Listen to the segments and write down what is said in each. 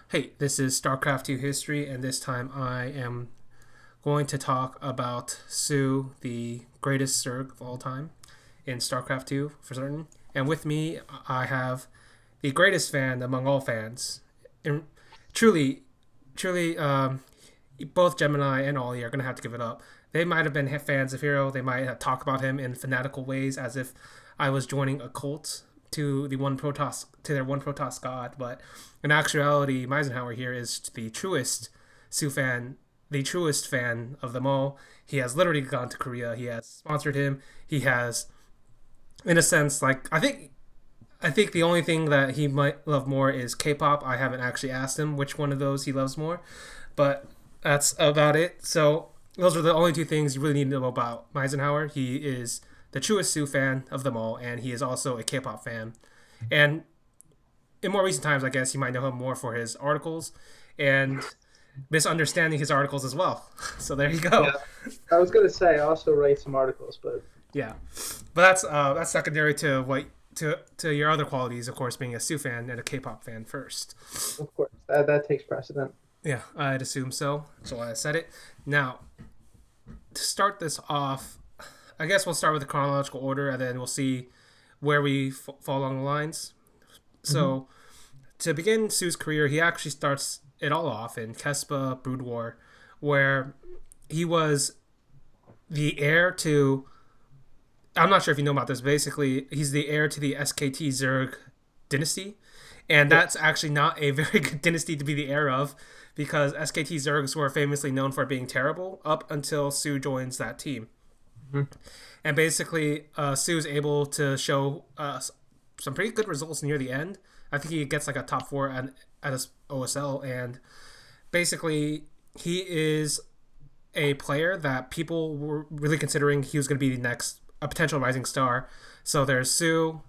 Hey, this is StarCraft 2 History, and this time I am going to talk about soO, the greatest Zerg of all time in StarCraft 2 for certain. And with me, I have the greatest fan among all fans. And truly, truly, both Gemini and Ollie are going to have to give it up. They might have been fans of Hero. They might have talked about him in fanatical ways as if I was joining a cult to their one Protoss god. But in actuality, Mizenhauer here is the truest soO fan, the truest fan of them all. He has literally gone to Korea. He has sponsored him. He has, in a sense, I think the only thing that he might love more is K-pop. I haven't actually asked him which one of those he loves more, but that's about it. So those are the only two things you really need to know about Meisenhower. He is the truest soO fan of them all, and he is also a K-pop fan. And in more recent times, I guess you might know him more for his articles and misunderstanding his articles as well. So there you go. Yeah, I was gonna say I also write some articles, but Yeah, but that's secondary to what to your other qualities, of course, being a soO fan and a K-pop fan first. of course that takes precedent. Yeah, I'd assume so. So why I said it. Now, to start this off, I guess we'll start with the chronological order, and then we'll see where we fall along the lines. Hmm. So, to begin soO's career, he actually starts it all off in Kespa Brood War, where he was the heir to. I'm not sure if you know about this. Basically, he's the heir to the SKT Zerg dynasty, and Yeah. that's actually not a very good dynasty to be the heir of, because SKT Zergs were famously known for being terrible up until soO joins that team. Hmm. And basically, soO is able to show some pretty good results near the end. I think he gets like a top four at his OSL, and basically, he is a player that people were really considering he was going to be the next a potential rising star. So there's soO.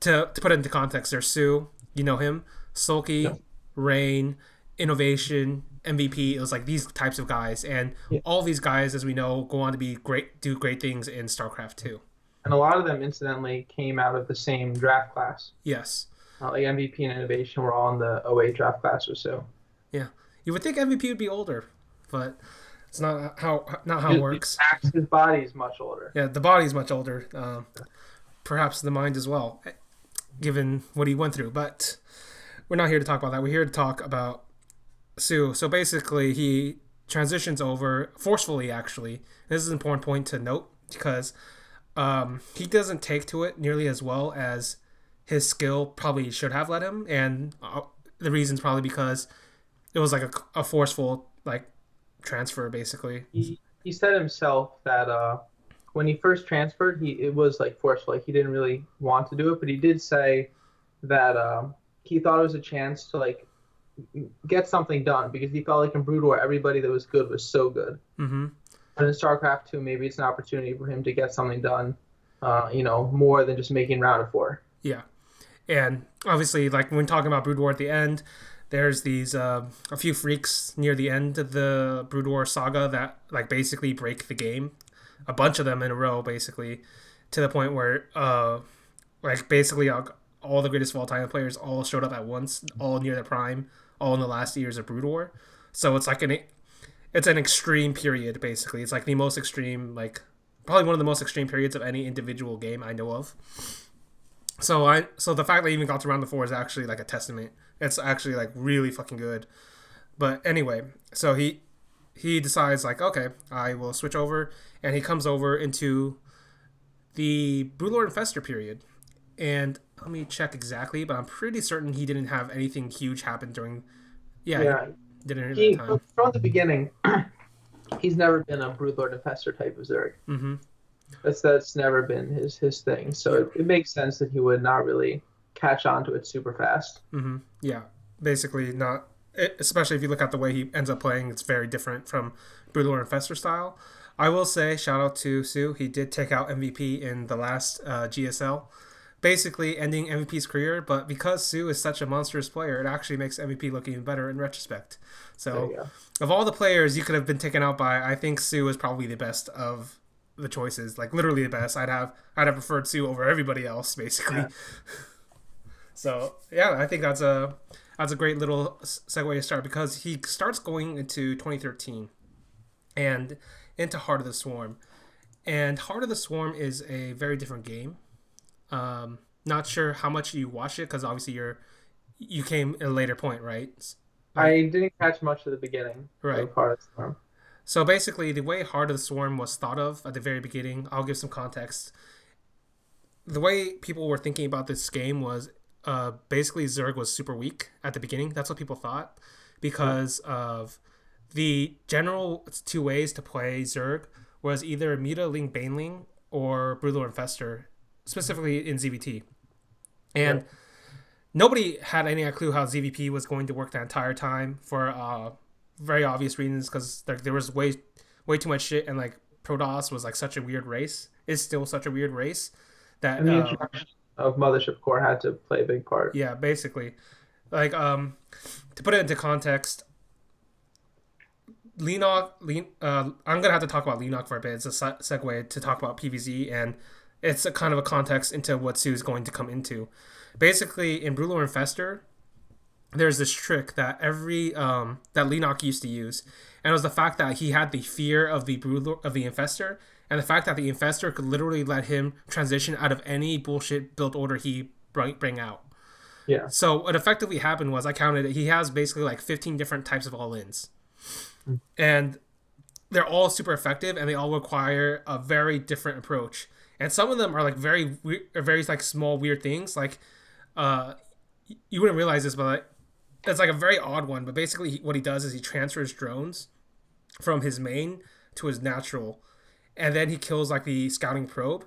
To put it into context, there's soO. You know him, Yeah. Sulky, Rain, Innovation, MVP. It was like these types of guys, and Yeah. all these guys, as we know, go on to be great, do great things in StarCraft 2. And a lot of them incidentally came out of the same draft class. Yes, Like MVP and Innovation were all in the '08 draft class or so. yeah. You would think MVP would be older, but it's not how it His works. his body is much older. Yeah, the body's much older. Perhaps the mind as well, given what he went through. But we're not here to talk about that. We're here to talk about soO. So basically, he transitions over forcefully. Actually, this is an important point to note because he doesn't take to it nearly as well as his skill probably should have led him, and the reason's probably because it was like a forceful like transfer, basically. He said himself that when he first transferred, he it was like forceful. Like he didn't really want to do it, but he did say that he thought it was a chance to like get something done because he felt like in Brood War everybody that was good was so good. Mm-hmm. But in StarCraft 2, maybe it's an opportunity for him to get something done, more than just making round of four. Yeah, and obviously, like when talking about Brood War at the end, there's these a few freaks near the end of the Brood War saga that like basically break the game, a bunch of them in a row, basically, to the point where like basically all the greatest of all time players all showed up at once, all near their prime, all in the last years of Brood War. So it's an extreme period, basically. It's like the most extreme, like probably one of the most extreme periods of any individual game I know of. So the fact that he even got to round the four is actually like a testament. It's actually like really fucking good. But anyway, so he decides like, okay, I will switch over, and he comes over into the Broodlord Infestor period. And let me check exactly, but I'm pretty certain he didn't have anything huge happen during. Yeah, he Yeah, didn't at that he time. from the beginning, he's never been a Broodlord Infestor type of Zerg. Mm-hmm. That's never been his thing. So Yeah. it makes sense that he would not really catch on to it super fast. Mm-hmm. Yeah. Basically, not. Especially if you look at the way he ends up playing, it's very different from Broodlord Infestor style. I will say, shout out to soO. He did take out MVP in the last GSL, basically ending MVP's career. But because soO is such a monstrous player, it actually makes MVP look even better in retrospect. There you So, go. of all the players you could have been taken out by, I think soO is probably the best of the choices. Like literally the best. I'd have preferred soO over everybody else, basically. Yeah. So yeah, I think that's a that's a great little segue to start because he starts going into 2013 and into Heart of the Swarm. And Heart of the Swarm is a very different game. Not sure how much you watched it because obviously you came at a later point, right? Like I didn't catch much of the beginning right. of Heart of the Storm. So basically, the way Heart of the Swarm was thought of at the very beginning, I'll give some context. The way people were thinking about this game was basically Zerg was super weak at the beginning. That's what people thought because of the general two ways to play Zerg was either Mutaling Baneling or Brutal Infestor, specifically in ZVT. And nobody had any clue how ZVP was going to work the entire time for very obvious reasons because there was way too much shit and like Protoss was like such a weird race. Is still such a weird race that And the introduction of Mothership Core had to play a big part. yeah, basically. Like to put it into context, I'm gonna have to talk about Leanock for a bit. It's a segue to talk about PVZ, and it's a kind of a context into what Sue is going to come into. Basically, in Brutal Infestor, there's this trick that every that Leanock used to use, and it was the fact that he had the fear of the Infestor, and the fact that the Infestor could literally let him transition out of any bullshit build order he bring out. Yeah. So what effectively happened was I counted it. He has basically like 15 different types of all-ins, and they're all super effective, and they all require a very different approach. And some of them are like very like small weird things. Like, you wouldn't realize this, but like, it's like a very odd one. But basically, what he does is he transfers drones from his main to his natural, and then he kills like the scouting probe,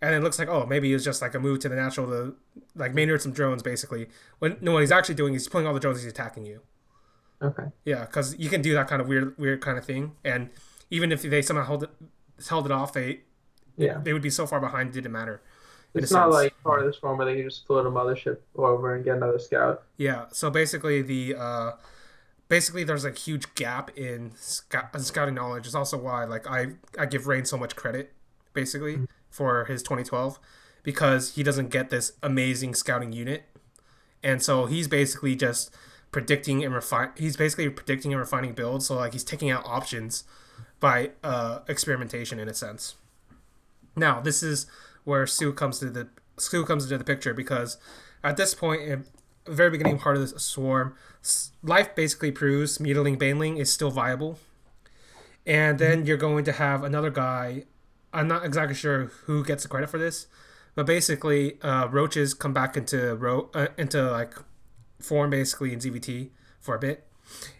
and it looks like, oh, maybe it was just like a move to the natural to like maynard some drones basically. When no, what he's actually doing is he's pulling all the drones, he's attacking you. Okay. Yeah, because you can do that kind of weird kind of thing, and even if they somehow held it off, they would be so far behind, it didn't matter. It's not like Heart of the Storm where they can just float a mothership over and get another scout. Yeah, so basically there's like huge gap in scouting knowledge. It's also why like I give Rain so much credit basically for his 2012 because he doesn't get this amazing scouting unit, and so he's basically just predicting and refining builds. So like he's taking out options by experimentation in a sense. Now this is where Sue comes into the picture because at this point in the very beginning part of the swarm, life basically proves Mutiling Baneling is still viable, and then you're going to have another guy. I'm not exactly sure who gets the credit for this, but basically roaches come back into like form basically in ZVT for a bit,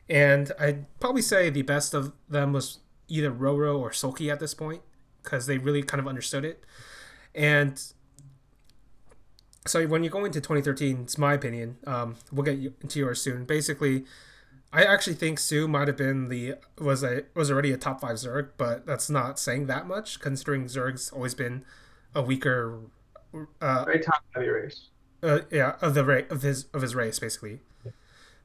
and I'd probably say the best of them was either Roro or Sulky at this point because they really kind of understood it. And so when you go into 2013, it's my opinion. We'll get into yours soon. Basically, I actually think Sue might have been was already a top 5 Zerg, but that's not saying that much considering Zerg's always been a weaker, very top heavy race. Of his race basically. Yeah.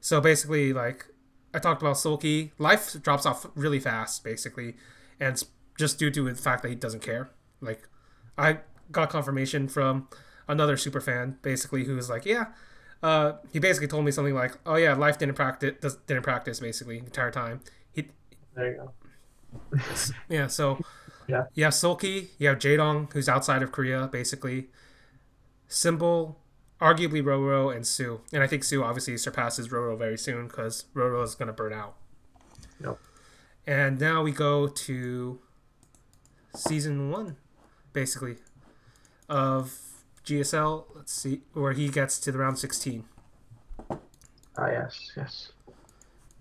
So basically, like I talked about Sulky, life drops off really fast basically, and it's just due to the fact that he doesn't care. Like I got confirmation from another super fan basically who was like, yeah, he basically told me something like, oh yeah, life didn't practice basically the entire time. There you go. Yeah, so yeah, you have Sulky, you have Jaedong who's outside of Korea basically, Symbol, arguably Roro, and Sue. And I think Sue obviously surpasses Roro very soon because Roro is going to burn out. Nope. And now we go to season 1 basically of GSL. Let's see where he gets to the round 16. Yes.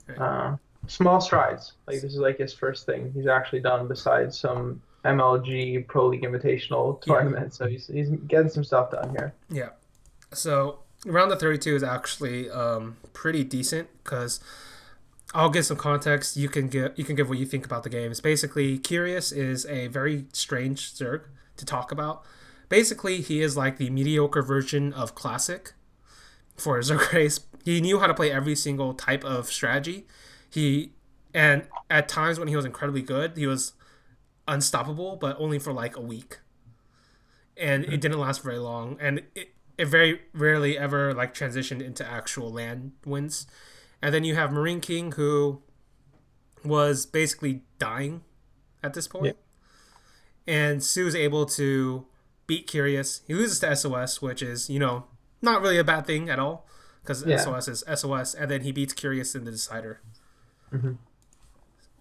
Right. Small strides. Like this is like his first thing he's actually done besides some MLG Pro League Invitational tournament. So he's getting some stuff done here. Yeah. So round of 32 is actually pretty decent because I'll give some context. You can give what you think about the games. Basically, Curious is a very strange Zerg to talk about. Basically, he is like the mediocre version of Classic for a Zerg race. He knew how to play every single type of strategy. And at times when he was incredibly good, he was unstoppable, but only for like a week. And it didn't last very long. And it very rarely ever like transitioned into actual land wins. And then you have Marine King, who was basically dying at this Yeah. point. And Su's able to beat Curious. He loses to SOS, which is, not really a bad thing at all, because Yeah. SOS is SOS, and then he beats Curious in the decider. Hmm.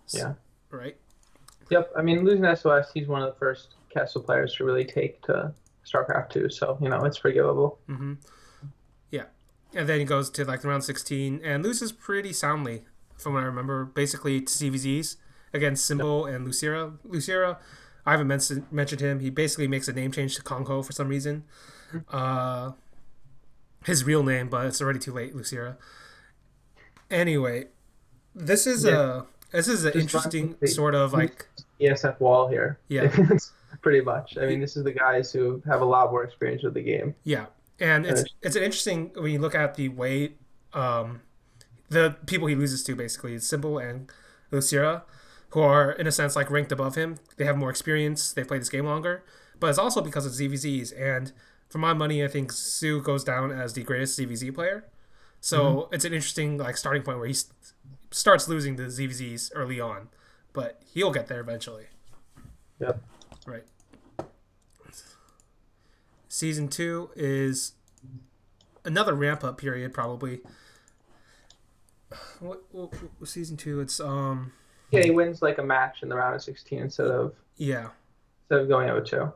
Yeah. Right? Yep. I mean, losing SOS, he's one of the first Kessel players to really take to StarCraft 2, so it's forgivable. Mm-hmm. Yeah. And then he goes to like the round 16 and loses pretty soundly, from what I remember. Basically to CVZs against Yep. Symbol and Lucira. Lucira, I haven't mentioned him. He basically makes a name change to Kongho for some reason. Uh, his real name, but it's already too late, Lucira. Anyway, this is Yeah. a this is an Just run interesting the sort of like ESF wall here. yeah Pretty much. I mean, this is the guys who have a lot more experience with the game. yeah, and And it's an interesting when you look at the way um, the people he loses to basically Symbol and Lucira, who are in a sense like ranked above him. They have more experience. They play this game longer, but it's also because of ZVZs. And for my money, I think Su goes down as the greatest ZVZ player. So it's an interesting like starting point where he starts losing the ZVZs early on, but he'll get there eventually. Yep. Right. Season 2 is another ramp up period, probably. What season 2? It's Yeah, he wins like a match in the round of 16 yeah. instead of going 0-2.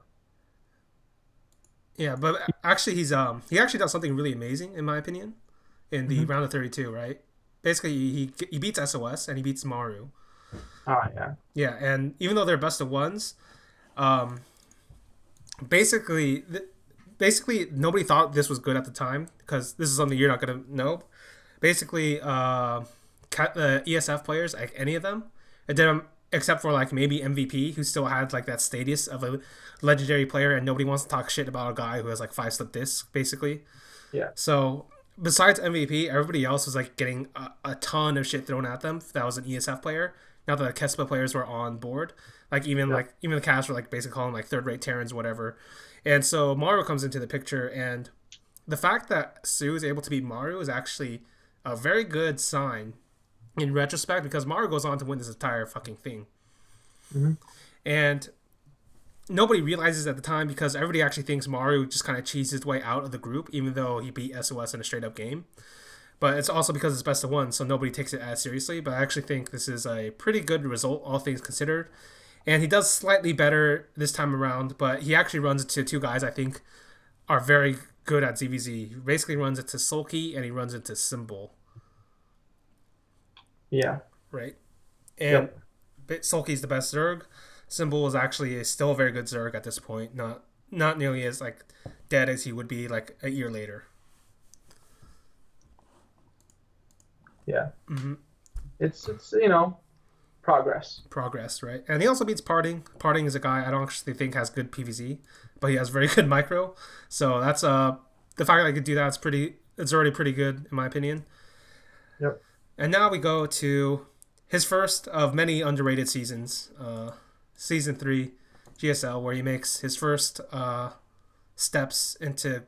Yeah, but actually he actually does something really amazing in my opinion in the Hmm. round of 32, right? Basically he beats SOS and he beats Maru. Oh yeah. Yeah, and even though they're best of ones, um basically basically nobody thought this was good at the time because this is something you're not going to know. Basically ESF players, like any of them, it didn't except for like maybe MVP, who still had like that status of a legendary player, and nobody wants to talk shit about a guy who has like 5 slip discs, basically. Yeah. So besides MVP, everybody else was like getting a ton of shit thrown at them. That was an ESF player. Now that the Kespa players were on board, Yeah. like even the cast were like basically calling like third rate Terrans, whatever. And so Maru comes into the picture, and the fact that Su is able to beat Maru is actually a very good sign in retrospect because Maru goes on to win this entire fucking thing. Hmm. And nobody realizes at the time because everybody actually thinks Maru just kind of cheesed his way out of the group, even though he beat SOS in a straight up game. But it's also because it's best of one, so nobody takes it as seriously. But I actually think this is a pretty good result, all things considered. And he does slightly better this time around, but he actually runs into 2 guys I think are very good at ZVZ. He basically runs into Sulky and he runs into Symbol, Yeah. right? And Yep. Sulky's the best Zerg. Symbol is actually still a very good Zerg at this point, not nearly as like dead as he would be like a year later. Yeah. Mm-hmm. It's progress. Progress, right? And he also beats Parting. Parting is a guy I don't actually think has good PVZ, but he has very good micro. So that's the fact that I could do that is pretty. It's already pretty good in my opinion. Yep. And now we go to his first of many underrated seasons, season 3 GSL, where he makes his first steps into.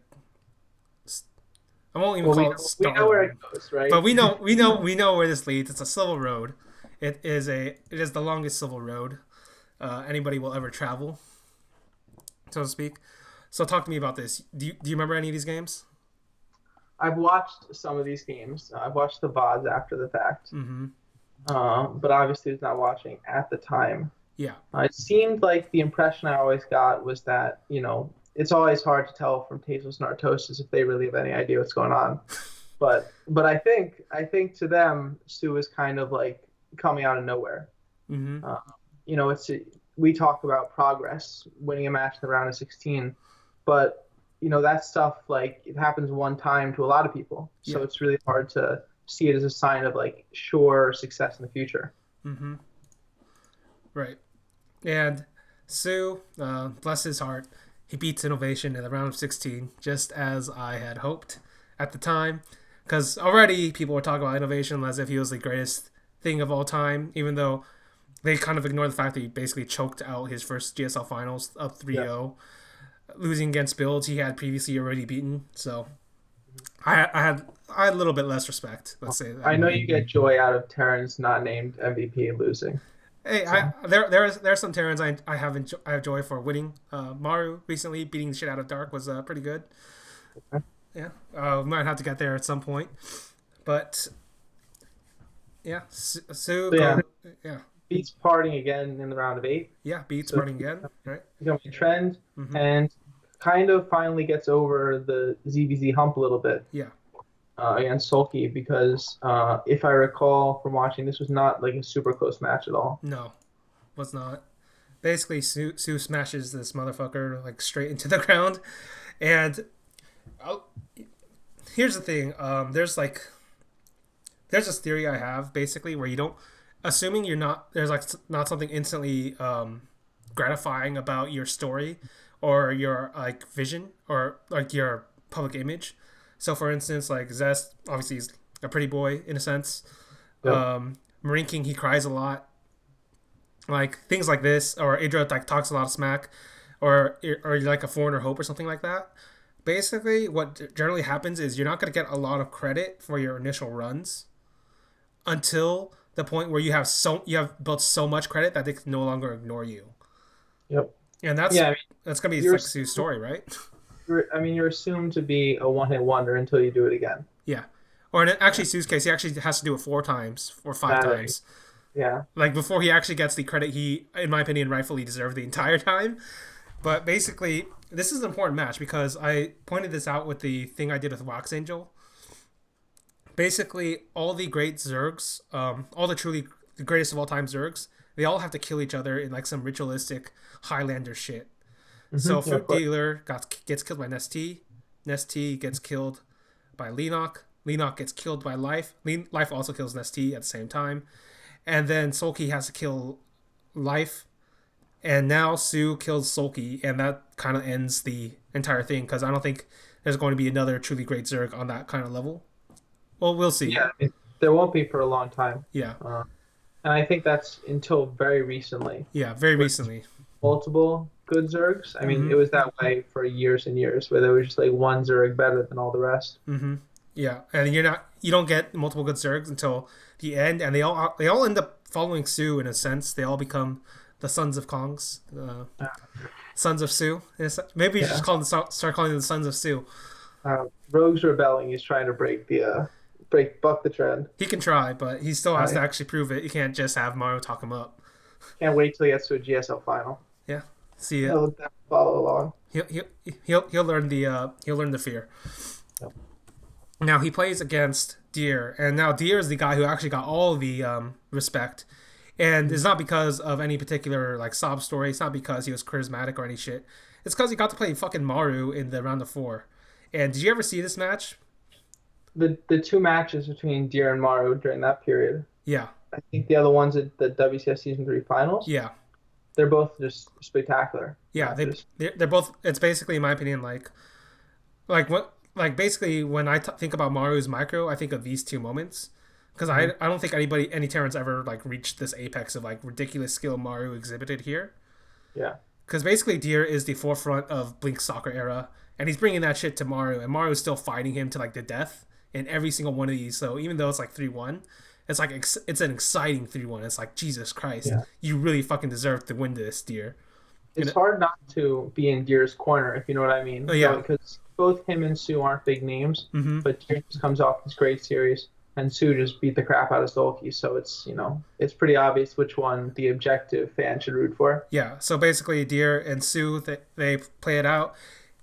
I won't even Well, call it we know where it goes, right? but we know where this leads. It's a civil road. It is the longest civil road anybody will ever travel, so to speak. So talk to me about this. Do you remember any of these games? I've watched some of these games. I've watched the VODs after the fact, Mm-hmm. but obviously was not watching at the time. Yeah. It seemed like the impression I always got was that, it's always hard to tell from Tezos and Artosis if they really have any idea what's going on. But I think to them, Su is kind of like coming out of nowhere. Mm-hmm. We talk about progress, winning a match in the round of 16, but that stuff, like, it happens one time to a lot of people. So Yeah. it's really hard to see it as a sign of like sure success in the future. Mm-hmm. Right. And Su, bless his heart, he beats Innovation in the round of 16, just as I had hoped at the time. Because already people were talking about Innovation as if he was the greatest thing of all time, even though they kind of ignored the fact that he basically choked out his first GSL finals up 3-0. losing against builds he had previously already beaten. So I had a little bit less respect. Let's say I that. know you get joy out of Terran's not named MVP losing. Hey, So there's some Terrans I have joy for winning. Maru recently beating the shit out of Dark was pretty good. okay. Yeah, we might have to get there at some point, but yeah, Sue So yeah, go yeah beats parting again in the round of 8. yeah beats So Sparting again, right? becoming a trend Mm-hmm. and kind of finally gets over the ZVZ hump a little bit Yeah, against Sulky because if I recall from watching, this was not like a super close match at all. no, was not. Basically, Sue smashes this motherfucker like straight into the ground, and oh, here's the thing. There's this theory I have basically where you don't, assuming you're not, there's like not something instantly gratifying about your story or your like vision or like your public image. So for instance, like Zest obviously is a pretty boy in a sense. Yep. Marine King, he cries a lot, like things like this, or Idra like talks a lot of smack, or like a foreigner hope or something like that. Basically, what generally happens is you're not going to get a lot of credit for your initial runs until the point where you have built so much credit that they can no longer ignore you, Yep. and Yeah, I mean, that's gonna be you're, like Sue's story, right? I mean, you're assumed to be a one-hit wonder until you do it again. Yeah, or in actually Sue's case, he actually has to do it 4 times or five That, times, yeah. like before he actually gets the credit he, in my opinion, rightfully deserved the entire time. But basically, this is an important match because I pointed this out with the thing I did with Wax Angel. Basically, all the great Zergs, all the truly the greatest of all time Zergs, they all have to kill each other in like some ritualistic Highlander shit. So Yeah, Fruit Dealer gets killed by Nestea. Nestea gets killed by Lenok. Lenok gets killed by Life. Life also kills Nestea at the same time. And then Sulky has to kill Life. And now Sue kills Sulky, and that kind of ends the entire thing because I don't think there's going to be another truly great Zerg on that kind of level. Well, we'll see. yeah. There won't be for a long time. Yeah, And I think that's until very recently. yeah, very With recently. multiple good Zergs. I mean, Mm-hmm. it was that way for years and years, where there was just like one Zerg better than all the rest. Mm-hmm. Yeah, and you don't get multiple good Zergs until the end, and they all end up following Sue in a sense. They all become the Sons of Kongs, Sons of Sue. Maybe you Yeah. just start calling them the Sons of Sue. Rogue's rebelling. He's trying to buck the trend. He can try, but he still has to Right. actually prove it. You can't just have Maru talk him up. Can't wait till he gets to a GSL final. Yeah, see it. He'll definitely follow along. He'll learn the fear. Yep. Now he plays against Deer, and now Deer is the guy who actually got all the respect, and it's not because of any particular like sob story. It's not because he was charismatic or any shit. It's because he got to play fucking Maru in the round of 4. And did you ever see this match? The two matches between Deer and Maru during that period. Yeah, I think the other ones at the WCS Season 3 finals. yeah, They're both just spectacular. yeah. matches. They're both. It's basically, in my opinion, like what like basically when I think about Maru's micro, I think of these two moments because I don't think any Terrans ever like reached this apex of like ridiculous skill Maru exhibited here. Yeah. Because basically Deer is the forefront of Blink's soccer era, and he's bringing that shit to Maru, and Maru's still fighting him to like the death in every single one of these. So even though it's like 3-1, it's like it's an exciting 3-1. It's like Jesus Christ, Yeah. you really fucking deserve to win this, Deer. It's hard not to be in Deer's corner, if you know what I mean. Oh, yeah. Because both him and Sue aren't big names, Mm-hmm. but Deer just comes off this great series, and Sue just beat the crap out of Stolke. So it's pretty obvious which one the objective fan should root for. Yeah. So basically, Deer and Sue they play it out,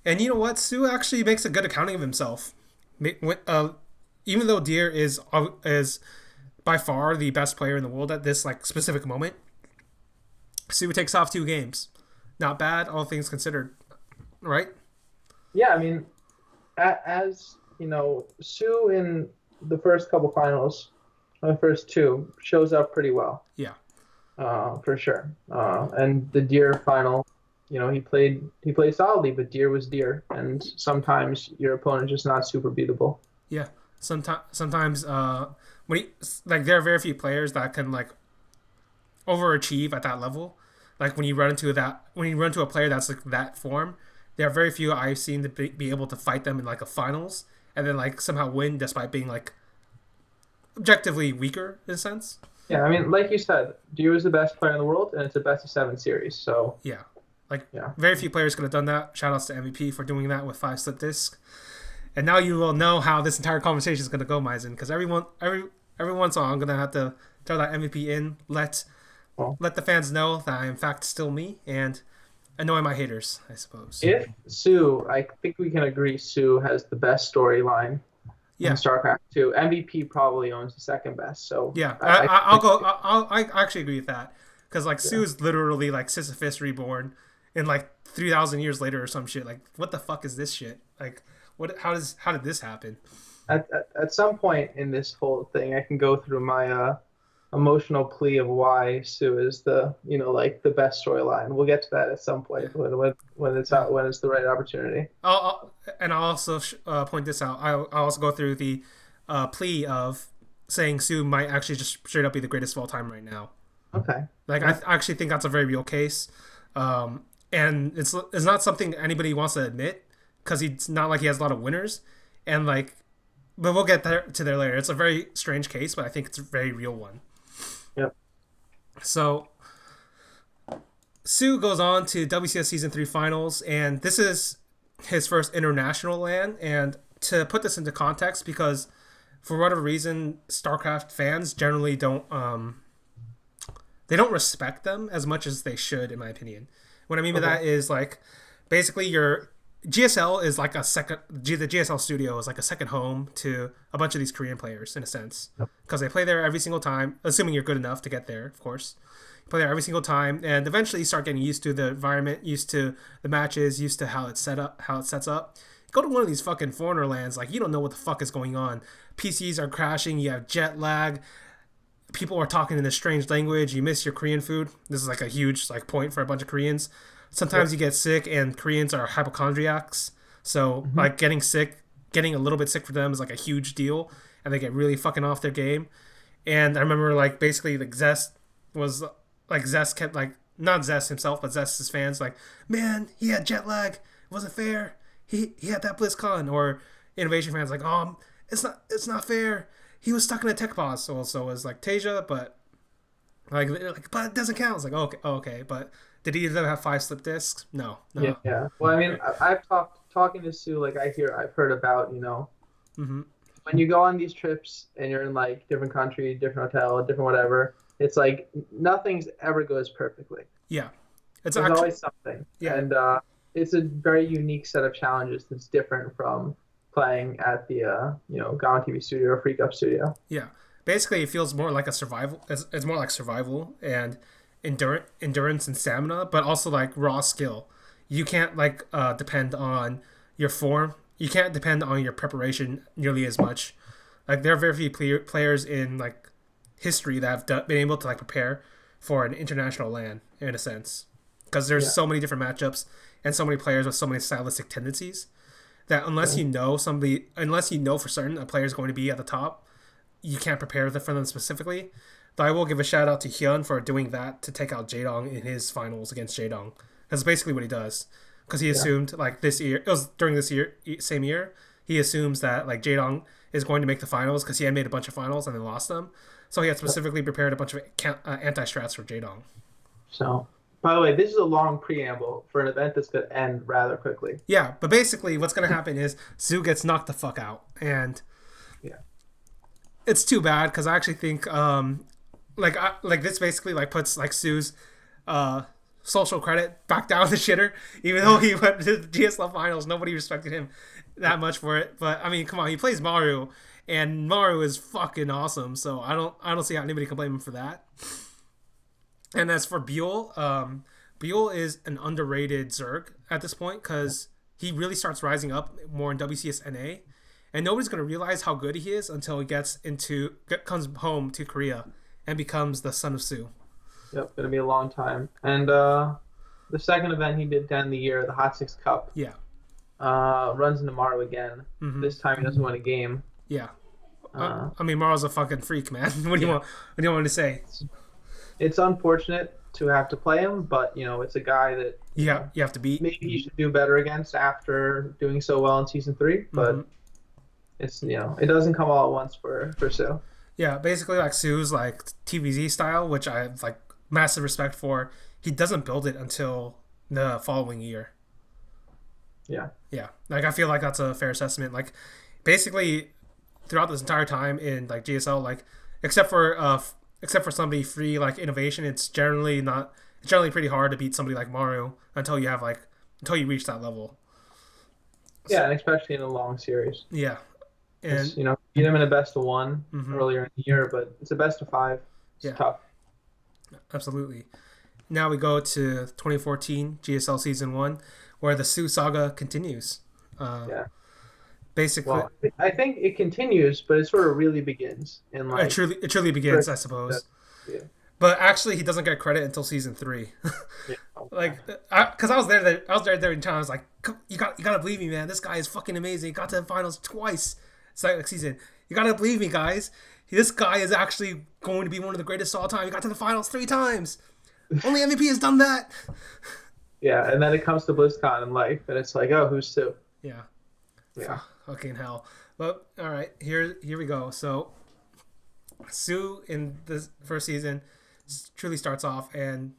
and you know what? Sue actually makes a good accounting of himself. Even though Deer is by far the best player in the world at this like specific moment, Sue takes off 2 games. Not bad, all things considered, right? Yeah, I mean, as you know, Sue in the first couple finals, the first 2, shows up pretty well. Yeah. For sure. And the Deer final, he played solidly, but Deer was Deer, and sometimes your opponent just not super beatable. Yeah. Sometimes when there are very few players that can like overachieve at that level. Like when you run into a player that's like that form, there are very few I've seen to be able to fight them in like a finals and then like somehow win despite being like objectively weaker in a sense. Yeah, I mean, like you said, Dio is the best player in the world, and it's a best of 7 series. So Yeah. Like, yeah, very few players could have done that. Shout outs to MVP for doing that with 5 slip discs. And now you will know how this entire conversation is going to go, Mizen, because every once in a while I'm going to have to throw that MVP in, well, let the fans know that I am in fact still me, and annoy my haters, I suppose. if soO, I think we can agree soO has the best storyline in Yeah. StarCraft 2. MVP probably owns the second best. So Yeah, I I actually agree with that because like yeah. Sue is literally like Sisyphus reborn, in like 3,000 years later or some shit. Like, what the fuck is this shit? Like, what? How did this happen? At some point in this whole thing, I can go through my emotional plea of why soO is the like the best storyline. We'll get to that at some Yeah, point when it's yeah. out when it's the right opportunity. I'll also point this out. I'll also go through the plea of saying Sue might actually just straight up be the greatest of all time right now. Okay. Like, Yeah. I actually think that's a very real case, and it's not something anybody wants to admit because he's not like he has a lot of winners, and like, but we'll get there later. It's a very strange case, but I think it's a very real one. Yep. So Sue goes on to WCS Season 3 Finals, and this is his first international LAN. And to put this into context, because for whatever reason, StarCraft fans generally they don't respect them as much as they should, in my opinion. What I mean by Okay. that is like basically your GSL is like a second. The GSL studio is like a second home to a bunch of these Korean players in a sense, Yep. because they play there every single time, assuming you're good enough to get there, of course. You play there every single time, and eventually you start getting used to the environment, used to the matches, used to how it's set up, how it sets up. Go to one of these fucking foreigner lands, like you don't know what the fuck is going on. PCs are crashing, you have jet lag, people are talking in a strange language, you miss your Korean food. This is like a huge like point for a bunch of Koreans. Sometimes Yep. you get sick, and Koreans are hypochondriacs, so Hmm. like getting a little bit sick for them is like a huge deal, and they get really fucking off their game. And I remember like basically like Zest was like Zest kept like not Zest himself, but Zest's fans like, man, he had jet lag, it wasn't fair. He had that BlizzCon, or Innovation fans like, it's not fair. He was stuck in a tech pause. So it was like Tasia, but but it doesn't count. It's like, okay, but did either of them have 5 slip discs? No, Yeah, no. yeah. Well, I mean, I've talking to soO, like I've heard about, Mm-hmm. when you go on these trips and you're in like different country, different hotel, different whatever, it's like nothing's ever goes perfectly. Yeah, it's There's actually always something, yeah, and it's a very unique set of challenges that's different from playing at the Gone TV studio or Freak Up studio. yeah. Basically, it feels more like a survival. It's more like survival and endurance and stamina, but also like raw skill. You can't like depend on your form. You can't depend on your preparation nearly as much. Like, there are very few players in like history that have been able to like prepare for an international LAN in a sense, because there's Yeah. so many different matchups and so many players with so many stylistic tendencies that unless you know for certain a player is going to be at the top, you can't prepare for them specifically. Though I will give a shout out to Hyun for doing that to take out Jaedong in his finals against Jaedong. That's basically what he does. Because he Yeah. assumed like this year, it was during this year, same year, he assumes that like Jaedong is going to make the finals because he had made a bunch of finals and then lost them. So he had specifically prepared a bunch of anti-strats for Jaedong. So, by the way, this is a long preamble for an event that's going to end rather quickly. Yeah, but basically what's going to happen is Zoo gets knocked the fuck out. And Yeah. it's too bad because I actually think like this basically like puts like Sue's uh social credit back down the shitter, even though he went to the GSL finals. Nobody respected him that much for it, but I mean, come on, he plays Maru, and Maru is fucking awesome, so I don't see how anybody can blame him for that. And as for Buell, Buell is an underrated Zerg at this point because he really starts rising up more in WCS NA, and nobody's gonna realize how good he is until he comes home to Korea and becomes the son of Sue. Yep, going to be a long time. And the second event he did down the year, the Hot Six Cup, Yeah. runs into Maru again. Mm-hmm. This time he doesn't win a game. Yeah. Uh, I mean, Maru's a fucking freak, man. What do you want? What do you want me to say? it's unfortunate to have to play him, but it's a guy that You have to beat. maybe he should do better against after doing so well in season three. Mm-hmm. But it doesn't come all at once for so. Yeah, basically like soO's like TVZ style, which I have like massive respect for. He doesn't build it until the following year. Yeah. Yeah, like I feel like that's a fair assessment. Like basically throughout this entire time in like GSL, like except for somebody free like innovation, it's generally not. It's generally pretty hard to beat somebody like Maru until you reach that level. Yeah, So, and especially in a long series. yeah, and It's, beat him in a best of one mm-hmm, earlier in the year, but it's a best of five. It's yeah, tough. absolutely. Now we go to 2014 GSL Season 1, where the soO saga continues. Uh, Yeah. basically, Well, I think it continues, but it sort of really begins in like it truly begins, I first. suppose. Yeah. But actually, he doesn't get credit until Season 3. Yeah. Like, because I was there in time. I was like, you gotta believe me, man. This guy is fucking amazing. He got to the finals twice. It's like season. You gotta believe me, guys. This guy is actually going to be one of the greatest of all time. He got to the finals 3 times. Only MVP has done that. Yeah, and then it comes to BlizzCon in life, and it's like, oh, who's Sue? Yeah. Yeah. Fucking hell. But all right, here we go. So soO in this first season truly starts off and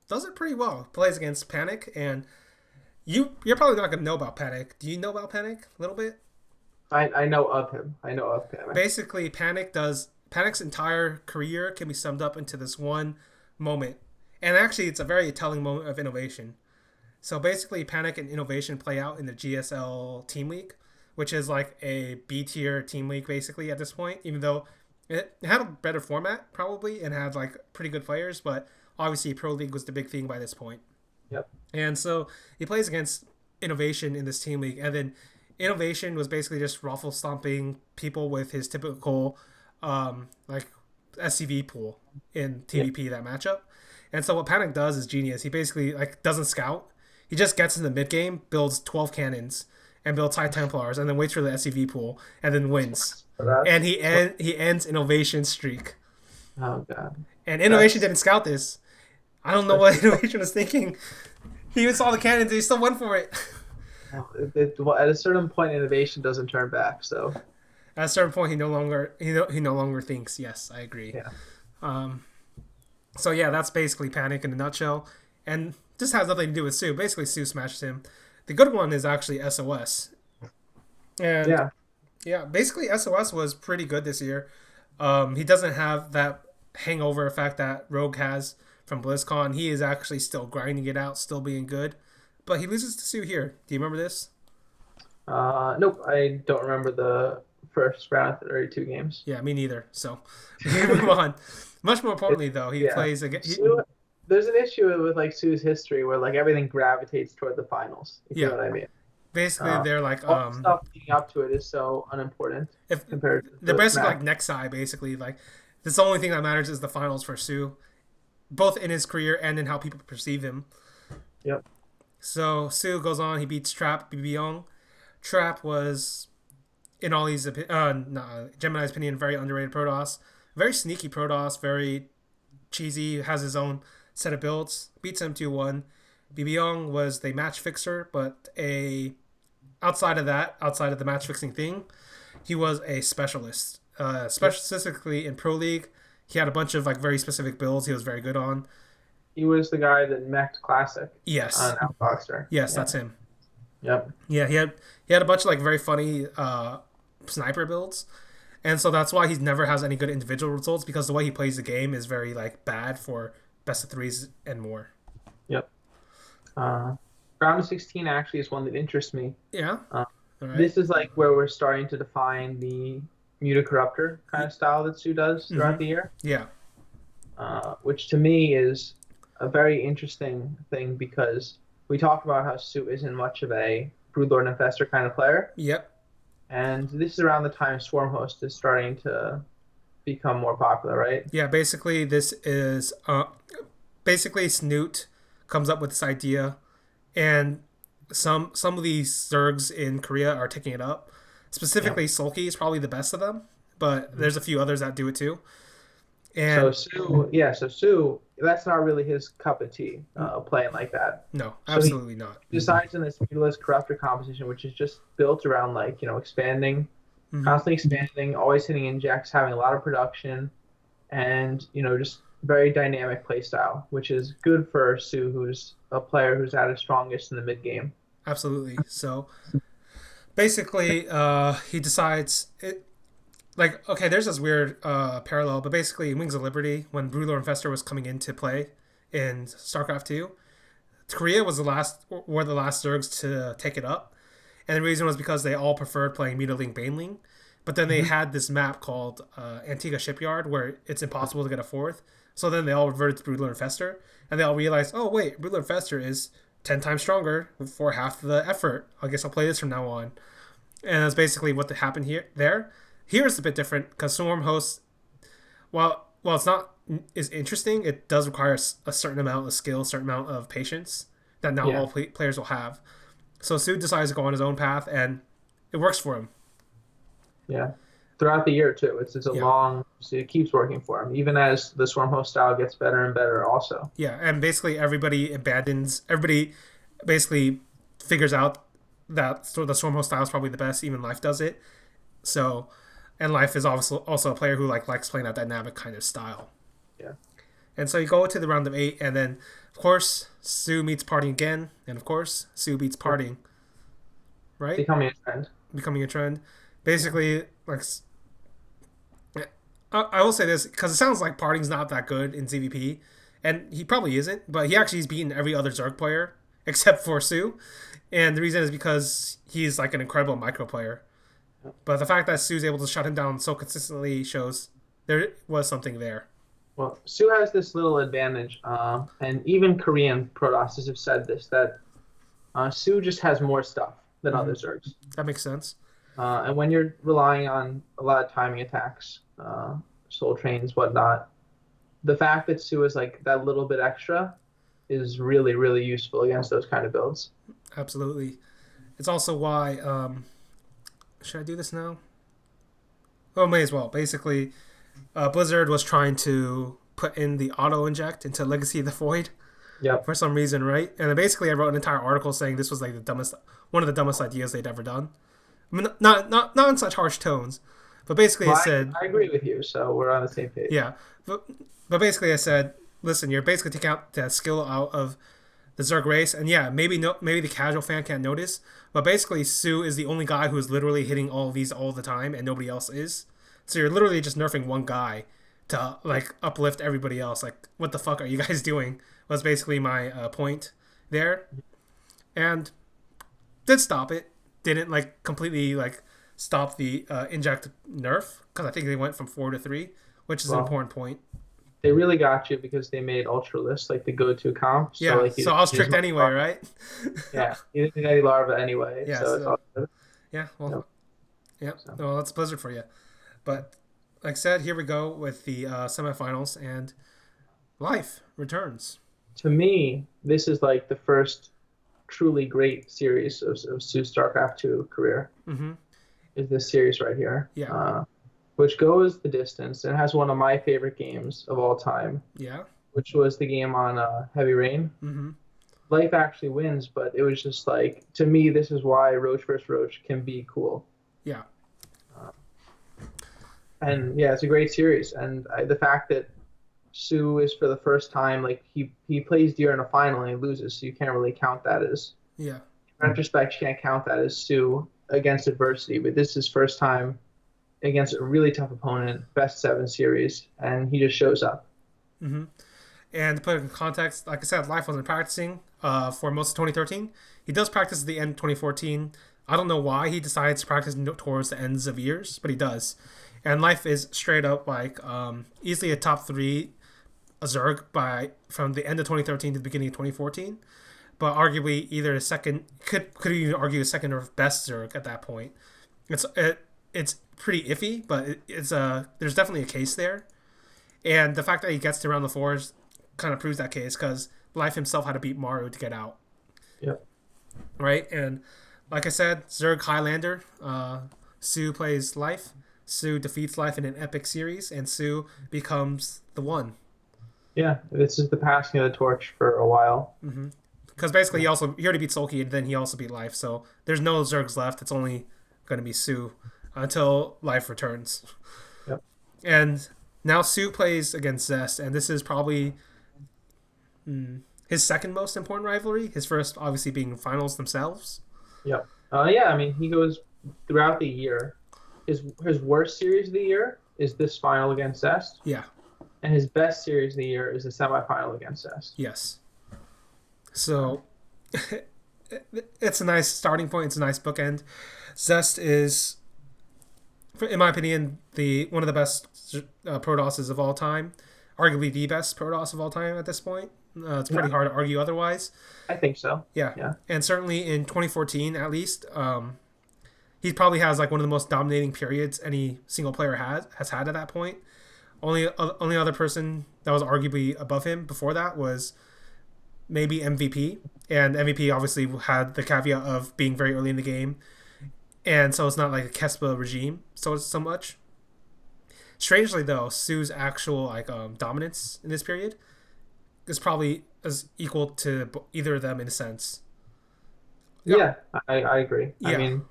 does it pretty well. Plays against Panic, and you're probably not gonna know about Panic. Do you know about Panic a little bit? I know of him. I know of him. Basically, Panic's entire career can be summed up into this one moment, and actually, it's a very telling moment of innovation. So basically, Panic and Innovation play out in the GSL Team League, which is like a B tier team league basically at this point. Even though it had a better format probably and had like pretty good players, but obviously Pro League was the big thing by this point. Yep. And so he plays against Innovation in this team league, and then Innovation was basically just ruffle stomping people with his typical like SCV pool in TVP that matchup. And so what Panic does is genius. He basically like doesn't scout. He just gets in the mid game, builds 12 cannons, and builds High Templars, and then waits for the SCV pool, and then wins. And he ends Innovation's streak. Oh god. And Innovation didn't scout this. I don't know what Innovation was thinking. He even saw the cannons, and he still went for it. Well, at a certain point, Innovation doesn't turn back. So At a certain point, he no longer thinks. Yes, I agree. yeah. So yeah, that's basically Panic in a nutshell, and this has nothing to do with soO. Basically, soO smashed him. The good one is actually SOS. And yeah, basically SOS was pretty good this year. He doesn't have that hangover effect that Rogue has from BlizzCon. He is actually still grinding it out, still being good. But he loses to soO here. Do you remember this? Nope, I don't remember the first round of 32 games. Yeah, me neither. So we move on. Much more importantly, though, he plays again. There's an issue with like soO's history where like everything gravitates toward the finals. If you know what I mean. Basically, they're like all the stuff leading up to it is so unimportant compared to they're basically like Nexi. Basically, like this the only thing that matters is the finals for soO, both in his career and in how people perceive him. Yep. So soO goes on. He beats Trap Bibiong. Trap was, in all these Gemini's opinion, very underrated Protoss. Very sneaky Protoss. Very cheesy. Has his own set of builds. Beats him 2-1. Bibiong was the match fixer, but outside of the match fixing thing, he was a specialist. Specifically in Pro League, he had a bunch of like very specific builds he was very good on. He was the guy that mech'd Classic. Yes. On Outboxer. Yes, that's him. Yep. Yeah, he had a bunch of like very funny sniper builds. And so that's why he never has any good individual results, because the way he plays the game is very like bad for best of threes and more. Yep. Round of 16 actually is one that interests me. Yeah. All right. This is like where we're starting to define the Mutacorruptor kind of style that soO does throughout the year. Yeah. Which to me is a very interesting thing, because we talked about how soO isn't much of a Broodlord Infestor kind of player. Yep. And this is around the time Swarmhost is starting to become more popular, right? Yeah, basically this is basically Snoot comes up with this idea, and some of these Zergs in Korea are taking it up. Specifically, Sulky is probably the best of them, but there's a few others that do it too. So And Sue, yeah, so Sue, that's not really his cup of tea, playing like that. no, So he absolutely not. decides in this Mutalist Corruptor composition, which is just built around like, expanding, Hmm. constantly expanding, always hitting injects, having a lot of production, and just very dynamic play style, which is good for Sue, who's a player who's at his strongest in the mid game. Absolutely. So basically, he decides it. Like, okay, there's this weird parallel, but basically, in Wings of Liberty, when Ruler Infestor was coming into play in StarCraft 2, Korea were the last Zergs to take it up, and the reason was because they all preferred playing Mutaling Baneling, but then they Mhm. had this map called Antigua Shipyard where it's impossible to get a fourth. So then they all reverted to Broodler Infestor, and they all realized, oh wait, Broodler Infestor is 10 times stronger for half the effort. I guess I'll play this from now on, and that's basically what happened here. Here it's a bit different because Swarm hosts, while it's not is interesting, it does require a certain amount of skill, a certain amount of patience that not Yeah, all players will have. So Sue decides to go on his own path, and it works for him. yeah. Throughout the year too, it's a Yeah, long, so it keeps working for him, even as the Swarm host style gets better and better. Also, yeah, and basically everybody basically figures out that the Stormhost style is probably the best. Even Life does it. So, and Life is also a player who likes playing that dynamic kind of style. yeah, And so you go to the round of 8, and then of course Sue meets Parting again, and of course Sue beats yeah. Parting, right? Becoming a trend. Becoming a trend. Yeah, Basically, like I will say this because it sounds like Parting's not that good in CVP, and he probably isn't. But he actually has beaten every other Zerg player except for Sue, and the reason is because he's like an incredible micro player. yeah. But the fact that Sue's able to shut him down so consistently shows there was something there. Well, Sue has this little advantage, and even Korean Protosses have said this that Sue just has more stuff than Hmm. other Zergs. That makes sense. And when you're relying on a lot of timing attacks, soul trains, whatnot, the fact that Sue is like that little bit extra is really, really useful against those kind of builds. Absolutely. It's also why. Should I do this now? Oh, may as well. Basically, Blizzard was trying to put in the auto inject into Legacy of the Void Yep. for some reason, right? And then basically, I wrote an entire article saying this was like one of the dumbest ideas they'd ever done. I mean, not in such harsh tones, but basically, I Well, said, I agree with you, so we're on the same page. yeah, but basically, I said, listen, you're basically taking out the skill out of the Zerg race, and yeah, maybe the casual fan can't notice, but basically, Sue is the only guy who is literally hitting all of these all the time, and nobody else is. So you're literally just nerfing one guy to like uplift everybody else. Like, what the fuck are you guys doing? Was basically my point there, and did stop it. Didn't like completely like stop the inject nerf because I think they went from 4 to 3, which is an Well, important point. they really got you because they made Ultralisk like the go-to comp. So Yeah, like you so I didn't was need as tricked much anyway, larva. right? Yeah, you didn't need any larva anyway, Yeah, so it's so all good. yeah, well, Yep. yeah, So well, that's Blizzard for you. But like I said, here we go with the semifinals, and life returns. to me, this is like the first truly great series of Sue's StarCraft 2 career. Mm-hmm. Is this series right here, Yeah, which goes the distance and has one of my favorite games of all time, yeah, which was the game on Heavy Rain. mm-hmm. Life actually wins, but it was just like, to me, this is why Roach vs. Roach can be cool. Yeah, Uh, and yeah, it's a great series. And the fact that Sue is for the first time, like he plays Deer in a final and he loses, so you can't really count that as, yeah, in retrospect, you can't count that as Sue against adversity. But this is his first time against a really tough opponent, best seven series, and he just shows up. mm-hmm. And to put it in context, like I said, Life wasn't practicing for most of 2013. He does practice at the end of 2014. I don't know why he decides to practice towards the ends of years, but he does. And Life is straight up like easily a top 3 Zerg by from the end of 2013 to the beginning of 2014. But arguably either a second could even argue a second or best Zerg at that point. It's pretty iffy, but it's there's definitely a case there. And the fact that he gets to round the fours kind of proves that case because Life himself had to beat Maru to get out, Yep. right? And like I said, Zerg Highlander, Sue plays Life. Su defeats Life in an epic series, and Su becomes the one. Yeah, this is the passing of the torch for a while. Because basically, he already beat Sulky, and then he also beat Life. So there's no Zergs left. It's only going to be Su until Life returns. Yep. And now Su plays against Zest, and this is probably his second most important rivalry. His first, obviously, being finals themselves. Yep. Yeah, I mean, he goes throughout the year. His worst series of the year is this final against Zest. Yeah. And his best series of the year is the semifinal against Zest. Yes. So it's a nice starting point. It's a nice bookend. Zest is, in my opinion, one of the best Protosses of all time. Arguably the best Protoss of all time at this point. It's pretty hard to argue otherwise. I think so. Yeah. And certainly in 2014, at least, he probably has like one of the most dominating periods any single player has had at that point. Only other person that was arguably above him before that was maybe MVP. And MVP obviously had the caveat of being very early in the game. And so it's not like a Kespa regime so much. Strangely, though, Su's actual dominance in this period is probably as equal to either of them in a sense. Yeah, I agree. Yeah. I mean,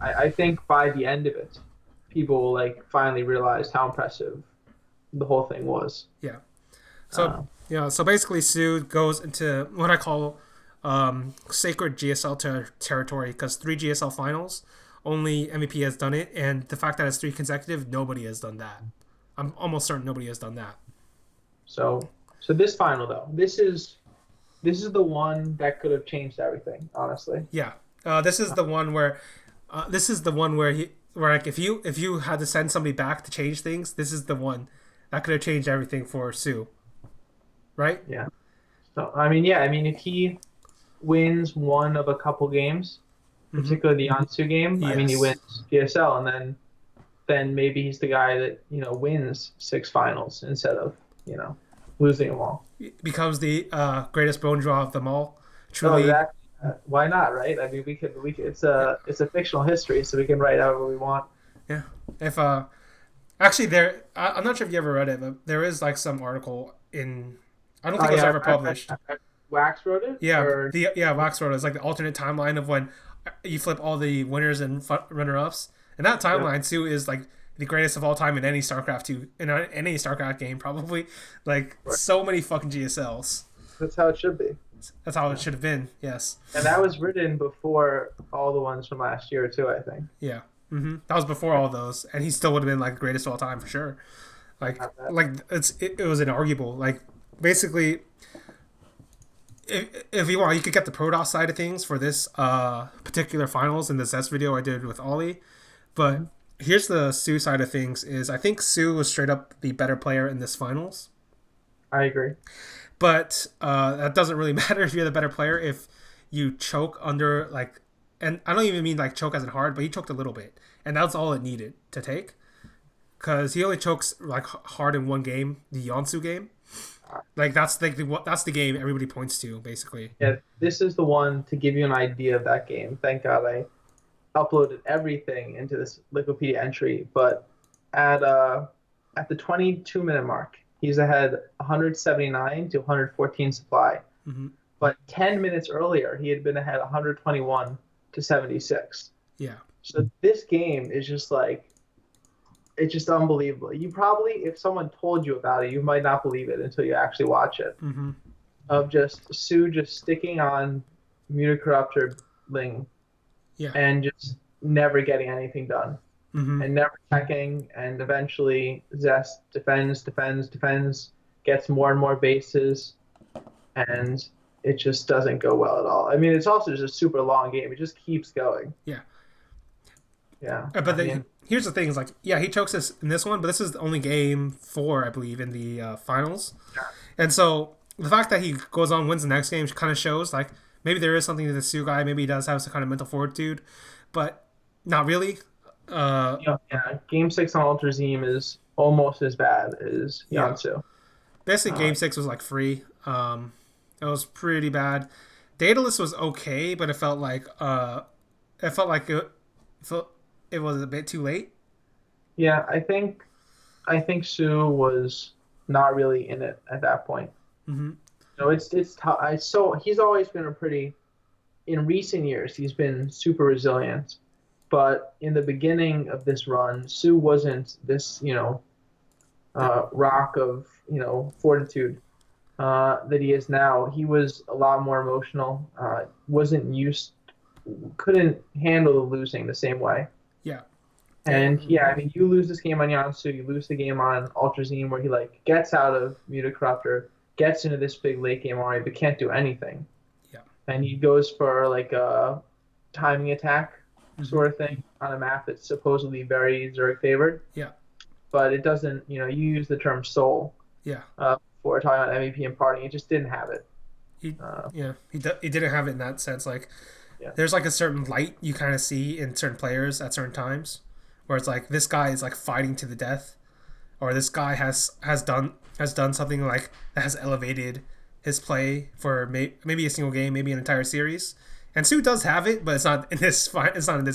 I think by the end of it, people will like finally realize how impressive the whole thing was. Yeah. So so basically, Su goes into what I call sacred GSL territory because 3 GSL finals, only MVP has done it, and the fact that it's 3 consecutive, nobody has done that. I'm almost certain nobody has done that. So this final though, this is the one that could have changed everything. Honestly. Yeah. This is the one where like if you had to send somebody back to change things, this is the one that could have changed everything for Su. Right? Yeah. So I mean, if he wins one of a couple games, particularly the Ansu game, I mean, he wins GSL, and then maybe he's the guy that wins 6 finals instead of losing them all. Becomes the greatest bone draw of them all. Truly. Oh, exactly. Why not, right? I mean, we could. It's a fictional history, so we can write however we want. Yeah. If actually I'm not sure if you ever read it, but there is like some article in. I don't think it was ever published. Wax wrote it. Yeah, Wax wrote it. It's like the alternate timeline of when you flip all the winners and runner-ups, and that timeline too is like the greatest of all time in any StarCraft 2 in any StarCraft game probably. Like so many fucking GSLs. That's how it should be. That's how it should have been. Yes. And that was written before all the ones from last year too, I think. Yeah. That was before all those, and he still would have been like the greatest of all time for sure. Like it was inarguable. Like basically, if you want, you could get the Protoss side of things for this particular finals in the Zest video I did with Ollie. But here's the Su side of things: is I think Su was straight up the better player in this finals. I agree. But that doesn't really matter if you're the better player if you choke under and I don't even mean like choke as in hard, but he choked a little bit, and that's all it needed to take, because he only chokes like hard in one game, the Yonsu game. Like that's the game everybody points to basically. Yeah, this is the one to give you an idea of that game. Thank God I uploaded everything into this Wikipedia entry, but at the 22-minute mark, he's ahead 179 to 114 supply. But 10 minutes earlier, he had been ahead 121 to 76. Yeah. So this game is just like, it's just unbelievable. You probably, if someone told you about it, you might not believe it until you actually watch it. Of just Su just sticking on Mutacorruptor Ling, and just never getting anything done, and never checking, and eventually Zest defends, gets more and more bases, and it just doesn't go well at all. I mean, it's also just a super long game. It just keeps going. Yeah. But here's the thing: is like, he chokes us in this one, but this is only game 4, I believe, in the finals. And so the fact that he goes on, wins the next game, kind of shows like maybe there is something to the Su guy. Maybe he does have some kind of mental fortitude, but not really. Game 6 on Ultrazeme is almost as bad as Yonsu. Basically, game 6 was like free. It was pretty bad. Daedalus was okay, but it felt like it was a bit too late. Yeah, I think Sue was not really in it at that point. Mm-hmm. No, it's tough. So he's always been a pretty in recent years he's been super resilient, but in the beginning of this run, Sue wasn't this rock of fortitude that he is now. He was a lot more emotional. Wasn't used, couldn't handle the losing the same way. Yeah. And yeah, I mean, you lose this game on Yansu, you lose the game on Ultrazine, where he like gets out of Mutacorruptor, gets into this big late game already, but can't do anything. Yeah. And he goes for like a timing attack Mm-hmm. sort of thing on a map that's supposedly very Zerg favored, Yeah. but it doesn't. You use the term soul Yeah. for talking about MVP and partying. It just didn't have it. He Uh, yeah he didn't have it in that sense. Like yeah, there's like a certain light you kind of see in certain players at certain times, where it's like this guy is like fighting to the death, or this guy has done something like that has elevated his play for maybe a single game, maybe an entire series. And Sue does have it, but it's not in this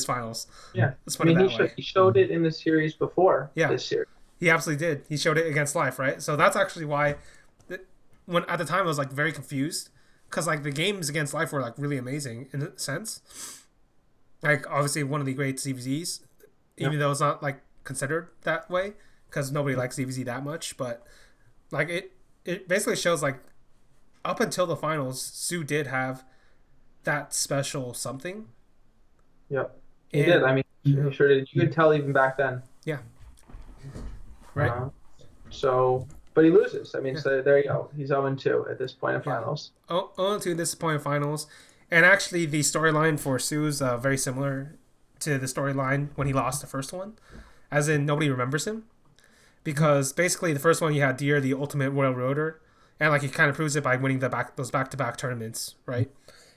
finals. yeah. Let's I put it mean, that way. he showed it in the series before Yeah, this series. he absolutely did. He showed it against Life, right? So that's actually why, when at the time I was like very confused, because like the games against Life were like really amazing in a sense. Like obviously one of the great CVZs, Yeah, even though it's not like considered that way, because nobody yeah, likes CVZ that much. But like it basically shows like up until the finals, Sue did have that special something, yeah. He did. and I mean, yeah, he sure did. You could tell even back then. yeah, right, Uh, but he loses. I mean, yeah, so there you go. He's 0-2 at this point in yeah. finals. Oh, on to this point of finals, and actually the storyline for Sue is very similar to the storyline when he lost the first one, as in nobody remembers him because basically the first one you had Deer, the ultimate royal roader, and like he kind of proves it by winning those back to back tournaments, right?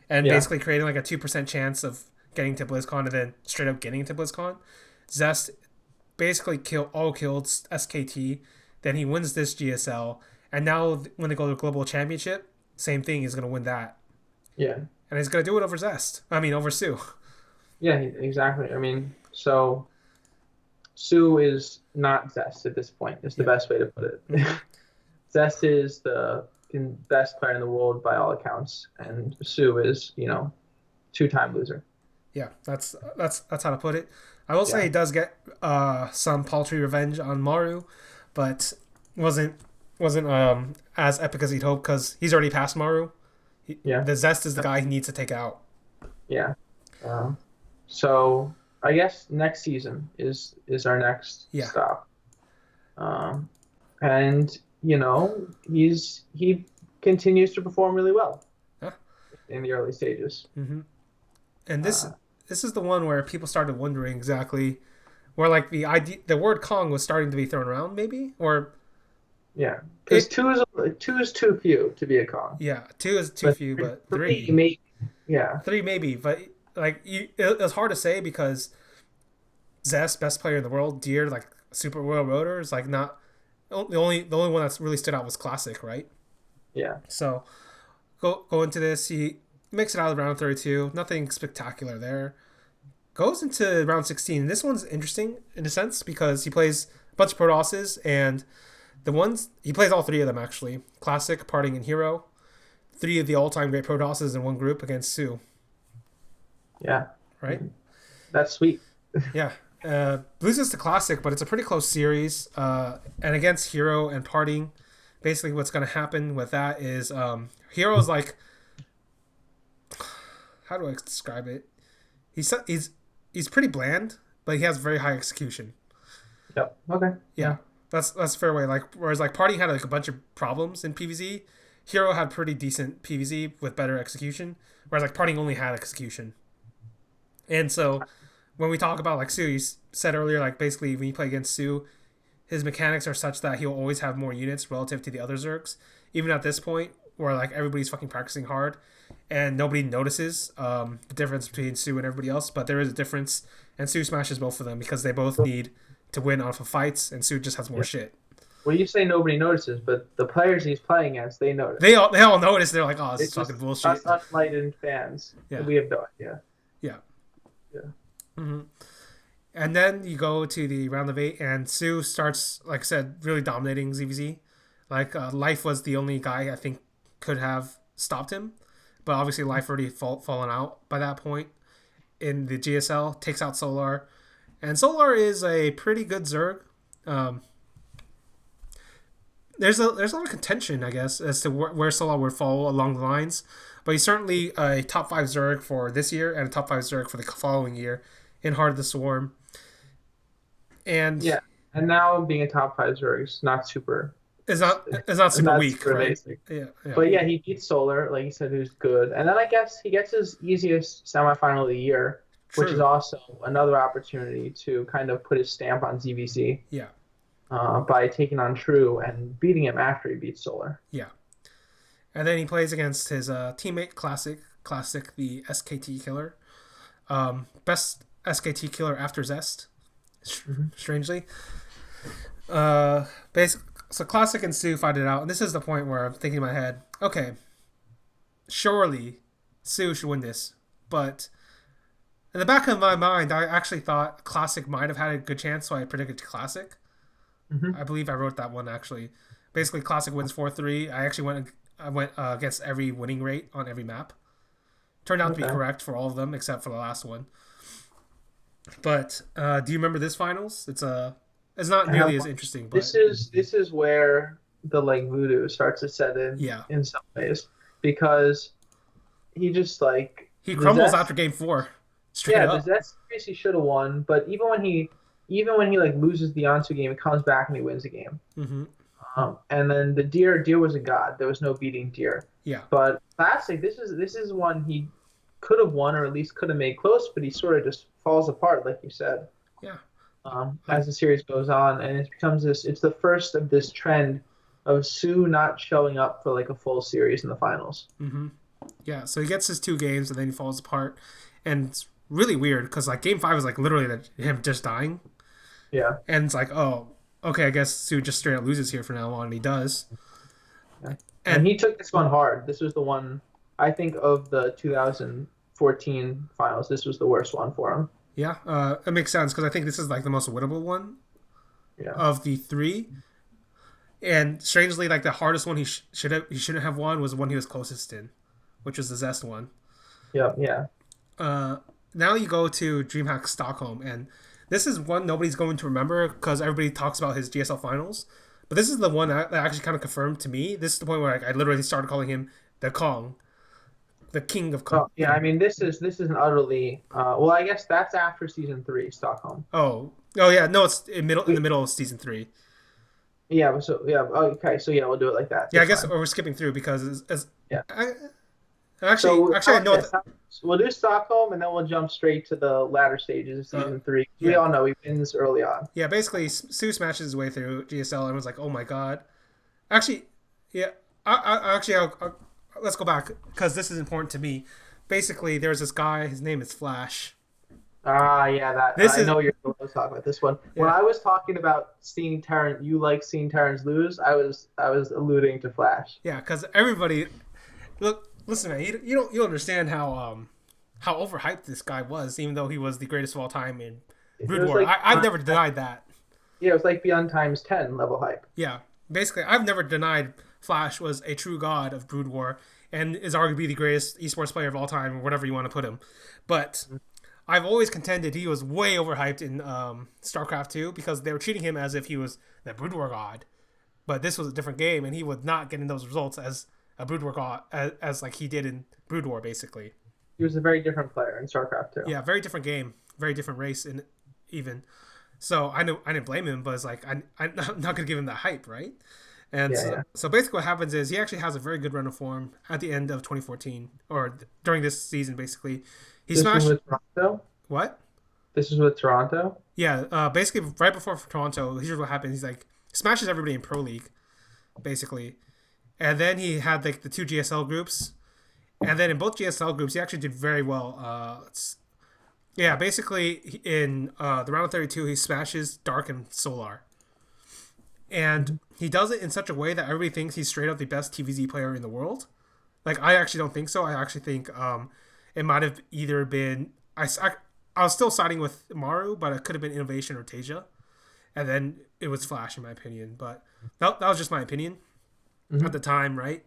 And Yeah, basically creating like a 2% chance of getting to BlizzCon and then straight up getting to BlizzCon. Zest basically killed SKT. Then he wins this GSL, and now when they go to the global championship, same thing. He's gonna win that, yeah, and he's gonna do it over Zest. I mean, over Sue. yeah. Exactly. I mean, so Sue is not Zest at this point. Is the Yeah. best way to put it. Mm-hmm. Zest is the best player in the world by all accounts, and Sue is two-time loser. Yeah, that's how to put it. I will say Yeah, he does get some paltry revenge on Maru, but wasn't wasn't as epic as he'd hoped because he's already past Maru. yeah, The Zest is the guy he needs to take out. yeah. Um, so I guess next season is our next Yeah. stop. Um, and he continues to perform really well Huh? in the early stages. Mm-hmm. And Uh, this is the one where people started wondering exactly where like the word Kong was starting to be thrown around, maybe, or yeah, because it. two is too few to be a con, Yeah, two is too but few, but three three, maybe. Yeah, three maybe, but like it was hard to say because Zest, best player in the world, Deer, like super royal rotor, is like not the only one that's really stood out was Classic, right? yeah, So go into this, he makes it out of round 32, nothing spectacular there. Goes into round 16. This one's interesting in a sense because he plays a bunch of Protosses and the ones he plays all three of them actually. Classic, Parting, and Hero. Three of the all-time great Protosses in one group against Sue, yeah. right? That's sweet. Yeah. Loses to Classic, but it's a pretty close series. And against Hero and Parting, basically what's going to happen with that is Hero's like, how do I describe it? He's pretty bland, but he has very high execution. Yep. Okay. Yeah, Yeah. that's a fair way. Like whereas like Party had like a bunch of problems in PvZ, Hero had pretty decent PvZ with better execution. Whereas like Party only had execution. And so when we talk about like Sue, you said earlier like basically when you play against Sue, his mechanics are such that he'll always have more units relative to the other Zergs. Even at this point, where like everybody's fucking practicing hard, and nobody notices the difference between Sue and everybody else, but there is a difference, and Sue smashes both of them because they both need to win off of fights, and Sue just has more Yeah. shit. Well, you say nobody notices, but the players he's playing against, they notice. They all notice. They're like, oh, this is It's fucking just bullshit. us unenlightened fans. Yeah, We have no idea. yeah. Yeah. Mm-hmm. And then you go to the round of 8, and soO starts, like I said, really dominating ZVZ. Like, Life was the only guy I think could have stopped him. But obviously, Life already fallen out by that point in the GSL, takes out Solar. And Solar is a pretty good Zerg. Um, there's a lot of contention, I guess, as to where Solar would fall along the lines. But he's certainly a top 5 Zerg for this year and a top 5 Zerg for the following year in Heart of the Swarm. And Yeah, and now being a top 5 Zerg is not super. It's not super Not weak, super right? basic. Yeah, yeah, But yeah, he beats Solar, like you said, who's good. And then I guess he gets his easiest semifinal of the year, which is true. also another opportunity to kind of put his stamp on ZVC Yeah, by taking on True and beating him after he beats Solar. yeah. And then he plays against his teammate, Classic, the SKT killer. Best SKT killer after Zest, strangely. Basic. So Classic and soO fight it out, and this is the point where I'm thinking in my head, okay, surely soO should win this, but in the back of my mind, I actually thought Classic might have had a good chance, so I predicted Classic. Mm-hmm. I believe I wrote that one actually. Basically, Classic wins 4-3. I actually went against every winning rate on every map. Turned out to be Okay. correct for all of them except for the last one. But do you remember this finals? It's not nearly as interesting, but This is where the like voodoo starts to set yeah, in some ways because he just like he the crumbles Zest after game 4, straight yeah, the up. Zest series he should have won, but even when he like loses the Ansu game, he comes back and he wins the game. Hmm. And then the Deer was a god. There was no beating Deer. Yeah, But Classic, this is one he could have won or at least could have made close, but he sort of just falls apart, like you said, yeah, as the series goes on, and it becomes this. It's the first of this trend of soO not showing up for like a full series in the finals. hmm yeah. So he gets his 2 games and then he falls apart, and it's really weird because like game 5 is like literally him just dying, Yeah. and it's like, oh, okay, I guess soO just straight up loses here from now on, and he does. Yeah. And And he took this one hard. This was the one I think of the 2014 finals. This was the worst one for him. yeah, it makes sense because I think this is like the most winnable one Yeah. of the 3. And strangely, like the hardest one he shouldn't have won was the one he was closest in, which was the Zest one. Yep. Yeah. Uh, Now you go to DreamHack Stockholm, and this is one nobody's going to remember because everybody talks about his GSL finals. But this is the one that actually kind of confirmed to me. This is the point where I literally started calling him the Kong, the King of Kong. Oh, yeah. I mean, this is an utterly. Well, I guess that's after season 3, Stockholm. Oh yeah, no, it's in the middle of season 3. Yeah. So yeah. Okay. So yeah, we'll do it like that. Yeah, I That's guess fine. we're skipping through because Yeah. actually I know yes, we'll do Stockholm and then we'll jump straight to the latter stages of season 3. We yeah. all know he wins early on. Yeah, basically, soO smashes his way through GSL. Everyone's like, "Oh my god!" Actually, yeah. Let's go back because this is important to me. Basically, there's this guy. His name is Flash. Ah, yeah, that This I is know you're going to talk about this one. When yeah, I was talking about seeing Terran, you like seeing Terrans lose. I was alluding to Flash. yeah. Because everybody, listen, man. You don't understand how overhyped this guy was, even though he was the greatest of all time in It Brood was War. like I've never denied that. yeah, it was like beyond times 10 level hype. Yeah, basically, I've never denied Flash was a true god of Brood War and is arguably the greatest esports player of all time, or whatever you want to put him. But I've always contended he was way overhyped in StarCraft 2 because they were treating him as if he was the Brood War god. But this was a different game, and he was not getting those results as a Brood War god, as like he did in Brood War, basically. He was a very different player in StarCraft 2. Yeah, very different game, very different race, and even. So I didn't blame him, but it's like I'm not gonna give him that hype, right? And Yeah, so, yeah. so basically, what happens is he actually has a very good run of form at the end of 2014 or during this season. Basically, he This was smashed with Toronto. what? This is with Toronto. Yeah, basically right before Toronto, here's what happens. He's like smashes everybody in Pro League, basically, and then he had like the 2 GSL groups, and then in both GSL groups, he actually did very well. Yeah, basically in the round of 32, he smashes Dark and Solar. And he does it in such a way that everybody thinks he's straight up the best TVZ player in the world. Like, I actually don't think so. I actually think it might have either been... I I was still siding with Maru, but it could have been Innovation or Tasia. And then it was Flash, in my opinion. But that was just my opinion at the time, right?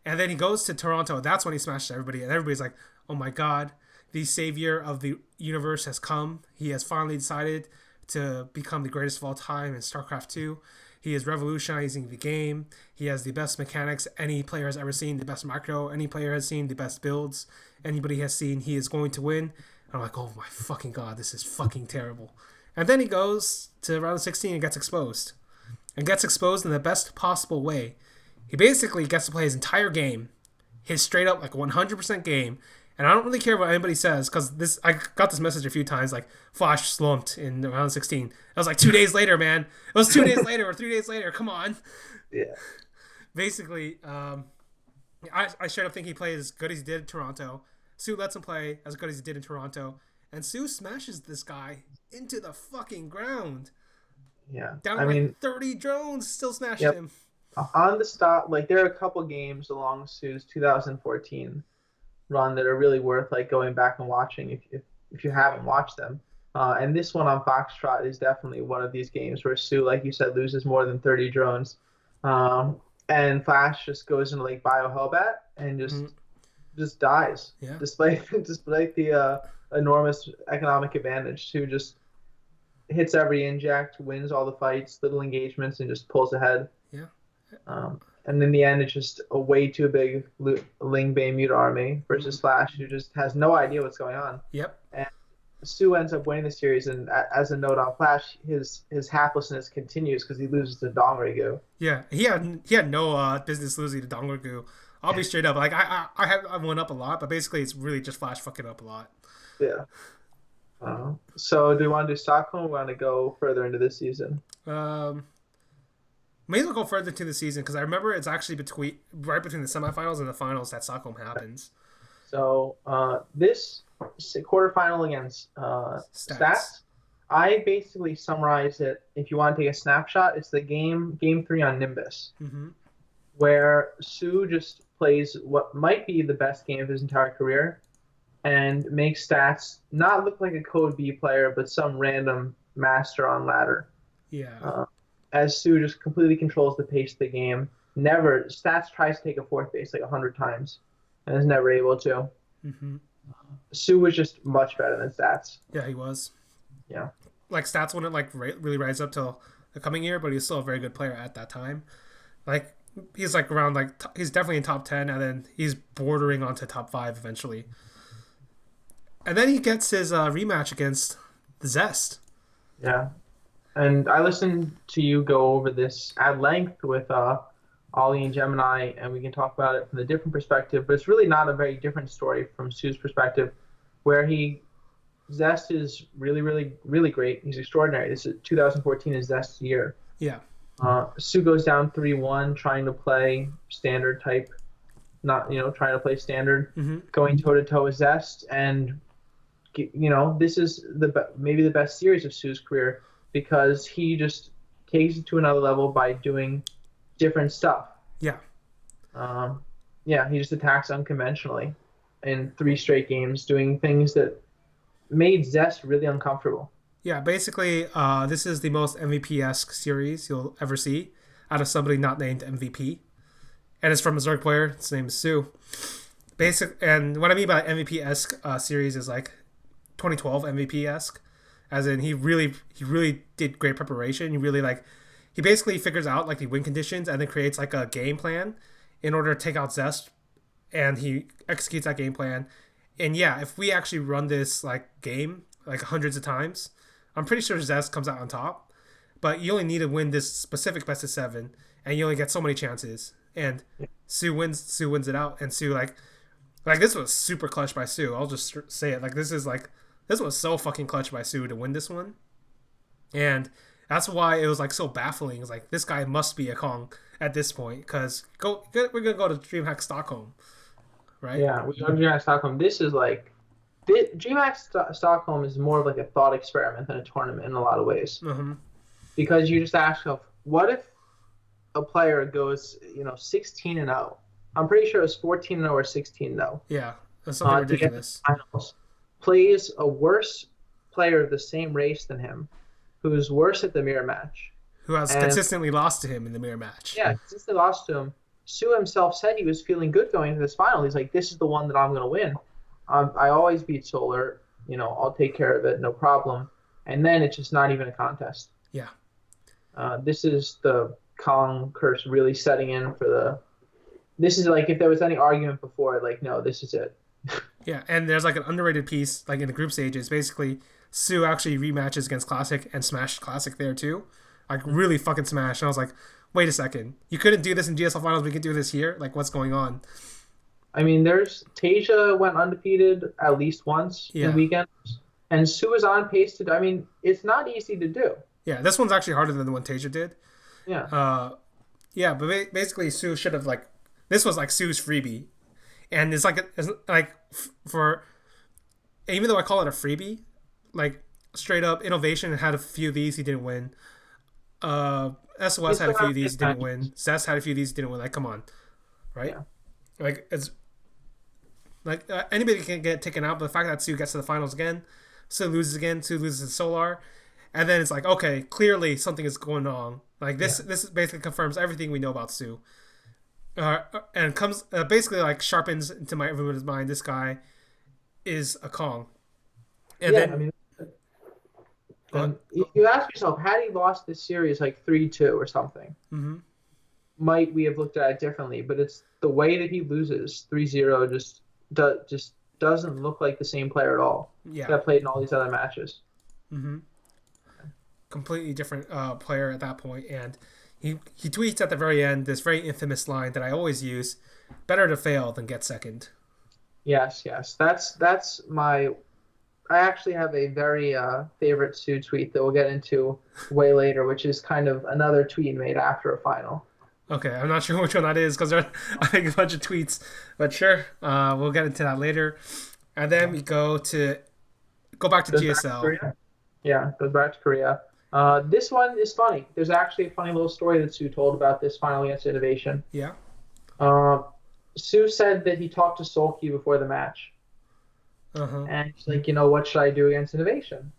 And then he goes to Toronto. That's when he smashes everybody. And everybody's like, oh my God, the savior of the universe has come. He has finally decided to become the greatest of all time in StarCraft 2. He is revolutionizing the game. He has the best mechanics any player has ever seen, the best macro any player has seen, the best builds anybody has seen. He is going to win. And I'm like, oh my fucking God, this is fucking terrible. And then he goes to round of 16 and gets exposed. And gets exposed in the best possible way. He basically gets to play his entire game, his straight up like 100% game. And I don't really care what anybody says, because I got this message a few times, like, Flash slumped in round 16. It was like 2 days later, man. It was 2 days later or 3 days later. Come on. Yeah. Basically, I straight up think he played as good as he did in Toronto. soO lets him play as good as he did in Toronto. And soO smashes this guy into the fucking ground. Yeah. Down to like 30 drones, still smashed him. On the stop, like, there are a couple games along soO's 2014 run that are really worth like going back and watching if you haven't watched them. And this one on Foxtrot is definitely one of these games where soO, like you said, loses more than 30 drones. And Flash just goes into like bio Hellbat and just dies. Yeah. Despite the enormous economic advantage, soO just hits every inject, wins all the fights, little engagements, and just pulls ahead. Yeah. And in the end, it's just a way too big Ling Bei Mute army versus Flash, who just has no idea what's going on. Yep. And soO ends up winning the series, and as a note on Flash, his haplessness continues because he loses to Dongrigu. Yeah, he had no business losing to Dongrigu. I'll be straight up. Like I've won up a lot, but basically it's really just Flash fucking up a lot. Yeah. So do we want to do Stockholm or we want to go further into this season? May as well go further into the season because I remember it's actually right between the semifinals and the finals that Stockholm happens. So this quarterfinal against Stats, I basically summarize it. If you want to take a snapshot, it's the game 3 on Nimbus, where soO just plays what might be the best game of his entire career and makes Stats not look like a Code B player, but some random master on ladder. Yeah. As soO just completely controls the pace of the game. Stats tries to take a fourth base like 100 times and is never able to. soO was just much better than Stats. Yeah, he was. Yeah. Like, Stats wouldn't like really rise up till the coming year, but he's still a very good player at that time. Like, he's like around he's definitely in top 10, and then he's bordering onto top 5 eventually. And then he gets his rematch against the Zest. Yeah. And I listened to you go over this at length with Ollie and Gemini, and we can talk about it from a different perspective, but it's really not a very different story from soO's perspective, where Zest is really, really, really great. He's extraordinary. This is 2014 is Zest's year. Yeah. soO goes down 3-1, trying to play standard type, not, trying to play standard, going toe-to-toe with Zest, and, this is maybe the best series of soO's career, because he just takes it to another level by doing different stuff. Yeah. He just attacks unconventionally in 3 straight games, doing things that made Zest really uncomfortable. Yeah, basically, this is the most MVP-esque series you'll ever see out of somebody not named MVP. And it's from a Zerg player. His name is soO. And what I mean by MVP-esque series is like 2012 MVP-esque. As in, he really did great preparation. He basically figures out like the win conditions and then creates like a game plan in order to take out Zest, and he executes that game plan. And yeah, if we actually run this like game like hundreds of times, I'm pretty sure Zest comes out on top. But you only need to win this specific best of 7, and you only get so many chances. And soO wins it out, and soO like this was super clutch by soO. I'll just say it, like this was so fucking clutch by soO to win this one. And that's why it was like so baffling. It's like, this guy must be a Kong at this point, because we're going to go to DreamHack Stockholm, right? Yeah, we go to DreamHack Stockholm. This is like, DreamHack Stockholm is more of like a thought experiment than a tournament in a lot of ways. Because you just ask yourself, what if a player goes, 16-0? I'm pretty sure it was 14-0 or 16-0. Yeah, that's something ridiculous. Finals, plays a worse player of the same race than him, who's worse at the mirror match. Who has And consistently lost to him in the mirror match. yeah, since they lost to him, soO himself said he was feeling good going into this final. He's like, this is the one that I'm going to win. I always beat Solar. I'll take care of it, no problem. And then it's just not even a contest. Yeah. This is the Kong curse really setting in for the. This is like if there was any argument before, like, no, this is it. Yeah, and there's like an underrated piece, like in the group stages. Basically, soO actually rematches against Classic and smashed Classic there too. Like, really fucking smashed. And I was like, wait a second. You couldn't do this in GSL Finals, we could do this here? Like, what's going on? I mean, Tasia went undefeated at least once in weekends, and soO is on pace to. I mean, it's not easy to do. Yeah, this one's actually harder than the one Tasia did. Yeah. Yeah, but basically, soO should have like. This was like soO's freebie, and it's like for. Even though I call it a freebie, like straight up Innovation had a few of these he didn't win. SOS had a few of these didn't win. Zest had a few of these didn't win. Like, come on, right? Yeah. Like it's like anybody can get taken out, but the fact that soO gets to the finals again, soO loses again, soO loses to Solar, and then it's like, okay, clearly something is going on. Like this basically confirms everything we know about soO, and comes basically like sharpens into everyone's mind. This guy is a Kong, and then. I mean, you ask yourself, had he lost this series like 3-2 or something, might we have looked at it differently? But it's the way that he loses 3-0 just doesn't look like the same player at all. Yeah, that played in all these other matches. Completely different player at that point, and he tweets at the very end this very infamous line that I always use: "Better to fail than get second." Yes, that's my. I actually have a very favorite soO tweet that we'll get into way later, which is kind of another tweet made after a final. Okay, I'm not sure which one that is because there's I think a bunch of tweets, but sure, we'll get into that later. And then we go back to GSL. Yeah, goes back to Korea. This one is funny. There's actually a funny little story that soO told about this final against Innovation. Yeah. soO said that he talked to Sulky before the match. And he's like, what should I do against Innovation?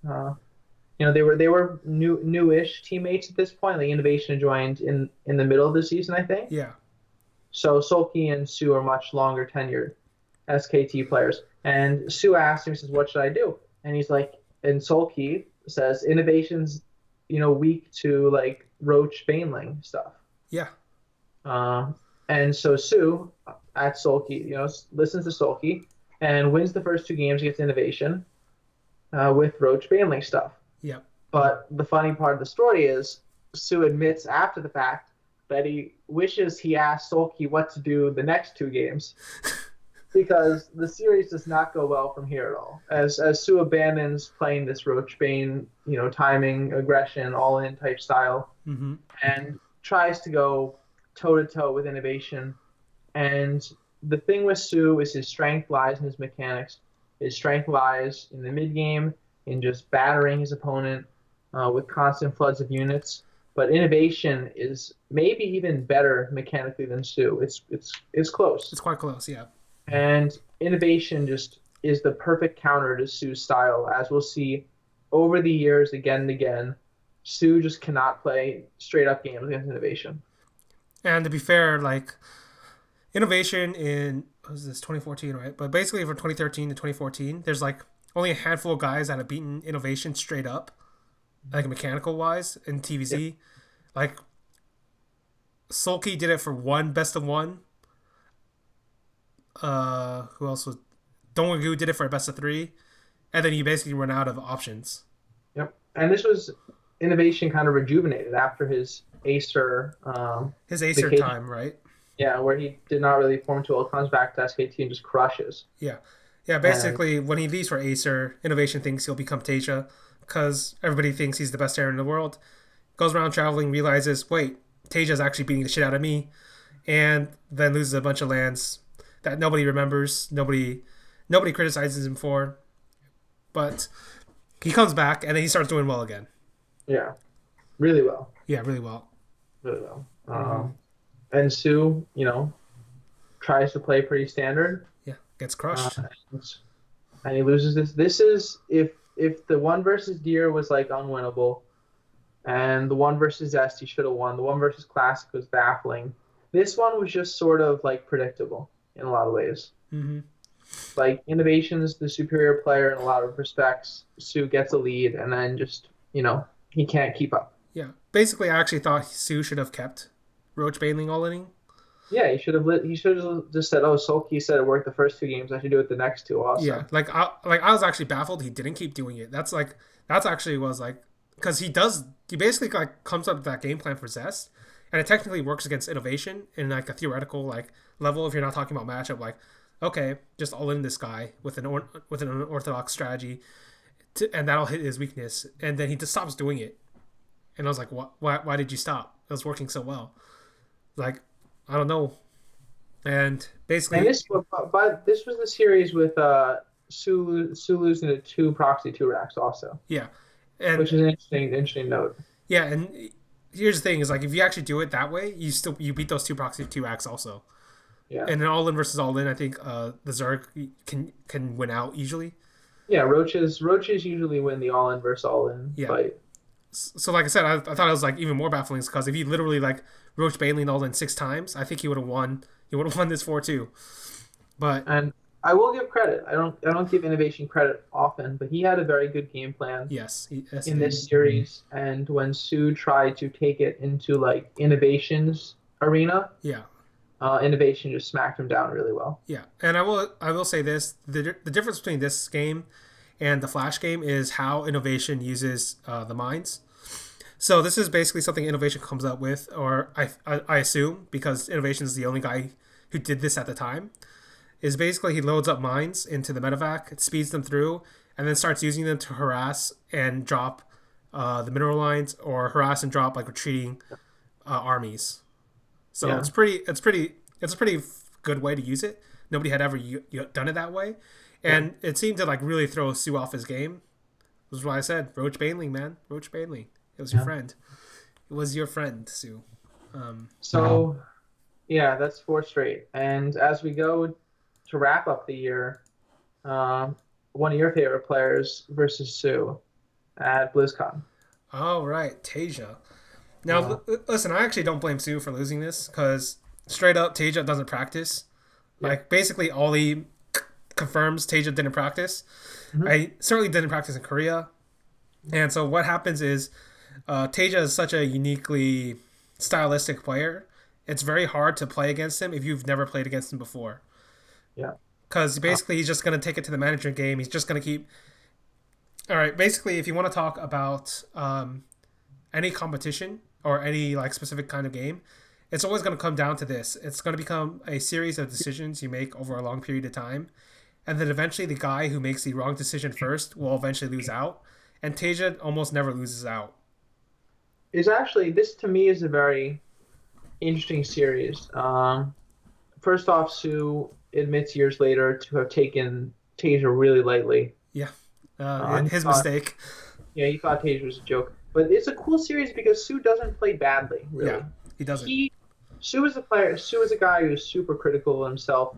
They were newish teammates at this point. Like Innovation joined in the middle of the season, I think. Yeah. So Sulky and soO are much longer tenured SKT players. And soO asked him, he says, what should I do? And he's like, and Sulky says, Innovation's, weak to like Roach Baneling stuff. Yeah. And so soO at Sulky, listens to Sulky and wins the first 2 games against Innovation with Roach Baneling stuff. Yep. But the funny part of the story is soO admits after the fact that he wishes he asked Sulky what to do the next 2 games because the series does not go well from here at all. As soO abandons playing this Roach Bane, timing, aggression, all-in type style, and tries to go toe-to-toe with Innovation. And the thing with soO is his strength lies in his mechanics. His strength lies in the mid-game, in just battering his opponent with constant floods of units. But Innovation is maybe even better mechanically than soO. It's close. It's quite close, yeah. And Innovation just is the perfect counter to soO's style, as we'll see over the years again and again. soO just cannot play straight-up games against Innovation. And to be fair, like, Innovation in, what was this, 2014, right? But basically from 2013 to 2014, there's like only a handful of guys that have beaten Innovation straight up, like mechanical wise in TVZ. Yep. Like Sulky did it for 1 best of 1. Who else was? Dongwoo did it for a best of 3, and then you basically run out of options. Yep, and this was Innovation kind of rejuvenated after his Acer. His Acer vacation time, right? Yeah, where he did not really form too well, comes back to SKT and just crushes. Yeah. Basically, when he leaves for Acer, Innovation thinks he'll become Tasia because everybody thinks he's the best Air in the world. Goes around traveling, realizes, wait, Tasia's actually beating the shit out of me, and then loses a bunch of lands that nobody remembers, nobody criticizes him for. But he comes back, and then he starts doing well again. Yeah, really well. Yeah, really well. Really well. And soO, tries to play pretty standard. Yeah, gets crushed. And he loses this. This is, if if the one versus Deer was like unwinnable, and the one versus Zest he should have won, the one versus Classic was baffling. This one was just sort of like predictable in a lot of ways. Mm-hmm. Like Innovation's the superior player in a lot of respects. Sue gets a lead, and then just he can't keep up. Yeah. Basically, I actually thought Sue should have kept Roach Baneling all inning. Yeah, he should have just said, "Oh, Sulky said it worked the first two games. I should do it the next two Yeah, also." I was actually baffled he didn't keep doing it. That's actually was like because he basically like comes up with that game plan for Zest, and it technically works against Innovation in like a theoretical like level if you're not talking about matchup. Like, okay, just all in this guy with with an unorthodox strategy, and that'll hit his weakness, and then he just stops doing it. And I was like, why did you stop? It was working so well. Like, I don't know. And And basically, this was the series with Sue losing to two proxy two racks also, yeah, and which is an interesting note. yeah, and here's the thing: is like if you actually do it that way, you beat those two proxy two racks also. Yeah, And in all in versus all in, I think the Zerg can win out easily. yeah. Roaches usually win the all in versus all in Yeah. fight. So like I said, I thought it was like even more baffling because if he literally like Roach Baneling all in 6 times, I think he would have won. He would have won this 4-2. But And I will give credit. I don't give Innovation credit often, but he had a very good game plan yes, yes, in this series. And when Sue tried to take it into like Innovation's arena, yeah. Innovation just smacked him down really well. Yeah, and I will say this: the difference between this game and the Flash game is how Innovation uses the mines. So this is basically something Innovation comes up with, or I assume because Innovation is the only guy who did this at the time. Is basically he loads up mines into the medevac, speeds them through, and then starts using them to harass and drop the mineral lines, or harass and drop like retreating armies. So Yeah, it's a pretty good way to use it. Nobody had ever done it that way, yeah, and it seemed to like really throw Sue off his game. This is why I said Roach Baneling, man, Roach Baneling. It was your yeah. friend. It was your friend, Sue. So yeah, that's four straight. And as we go to wrap up the year, um, one of your favorite players versus Sue at BlizzCon. All right, Tasia. Now, Uh, listen, I actually don't blame Sue for losing this because straight up, Tasia doesn't practice. yeah. Like, basically, Ollie confirms Tasia didn't practice. Mhm. I certainly didn't practice in Korea. And so what happens is Tasia is such a uniquely stylistic player. It's very hard to play against him if you've never played against him before. Yeah. Because Uh, basically, he's just going to take it to the management game. He's just going to keep. All right, basically, if you want to talk about any competition or any like specific kind of game, it's always going to come down to this. It's going to become a series of decisions you make over a long period of time, and then eventually the guy who makes the wrong decision first will eventually lose out. And Tasia almost never loses out. is actually this to me is a very interesting series. First off, Sue admits years later to have taken Tasia really lightly. Yeah, He his thought, mistake. yeah, he thought Tasia was a joke. But it's a cool series because Sue doesn't play badly, Yeah, really. he doesn't. He Sue is a player. Sue is a guy who's super critical of himself.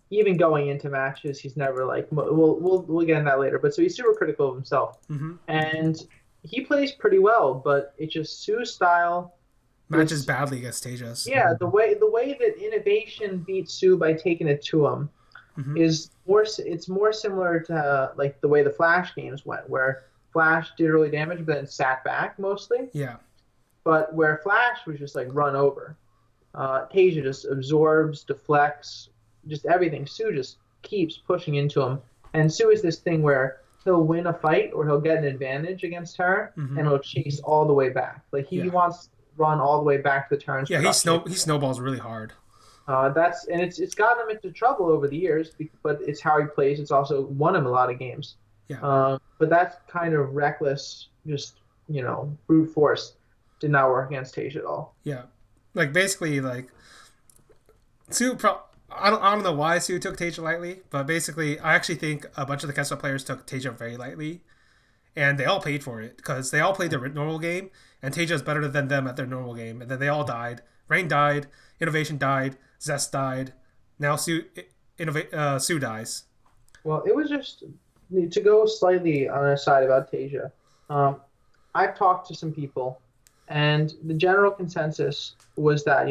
Even going into matches, he's never like we'll get in that later. But so he's super critical of himself, Mm-hmm. and he plays pretty well. But it's just Sue's style Matches is badly against Tasia's. yeah the way that Innovation beat Sue by taking it to him Mm-hmm. is more similar to like the way the Flash games went, where Flash did early damage but then sat back mostly, Yeah, but where Flash was just like run over. Tasia just absorbs, deflects, just everything. Sue just keeps pushing into him. And Sue is this thing where he'll win a fight or he'll get an advantage against her mm-hmm. and he'll chase all the way back. Like he Yeah. wants to run all the way back to the turns. Yeah, he snowballs really hard. It's gotten him into trouble over the years, but it's how he plays. It's also won him a lot of games. Yeah. But that kind of reckless, just brute force, did not work against Tage at all. Yeah, like basically like I don't know why Sue took Tasia lightly, but basically I actually think a bunch of the Kessler players took Tasia very lightly, and they all paid for it because they all played their normal game, and Tasia is better than them at their normal game, and then they all died. Rain died, Innovation died, Zest died. Now Sue dies. Well, it was just to go slightly on a side about Tasia, um, I've talked to some people, and the general consensus was that,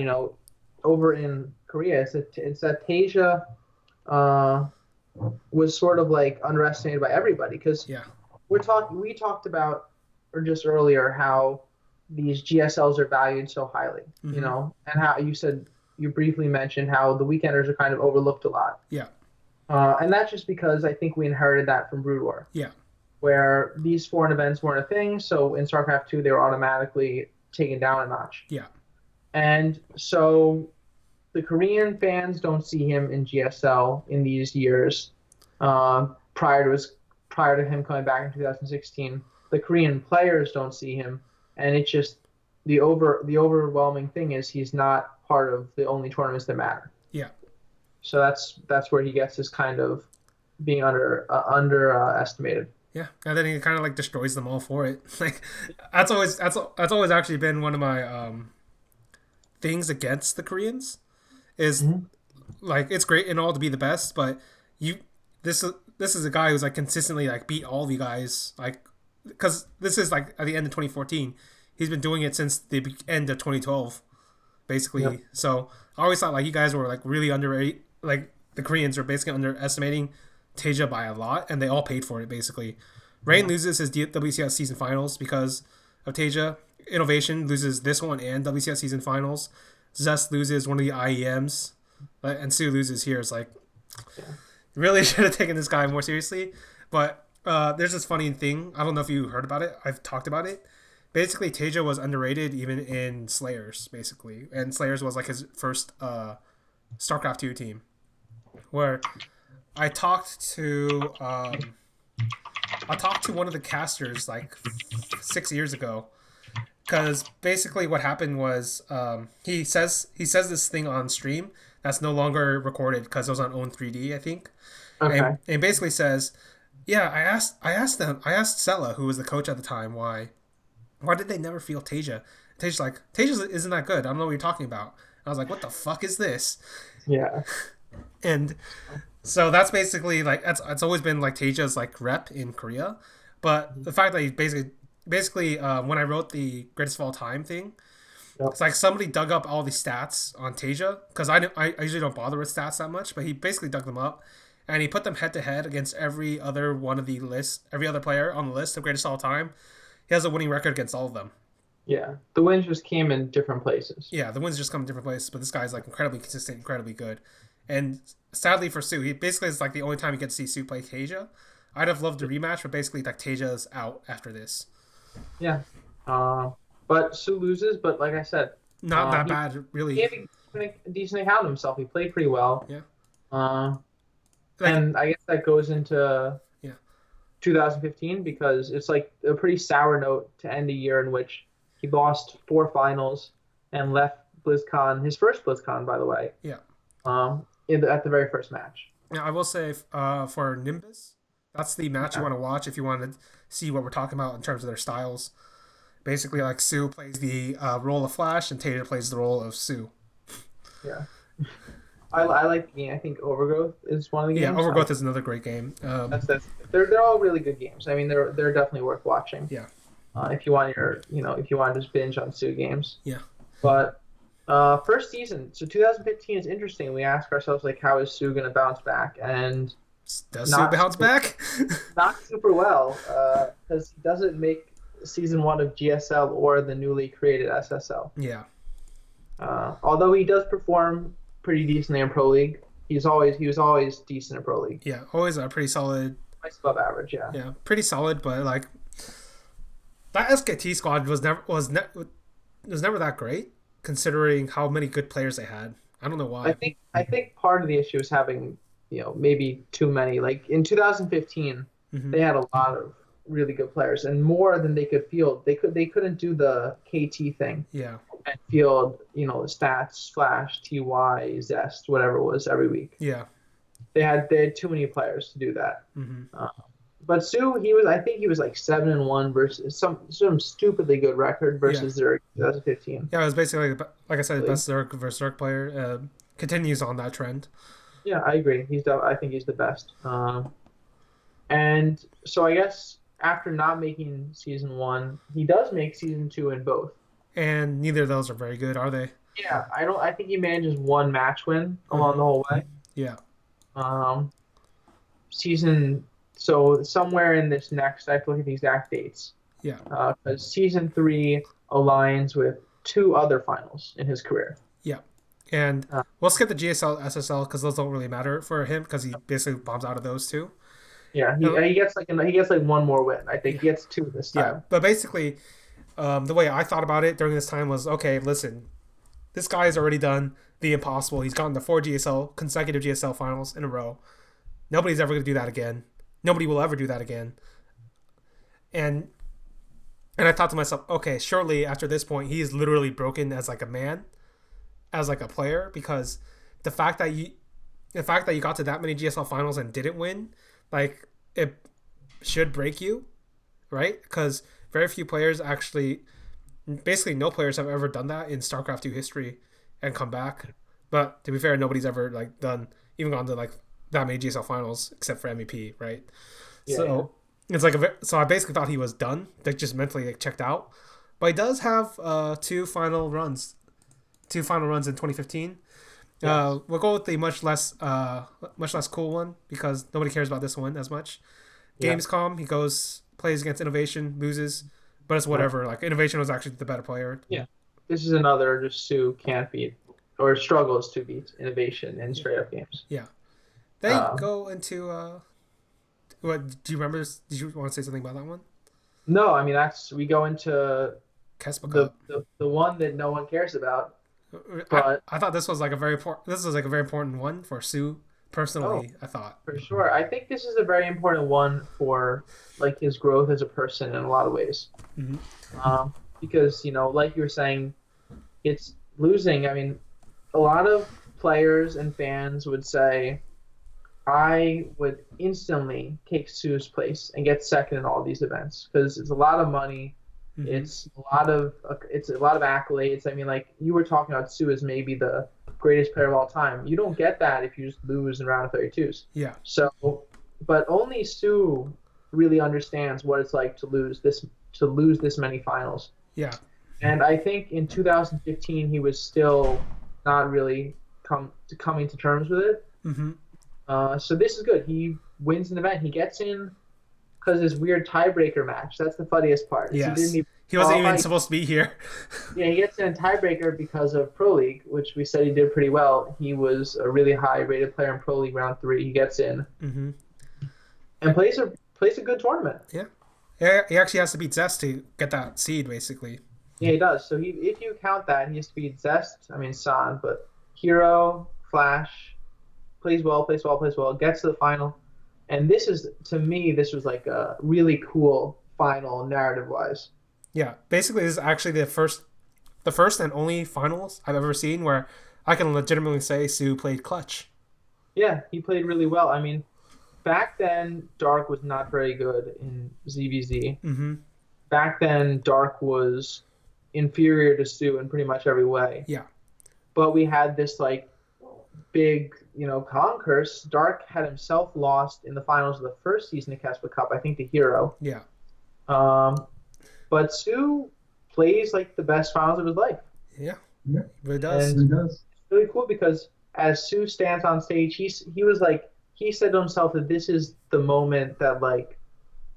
over in Korea, it's that Tasia uh, was sort of like underestimated by everybody because Yeah. we talked about or just earlier how these GSLs are valued so highly, Mm-hmm. and how you briefly mentioned how the weekenders are kind of overlooked a lot. Yeah. And that's just because I think we inherited that from Brood War, Yeah. where these foreign events weren't a thing. So in StarCraft 2, they were automatically taken down a notch. Yeah. And so the Korean fans don't see him in GSL in these years. Prior to him coming back in 2016, the Korean players don't see him, and it's just the overwhelming thing is he's not part of the only tournaments that matter. Yeah. So that's where he gets his kind of being underestimated. Yeah, and then he kind of like destroys them all for it. Like that's always actually been one of my things against the Koreans is Mhm. like it's great and all to be the best, but you this is a guy who's like consistently like beat all of you guys like because this is like at the end of 2014. He's been doing it since the end of 2012, Yep. basically. So I always thought like you guys were like really underrated. Like the Koreans are basically underestimating Tasia by a lot, and they all paid for it basically. Rain Yeah. loses his WCS season finals because of Tasia. Innovation loses this one and WCS season finals. Zest loses one of the IEMs, and soO loses here. It's like Yeah. really should have taken this guy more seriously. But there's this funny thing. I don't know if you heard about it. I've talked about it. Basically, Tasia was underrated even in Slayers, basically, and Slayers was like his first StarCraft 2 team. Where I talked to one of the casters like 6 years ago because basically what happened was he says this thing on stream that's no longer recorded because it was on Own 3D I think, Okay. and basically says, yeah, I asked Sella, who was the coach at the time, why did they never feel Tasia? Tasia's like, Tasia isn't that good. I don't know what you're talking about. I was like, what the fuck is this? Yeah. And so that's basically like it's always been like Tasia's like rep in Korea, but the fact that he basically when I wrote the greatest of all time thing, Yep. it's like somebody dug up all the stats on Tasia because I usually don't bother with stats that much, but he basically dug them up and he put them head to head against every other one of the list, every other player on the list of greatest of all time. He has a winning record against all of them. Yeah. The wins just came in different places. Yeah, the wins just come in different places, but this guy's like incredibly consistent, incredibly good. And sadly for soO, he basically is like the only time you get to see soO play Tasia. I'd have loved a rematch, but basically like Tasia's out after this. Yeah. Uh, but soO loses. But like I said, Not that he bad, really. gave a decent account of himself. He played pretty well. Yeah, Uh, like and I guess that goes into yeah, 2015 because it's like a pretty sour note to end a year in which he lost four finals and left BlizzCon, his first BlizzCon, by the way, yeah. at the very first match. Yeah, I will say for Nimbus, that's the match you Yeah. want to watch if you want to see what we're talking about in terms of their styles. Basically, like soO plays the role of Flash and Tasia plays the role of soO. Yeah. I like the game. I think Overgrowth is one of the Yeah, games. Overgrowth is another great game. That's they're all really good games. I mean, they're definitely worth watching. Yeah, If you want if you want to just binge on soO games. yeah. But first season, so 2015 is interesting. We ask ourselves like, how is soO going to bounce back? And Does soO not bounce super, back? not super well because he doesn't make season one of GSL or the newly created SSL. Yeah, Although he does perform pretty decently in Pro League, he was always decent in Pro League, yeah. Always a pretty solid. nice above average. Yeah. Yeah, pretty solid, but like that SKT squad was never that great considering how many good players they had. I don't know why. I think part of the issue is having, maybe too many. Like in 2015, Hmm. they had a lot of really good players and more than they could field. They couldn't do the KT thing Yeah, and field, the stats, Flash, TY, Zest, whatever it was every week. yeah. They had too many players to do that. Hmm. But soO, I think he was like 7-1 versus some stupidly good record Yeah, versus their 2015. yeah. It was basically like I said, the best Zerg versus Zerg player. Continues on that trend. Yeah, I agree. I think he's the best. And so I guess after not making season one, he does make season two in both. And neither of those are very good, are they? Yeah, I don't. I think he manages one match win along Mm-hmm. the whole way. Yeah. Um, season so somewhere in this next, I have to look at the exact dates. Yeah. Because season three aligns with two other finals in his career. Yeah. And Uh, we'll skip the GSL, SSL because those don't really matter for him because he basically bombs out of those two. yeah, And, he gets like one more win. I think yeah. he gets two this Yeah. time. But basically, the way I thought about it during this time was okay, listen, this guy has already done the impossible. He's gotten the four consecutive GSL finals in a row. Nobody's ever going to do that again. Nobody will ever do that again. And and I thought to myself, okay, shortly after this point, he is literally broken as like a man, as like a player, because the fact that you the fact that you got to that many GSL finals and didn't win, like it should break you, right? Because very few players actually, basically no players have ever done that in StarCraft 2 history and come back. But to be fair, nobody's ever like done even gone to like that many GSL finals except for MEP, right? Yeah, yeah. So it's like so I basically thought he was done, like just mentally like checked out. But he does have two final runs in 2015. Yes. We'll go with the much less cool one because nobody cares about this one as much. Yeah. Gamescom, he goes plays against Innovation, loses, but it's whatever. Like Innovation was actually the better player. Yeah. This is another just Sue can't beat or struggles to beat innovation in straight up games. Yeah, they Um, go into what do you remember? Did you want to say something about that one? no, I mean that's we go into Kespa the, Cup. the one that no one cares about, I, but I thought this was like a very important. This was like a very important one for Sue oh, personally. I thought. for sure. I think this is a very important one for like his growth as a person in a lot of ways. Hmm. Because like you were saying, it's losing. I mean, a lot of players and fans would say, I would instantly take Sue's place and get second in all these events because it's a lot of money. Hmm. It's a lot of accolades. I mean, like you were talking about Sue as maybe the greatest player of all time. You don't get that if you just lose in round of 32s. Yeah. So, but only Sue really understands what it's like to lose this many finals. Yeah. And I think in 2015 he was still not really coming to terms with it. Hmm. So this is good. He wins an event. He gets in because this weird tiebreaker match. That's the funniest part. He didn't Yes. even He wasn't even qualify. supposed to be here. Yeah, he gets in a tiebreaker because of Pro League, which we said he did pretty well. He was a really high rated player in Pro League round three. He gets in Hmm. and plays a good tournament. Yeah. Yeah. He actually has to beat Zest to get that seed, basically. Yeah, he does. So if you count that, he has to beat Zest. I mean San, but Hero, Flash, plays well, plays well, plays well, gets to the final. And this is, to me, this was like a really cool final narrative wise. Yeah. Basically, this is actually the first and only finals I've ever seen where I can legitimately say Sue played clutch. Yeah, he played really well. I mean, back then, Dark was not very good in ZVZ. Hmm. Back then, Dark was inferior to Sue in pretty much every way. Yeah. But we had this like big, con curse. Dark had himself lost in the finals of the first season of Casper Cup, I think, to Hero. Yeah. Um, but Sue plays like the best finals of his life. Yeah. Yeah, But it does. And it does. it's really cool because as Sue stands on stage, he was like he said to himself that this is the moment that like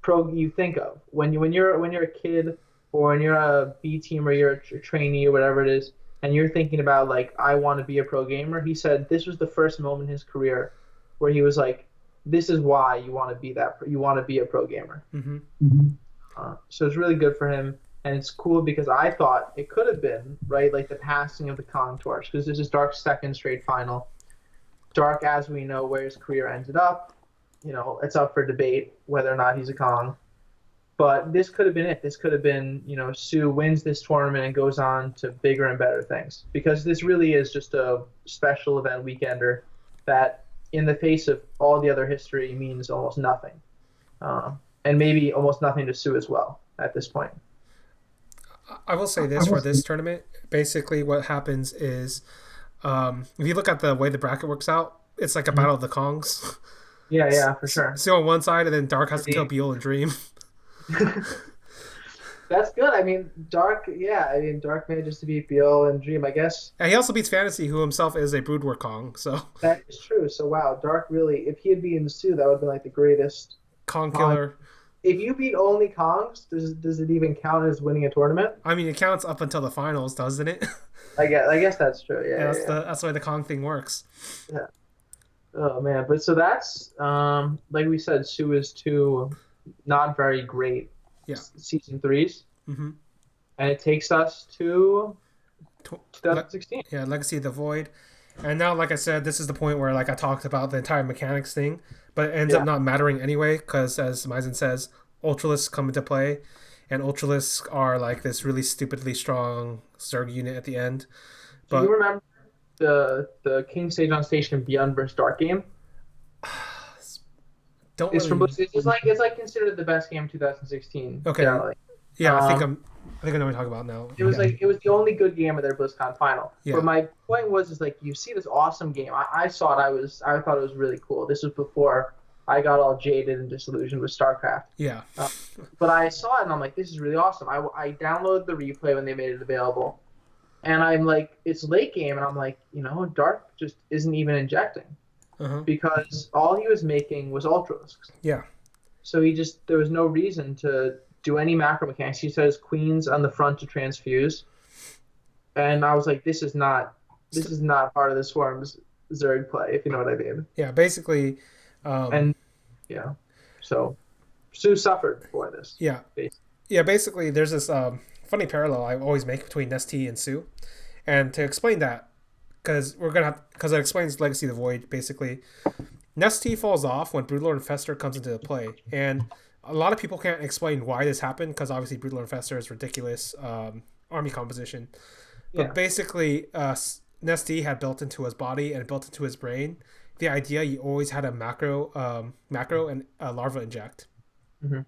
pro you think of when you're a kid or when you're a B team or you're a trainee or whatever it is, and you're thinking about like I want to be a pro gamer. He said this was the first moment in his career where he was like, this is why you want to be a pro gamer. Hmm. Hmm. So it's really good for him. And it's cool because I thought it could have been, right, like the passing of the Kong torch, because this is Dark's second straight final. Dark, as we know, where his career ended up, it's up for debate whether or not he's a Kong. But this could have been it. This could have been, Sue wins this tournament and goes on to bigger and better things. Because this really is just a special event weekender that, in the face of all the other history, means almost nothing. And maybe almost nothing to Sue as well at this point. I will say this for this tournament. Basically, what happens is, if you look at the way the bracket works out, it's like a battle of the Kongs. Yeah, yeah, for sure. Sue on one side, and then Dark has to kill Redeem. Beal and Dream. That's good. I mean, Dark. Yeah, I mean, Dark manages to beat Beal and Dream. I guess And he also beats Fantasy, who himself is a Broodwar Kong. So that is true. So wow, Dark really. If he had beaten Sue, that would have been like the greatest Kong Kong. Killer. If you beat only Kongs, does it even count as winning a tournament? I mean, it counts up until the finals, doesn't it? I guess that's true. Yeah, Yeah, yeah, yeah. that's the way the Kong thing works. Yeah. Oh man, but so that's like we said, Sue is two not very great Yeah. season threes, Mm-hmm. and it takes us to Le- 2016. yeah, Legacy of the Void. And now, like I said, this is the point where like I talked about the entire mechanics thing, but it ends up Yeah. not mattering anyway because, as Mizen says, Ultralisks come into play, and Ultralisks are like this really stupidly strong Zerg unit at the end. Do you But remember the King Stage on Station Beyond versus Dark game? don't It's from really. Blizzard. It's like considered the best game of 2016 Okay, generally. yeah, Um, I think I know what you're talking about now. it was Yeah, like it was the only good game of their BlizzCon final. yeah, But my point was is like you see this awesome game. I saw it. I thought it was really cool. This was before I got all jaded and disillusioned with StarCraft. yeah, Uh, but I saw it and I'm like, this is really awesome. I downloaded the replay when they made it available, and I'm like, it's late game, and I'm like, Dark just isn't even injecting uh-huh. because all he was making was Ultralisks. Yeah, So there was no reason to do any macro mechanics. He says queens on the front to transfuse, and I was like, this is not part of the Swarm's Zerg play, if you know what I mean. yeah. Basically, um, And yeah, so Sue suffered for this. yeah, Basically. yeah. Basically, there's this funny parallel I always make between Nesty and Sue, and to explain that, because it explains Legacy of the Void. Basically, Nesty falls off when Broodlord Infestor comes into play, and a lot of people can't explain why this happened because obviously Broodlord Infestor is ridiculous army composition. But Yeah, basically, Nesty had built into his body and built into his brain the idea you always had a macro and a larva inject, hmm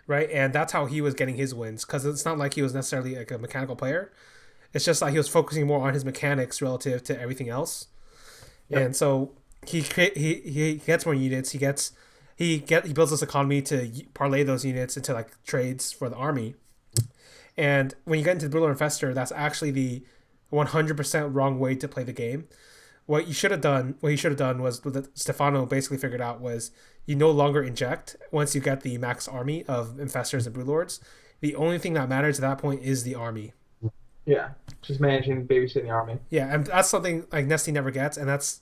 right? And that's how he was getting his wins because it's not like he was necessarily like a mechanical player. It's just like he was focusing more on his mechanics relative to everything else. yep. And so he gets more units. He builds this economy to parlay those units into like trades for the army. And when you get into the Brutal Infestor, that's actually the 100% wrong way to play the game. What you should have done, was what Stefano basically figured out was you no longer inject once you get the max army of infestors and broodlords. The only thing that matters at that point is the army. Yeah, just managing babysitting the army. Yeah, and that's something like Nesty never gets, and that's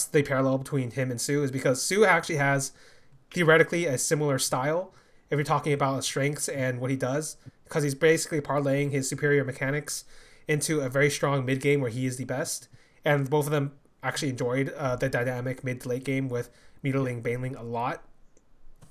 the parallel between him and Sue is because Sue actually has theoretically a similar style if you're talking about his strengths and what he does because he's basically parlaying his superior mechanics into a very strong mid game where he is the best, and both of them actually enjoyed the dynamic mid to late game with mutilating Baneling a lot.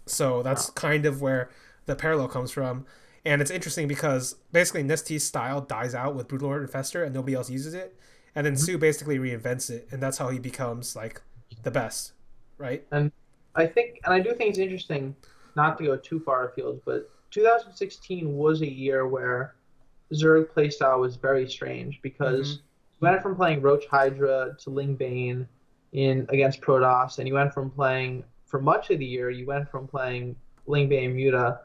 So that's kind of where the parallel comes from. And it's interesting because basically Nesty's style dies out with Broodlord Infestor and nobody else uses it. And then Sue basically reinvents it, and that's how he becomes like the best, right? And I do think it's interesting, not to go too far afield, but 2016 was a year where Zerg playstyle was very strange Mm-hmm. because you went from playing Roach Hydra to Ling Bane in against Protoss, and you went from playing for much of the year, you went from playing Ling Bane Muta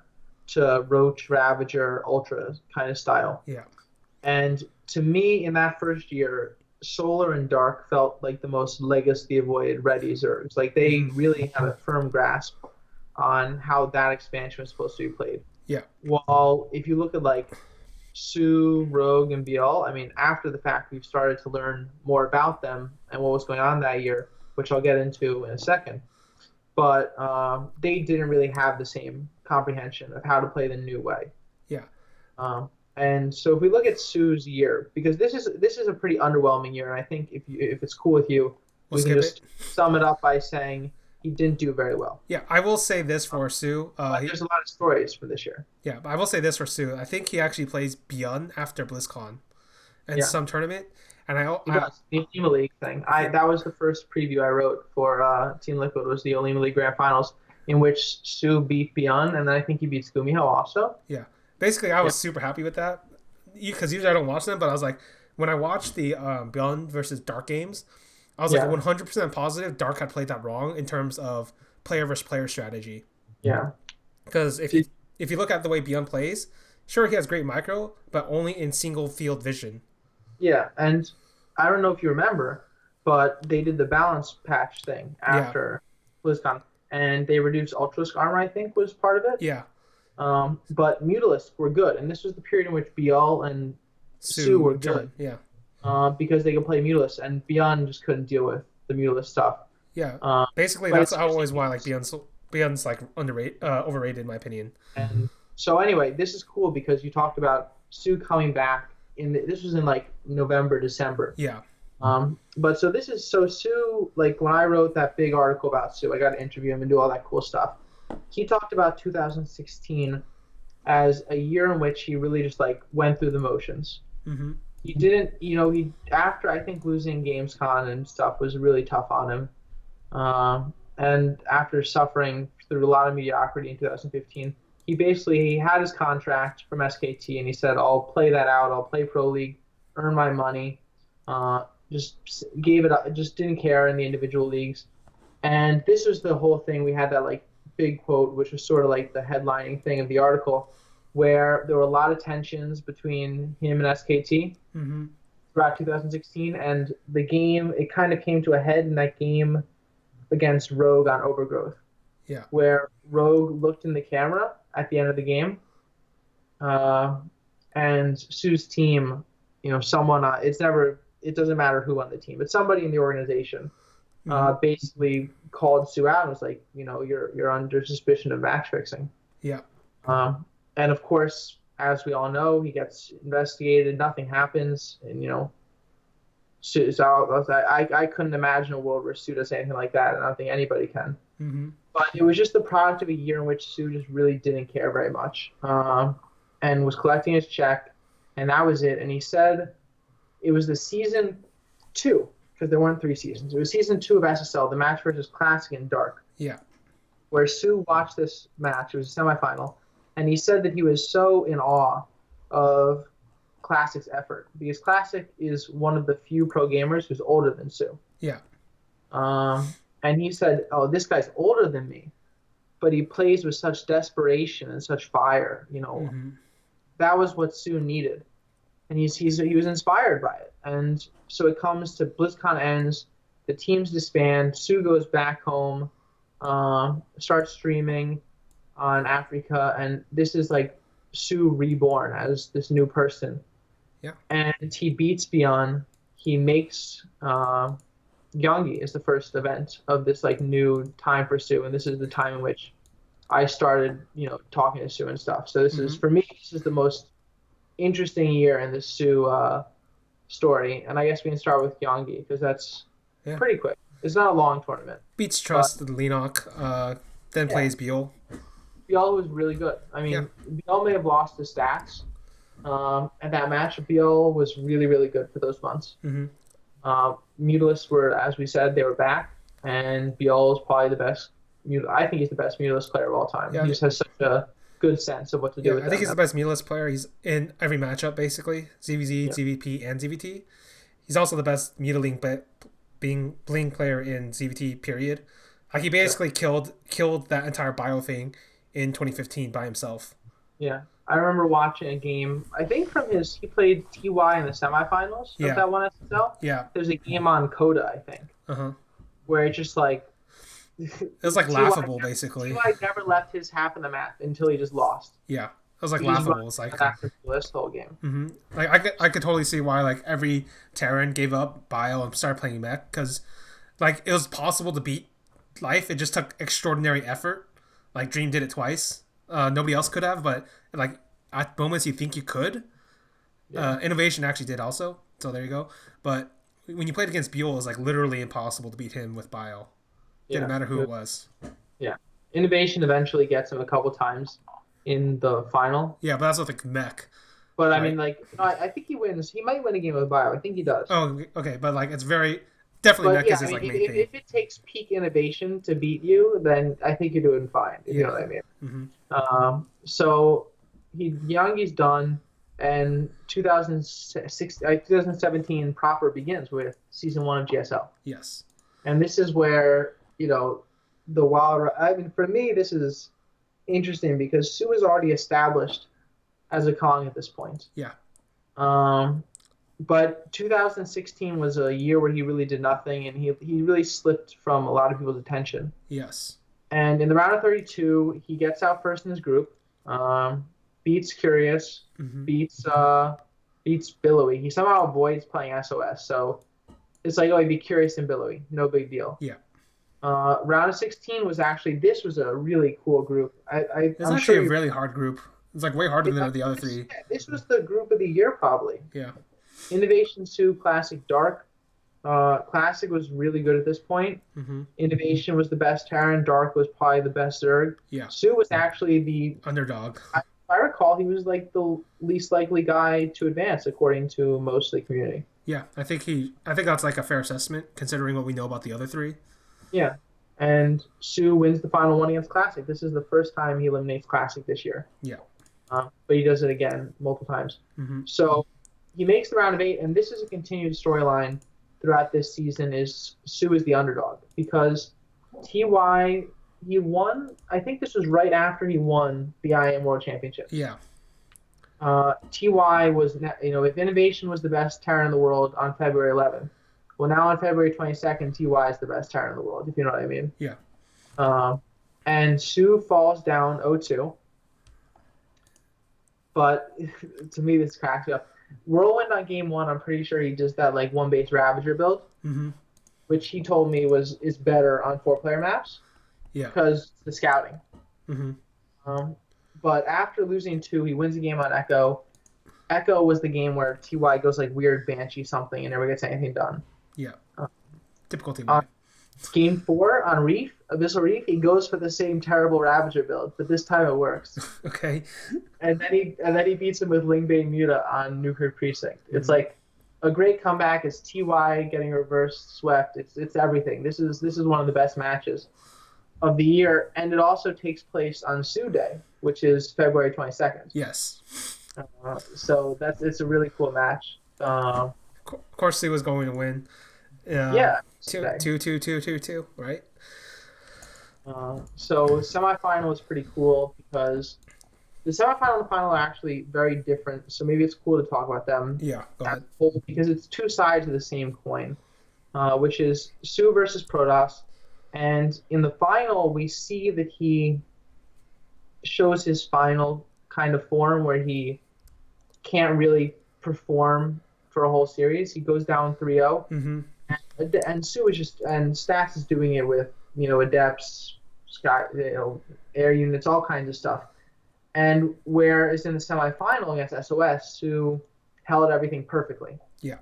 to Roach Ravager Ultra kind of style. Yeah. And to me, in that first year, Solar and Dark felt like the most Legacy Avoid ready Zergs. Like they Mm-hmm. really had a firm grasp on how that expansion was supposed to be played. Yeah. While if you look at like Sue, Rogue, and Bial, I mean, after the fact, we've started to learn more about them and what was going on that year, which I'll get into in a second. But they didn't really have the same comprehension of how to play the new way. Yeah. And so if we look at Sue's year, because this is a pretty underwhelming year, and I think if it's cool with you, We'll we can skip just it. sum it up by saying he didn't do very well. Yeah, I will say this for Sue. But there's a lot of stories for this year. Yeah, but I will say this for Sue. I think he actually plays Beyond after BlizzCon and Yeah. some tournament. And He does. The Olima League thing. That was the first preview I wrote for Team Liquid was the Olima League Grand Finals, in which Sue beat Beyond, and then I think he beats Gumiho also. yeah, basically I was super happy with that because usually I don't watch them, but I was like when I watched the Beyond versus Dark games, I was like Yeah. 100% positive Dark had played that wrong in terms of player versus player strategy. Yeah. Because Did, if you look at the way Beyond plays, sure he has great micro, but only in single field vision. yeah. And I don't know if you remember, but they did the balance patch thing Yeah, after BlizzCon, and they reduced Ultralisk armor, I think, was part of it. yeah. But Mutalisks were good, and this was the period in which Bial and Sue Sue were would good turn. Yeah, because they could play Mutalisks, and Beyond just couldn't deal with the Mutalisk stuff. yeah. Um, Basically, but that's it's always interesting. why like Beyond's like overrated in my opinion. And so anyway, this is cool because you talked about Sue coming back this was in like November, December. Yeah. But so this is so Sue, like when I wrote that big article about Sue, I got to interview him and do all that cool stuff. He talked about 2016 as a year in which he really just like went through the motions. Mm-hmm. He didn't, he after I think losing GamesCon and stuff was really tough on him. And after suffering through a lot of mediocrity in 2015, he had his contract from SKT and he said, I'll play that out. I'll play Pro League, earn my money. Just gave it up, just didn't care in the individual leagues. And this was the whole thing. We had that like big quote, which was sort of like the headlining thing of the article, where there were a lot of tensions between him and SKT Mm-hmm. throughout 2016. And the game, it kind of came to a head in that game against Rogue on Overgrowth, Yeah. where Rogue looked in the camera at the end of the game, and Sue's team, someone, it doesn't matter who on the team, but somebody in the organization basically called Sue out and was like, you're under suspicion of match fixing. Yeah. And of course, as we all know, he gets investigated, nothing happens, and so I couldn't imagine a world where Sue does anything like that, and I don't think anybody can. Mm-hmm. But it was just the product of a year in which Sue just really didn't care very much, and was collecting his check, and that was it. And he said it was the season 2, because there weren't 3 seasons. It was season 2 of SSL, the match versus Classic and Dark. Yeah. Where Sue watched this match. It was a semifinal, and he said that he was so in awe of Classic's effort, because Classic is one of the few pro gamers who's older than Sue. Yeah. And he said, "Oh, this guy's older than me, but he plays with such desperation and such fire. Mm-hmm. That was what Sue needed." And he was inspired by it. And so it comes to BlizzCon ends, the teams disband, Sue goes back home, starts streaming on Africa, and this is like Sue reborn as this new person. Yeah. And he beats Beyond. He makes Gyeonggi is the first event of this like new time for Sue, and this is the time in which I started, talking to Sue and stuff. So this is, for me, this is the most interesting year in the Sue story, and I guess we can start with Gyeonggi because that's pretty quick. It's not a long tournament. Beats Trust and Lenok, then plays Beal. Beal was really good. I mean, Beal may have lost his stats at that match. Beal was really, really good for those months. Mm-hmm. Mutalisks were, as we said, they were back, and Beal is probably the best. I think he's the best Mutalisk player of all time. Yeah. He just has such a good sense of what to do with I think he's the best Mutalisk player. He's in every matchup, basically. ZVZ, ZVP, and ZVT. He's also the best Mutaling Bling player in ZVT, period. Like, he basically killed that entire bio thing in 2015 by himself. Yeah. I remember watching a game, I think he played TY in the semifinals of that one SSL. Yeah. There's a game on Coda, I think. Uh-huh. Where it's just like... It was like laughable, basically. TY never left his half of the map until he just lost. Yeah. It was like laughable. It's like... After this whole game. Mm-hmm. Like, I could totally see why, like, every Terran gave up bio and started playing mech, because, like, it was possible to beat Life. It just took extraordinary effort. Like, Dream did it twice. Nobody else could have, but like at moments you think you could. Innovation actually did also, so there you go. But when you played against Buell, it was like literally impossible to beat him with bio. Didn't matter who it was. Yeah, Innovation eventually gets him a couple times in the final. Yeah, but that's with like mech. But right? I mean, like, I think he wins. He might win a game with bio. I think he does. Oh, okay, but like it's very definitely mech is his like main thing. If it takes peak Innovation to beat you, then I think you're doing fine. You know what I mean? Mm-hmm. So Gyeonggi's done. and 2017 proper begins with season 1 of GSL. Yes. And this is where, the wild. I mean, for me, this is interesting because soO is already established as a Kong at this point. Yeah. But 2016 was a year where he really did nothing, and he really slipped from a lot of people's attention. Yes. And in the round of 32, he gets out first in his group, beats Curious, beats Billowy. He somehow avoids playing SOS, so it's like, oh, he'd be Curious and Billowy, no big deal. Yeah. Round of 16 was this was a really cool group. It's I'm actually sure a really hard group. It's like way harder than the other three. Yeah, this was the group of the year probably. Yeah. Innovation, soO, Classic, Dark. Classic was really good at this point. Innovation was the best Terran. Dark was probably the best Zerg. Yeah. soO was actually the underdog. If I recall, he was like the least likely guy to advance according to most of the community. Yeah, I think that's like a fair assessment considering what we know about the other three. Yeah. And soO wins the final one against Classic. This is the first time he eliminates Classic this year. Yeah. But he does it again multiple times. So he makes the round of 8, and this is a continued storyline throughout this season. Is soO is the underdog because TY, he won. I think this was right after he won the IM World Championship. Yeah. TY was, if Innovation was the best Terran in the world on February 11th, well, now on February 22nd, TY is the best Terran in the world, if you know what I mean. Yeah. And soO falls down 0-2. But to me, this cracks me up. Whirlwind on game 1, I'm pretty sure he does that like one base Ravager build, which he told me is better on 4-player maps. Yeah. Because the scouting. But after losing 2, he wins the game on Echo. Echo was the game where TY goes like weird Banshee something and never gets anything done. Yeah. Typical TY. Game 4 on Reef, Abyssal Reef, he goes for the same terrible Ravager build, but this time it works. Okay. And then he beats him with Lingbane Muta on Nuclear Precinct. It's like a great comeback. It's TY getting reverse swept. It's everything. This is one of the best matches of the year, and it also takes place on soO Day, which is February 22nd. Yes. So it's a really cool match. Of course, soO was going to win. Yeah. 2-2-2-2-2-2, right? So semifinal is pretty cool because the semifinal and the final are actually very different. So maybe it's cool to talk about them. Yeah, go ahead. Because it's two sides of the same coin, which is soO versus Protoss. And in the final, we see that he shows his final kind of form where he can't really perform for a whole series. He goes down 3-0. And soO is and Stats is doing it with, Adepts, Sky, air units, all kinds of stuff. And whereas in the semifinal against SOS, soO held everything perfectly. Yeah.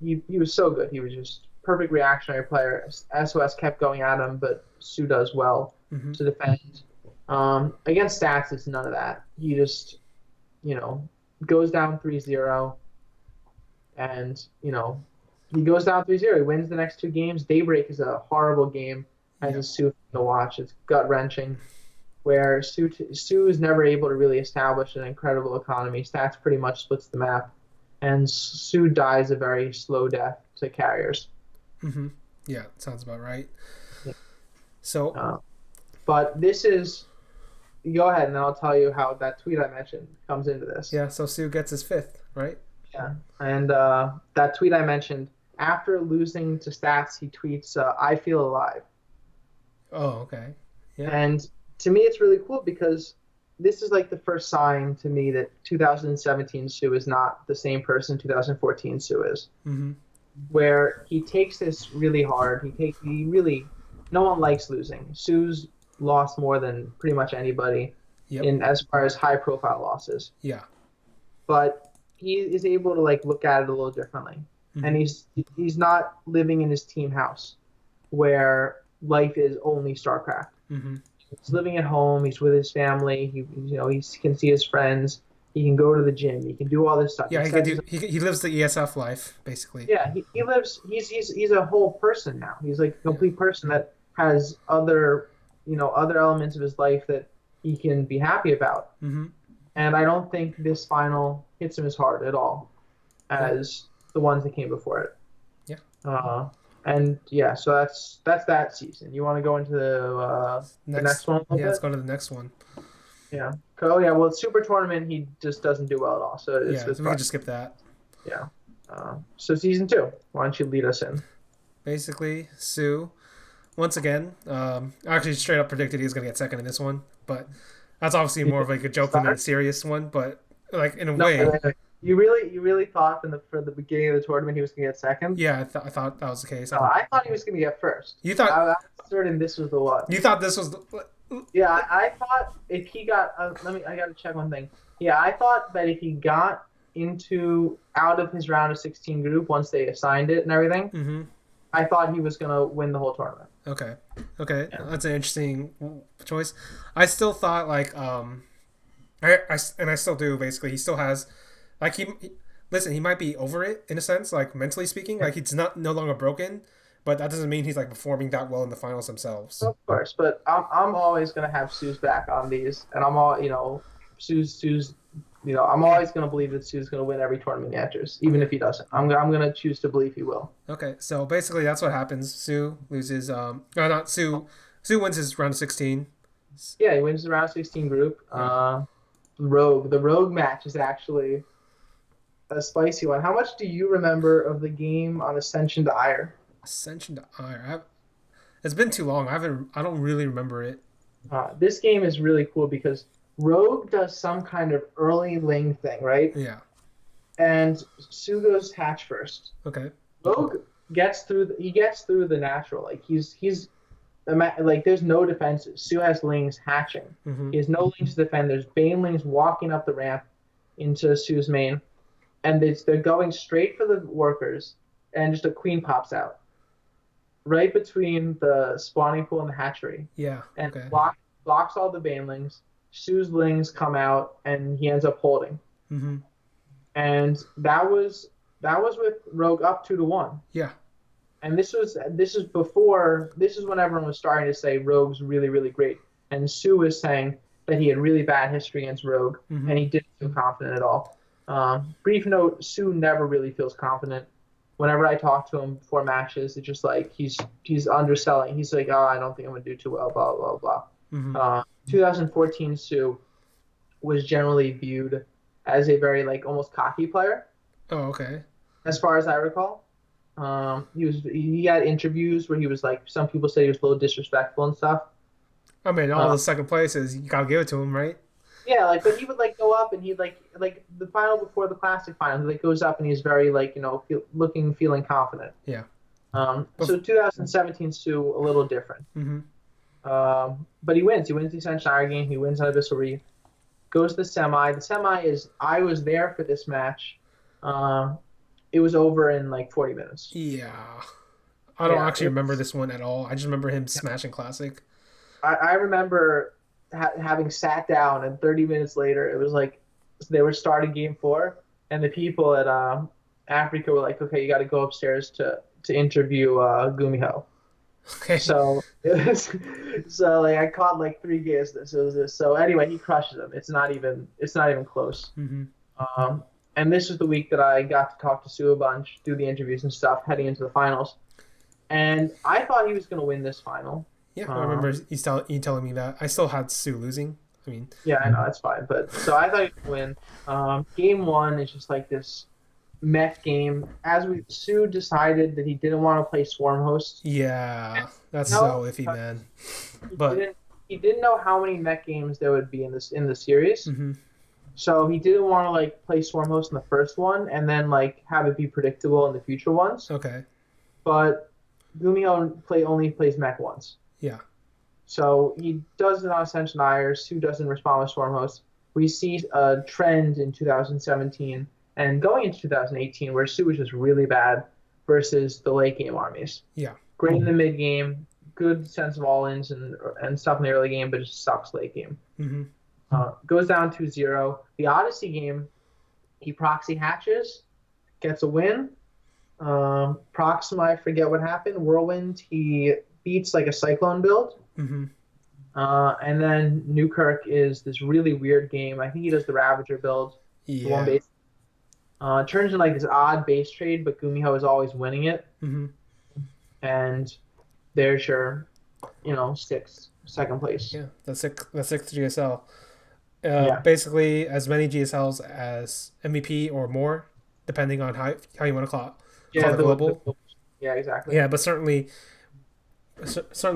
He was so good. He was just perfect reactionary player. SOS kept going at him, but soO does well to defend. Against Stats, it's none of that. He just, goes down 3-0, and, he goes down 3-0. He wins the next 2 games. Daybreak is a horrible game as a soO to watch. It's gut-wrenching, where soO is never able to really establish an incredible economy. Stats pretty much splits the map, and soO dies a very slow death to carriers. Yeah, sounds about right. Yeah. So, but this is... Go ahead, and then I'll tell you how that tweet I mentioned comes into this. Yeah, so soO gets his 5th, right? Yeah, and that tweet I mentioned, after losing to Stats, he tweets, "I feel alive." Oh, okay. Yeah. And to me, it's really cool because this is like the first sign to me that 2017 soO is not the same person 2014 soO is. Where he takes this really hard. No one likes losing. soO's lost more than pretty much anybody in as far as high profile losses. Yeah. But he is able to look at it a little differently. And he's not living in his team house where life is only StarCraft. He's living at home. He's with his family. He can see his friends. He can go to the gym. He can do all this stuff. Yeah, he lives the ESF life basically. Yeah, he lives. He's a whole person now. He's like a complete person that has other elements of his life that he can be happy about. and I don't think this final hits him as hard at all Yeah. as the ones that came before it. Yeah. Uh, and yeah, so that's that season. You want to go into the next Next. one a little Yeah, let's bit? go to the next one. Yeah. Oh yeah. Well, Super Tournament, he just doesn't do well at all. So Yeah, it's so we can fine. just skip that. Yeah. So season two. Why don't you lead us in? Basically, Sue, once again, I actually straight up predicted he was going to get second in this one, but that's obviously You more think of like a he joke than a start? serious one, but like in a No, wait, way, wait, wait. You really thought for the beginning of the tournament he was gonna get second? yeah, I thought that was the case. No, I thought he was gonna get first. You thought I was certain this was the one. you thought this was the, Yeah, I thought if he got I gotta check one thing. Yeah, I thought that if he got into out of his round of 16 group once they assigned it and everything, mm-hmm. I thought he was gonna win the whole tournament. Okay, okay, Yeah. that's an interesting choice. I still thought like and I still do basically. He still has like listen. He might be over it in a sense, like mentally speaking. Like he's not no longer broken, but that doesn't mean he's like performing that well in the finals themselves. Of course, but I'm always gonna have Sue's back on these, and I'm all Sue's I'm always gonna believe that Sue's gonna win every tournament he enters, even if he doesn't. I'm gonna choose to believe he will. Okay, so basically that's what happens. Sue loses. No, not Sue. Sue wins his round of 16. Yeah, he wins the round 16 group. Yeah, The Rogue match is actually a spicy one. How much do you remember of the game on Ascension to Ire? Ascension to Ire. It's been too long. I haven't. I don't really remember it. This game is really cool because Rogue does some kind of early Ling thing, right? Yeah. And Sue goes hatch first. Okay. Rogue gets through the natural. Like he's like there's no defenses. Sue has Lings hatching. Mm-hmm. He has no Lings to defend. There's Banelings walking up the ramp into Sue's main, and they're going straight for the workers, and just a queen pops out right between the spawning pool and the hatchery, Yeah. and Okay. blocks all the Banelings. Sue's Lings come out, and he ends up holding. Mm-hmm. And that was with Rogue up 2-1. Yeah. And this is when everyone was starting to say Rogue's really, really great. And Sue was saying that he had really bad history against Rogue, Mm-hmm. and he didn't feel confident at all. Brief note: Sue never really feels confident. Whenever I talk to him before matches, it's just like he's underselling. He's like, "Oh, I don't think I'm gonna do too well." Blah blah blah. Mm-hmm. 2014 Sue was generally viewed as a very like almost cocky player, Oh, okay. as far as I recall. He had interviews where he was like, some people say he was a little disrespectful and stuff. I mean, all the second places, you gotta give it to him, right? Yeah, like, but he would like go up and he'd like the final before the classic final, he like goes up and he's very like feeling confident. Yeah. So 2017 Sue a little different. Mm-hmm. But he wins. He wins the Ascension Iron game. He wins on Abyssal Reef. Goes to the semi. The semi is I was there for this match. It was over in like 40 minutes. Yeah. I don't Yeah, actually remember it's this one at all. I just remember him smashing classic. I remember having sat down, and 30 minutes later, it was like they were starting game 4, and the people at Africa were like, "Okay, you got to go upstairs to interview Gumiho." Okay. So like I caught like 3 games. This it was this. So anyway, he crushes him. It's not even close. Mm-hmm. And this was the week that I got to talk to Sue a bunch, do the interviews and stuff, heading into the finals. And I thought he was going to win this final. Yeah, I remember you telling me that. I still had Sue losing. I mean, Yeah, I know, that's fine. But so I thought he would win. Game 1 is just like this mech game. Sue decided that he didn't want to play Swarm Host. yeah, that's No, so iffy, man. But He didn't know how many mech games there would be in the series. mm-hmm. So he didn't want to like play Swarm Host in the first one and then like have it be predictable in the future ones. Okay, But Gumiho only plays mech once. yeah, So he does it on Ascension Ire. Sue doesn't respond with Storm Host. We see a trend in 2017 and going into 2018 where Sue was just really bad versus the late game armies. yeah, Great in the mid game, good sense of all-ins and stuff in the early game, but it just sucks late game. mm-hmm. Goes down 2-0. The Odyssey game, he proxy hatches, gets a win. Proxima, I forget what happened. Whirlwind, he beats like a Cyclone build. Mm-hmm. And then Newkirk is this really weird game. I think he does the Ravager build, the one Yeah. base. It turns into like this odd base trade, but Gumiho is always winning it. Hmm. And there's your, second place. Yeah. The sixth GSL. Yeah. Basically, as many GSLs as MVP or more, depending on how you want to call Yeah, the global. yeah, exactly. Yeah, but certainly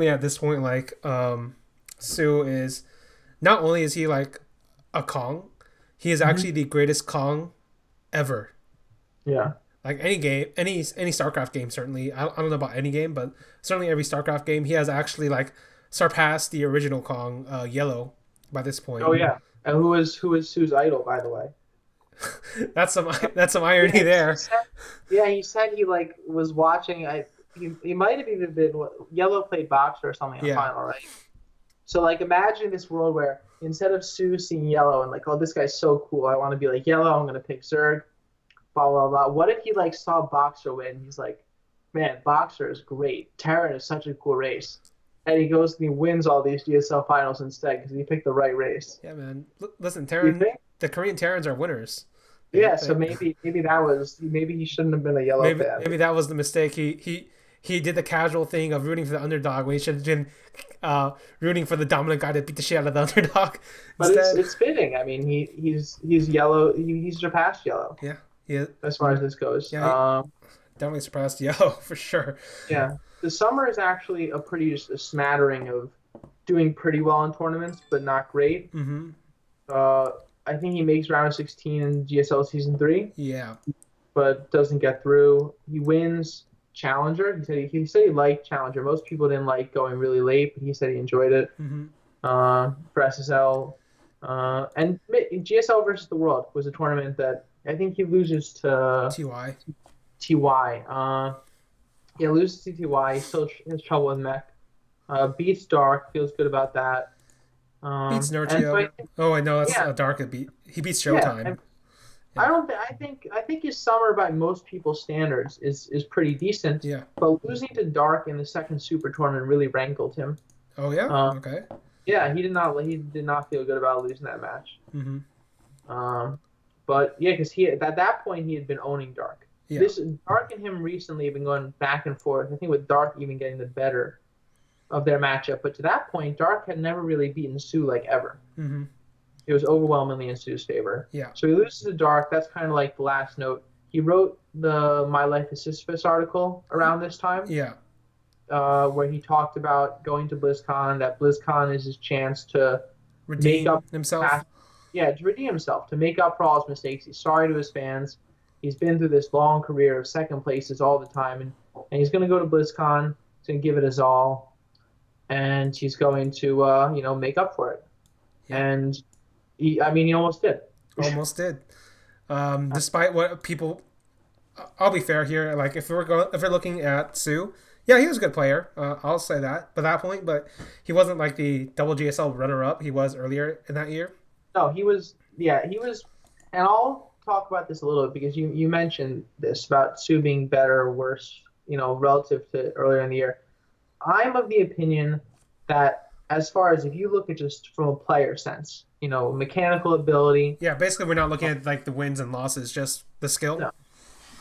at this point, like soO is not only is he like a Kong, he is Hmm. actually the greatest Kong ever. Yeah. Like any game, any StarCraft game, certainly. I don't know about any game, but certainly every StarCraft game, he has actually like surpassed the original Kong, Yellow, by this point. Oh yeah. And who is Sue's idol, by the way? That's some Yeah, irony he there. said, yeah, he said he like was watching. He might have even been Yellow played boxer or something in the Yeah, final, right? So like imagine this world where instead of Sue seeing Yellow and like, oh, this guy's so cool, I want to be like Yellow, I'm gonna pick Zerg, blah blah blah. What if he like saw Boxer win? He's like, man, Boxer is great. Terran is such a cool race, and he goes and he wins all these GSL finals instead because he picked the right race. yeah, man. Listen, You Terran, think? the Korean Terrans are winners. They, Yeah. So they, maybe he shouldn't have been a Yellow maybe fan. maybe that was the mistake. He did the casual thing of rooting for the underdog when he should have been rooting for the dominant guy to beat the shit out of the underdog But it's instead. it's fitting. I mean, he's Yellow. He's surpassed Yellow Yeah, yeah, as far as this goes. yeah. He definitely surpassed Yellow for sure. Yeah, the summer is actually a pretty just a smattering of doing pretty well in tournaments, but not great. Mm-hmm. Uh, I think he makes round of 16 in GSL season three, Yeah. but doesn't get through. He wins Challenger. He said he liked Challenger. Most people didn't like going really late, but he said he enjoyed it. Mm-hmm. For SSL, and GSL versus the World was a tournament that I think he loses to Ty. TY. Yeah, loses to TY. He still has trouble with mech. Beats Dark. Feels good about that. Beats And so Nurtio. Oh, I know that's yeah, a dark. He beats yeah. Showtime. And I Yeah. don't. I think his summer by most people's standards is pretty decent. Yeah. But losing to Dark in the second Super tournament really rankled him. Oh yeah. Uh, Okay. yeah, he did not feel good about losing that match. Mm-hmm. But yeah, because he at that point he had been owning Dark. Yeah. This Dark and him recently have been going back and forth. I think with Dark even getting the better of their matchup. But to that point, Dark had never really beaten Sue like ever. Mm-hmm. It was overwhelmingly in Sue's favor. Yeah. So he loses to Dark. That's kind of like the last note. He wrote the My Life as Sisyphus article around this time, Yeah. where he talked about going to BlizzCon. That BlizzCon is his chance to make Redeem up himself. yeah, to redeem himself, to make up for all his mistakes. He's sorry to his fans. He's been through this long career of second places all the time, and he's going to go to BlizzCon. He's going to give it his all, and he's going to, make up for it. Yeah. And he almost did. Almost did. Despite what people, I'll be fair here. Like if we're looking at Sue, yeah, he was a good player. I'll say that. By that point, but he wasn't like the double GSL runner up he was earlier in that year. No, he was. Yeah, he was. And I'll talk about this a little bit because you mentioned this about Sue being better or worse, relative to earlier in the year. I'm of the opinion that as far as if you look at just from a player sense, mechanical ability, Yeah, basically we're not looking at like the wins and losses, just the skill. no,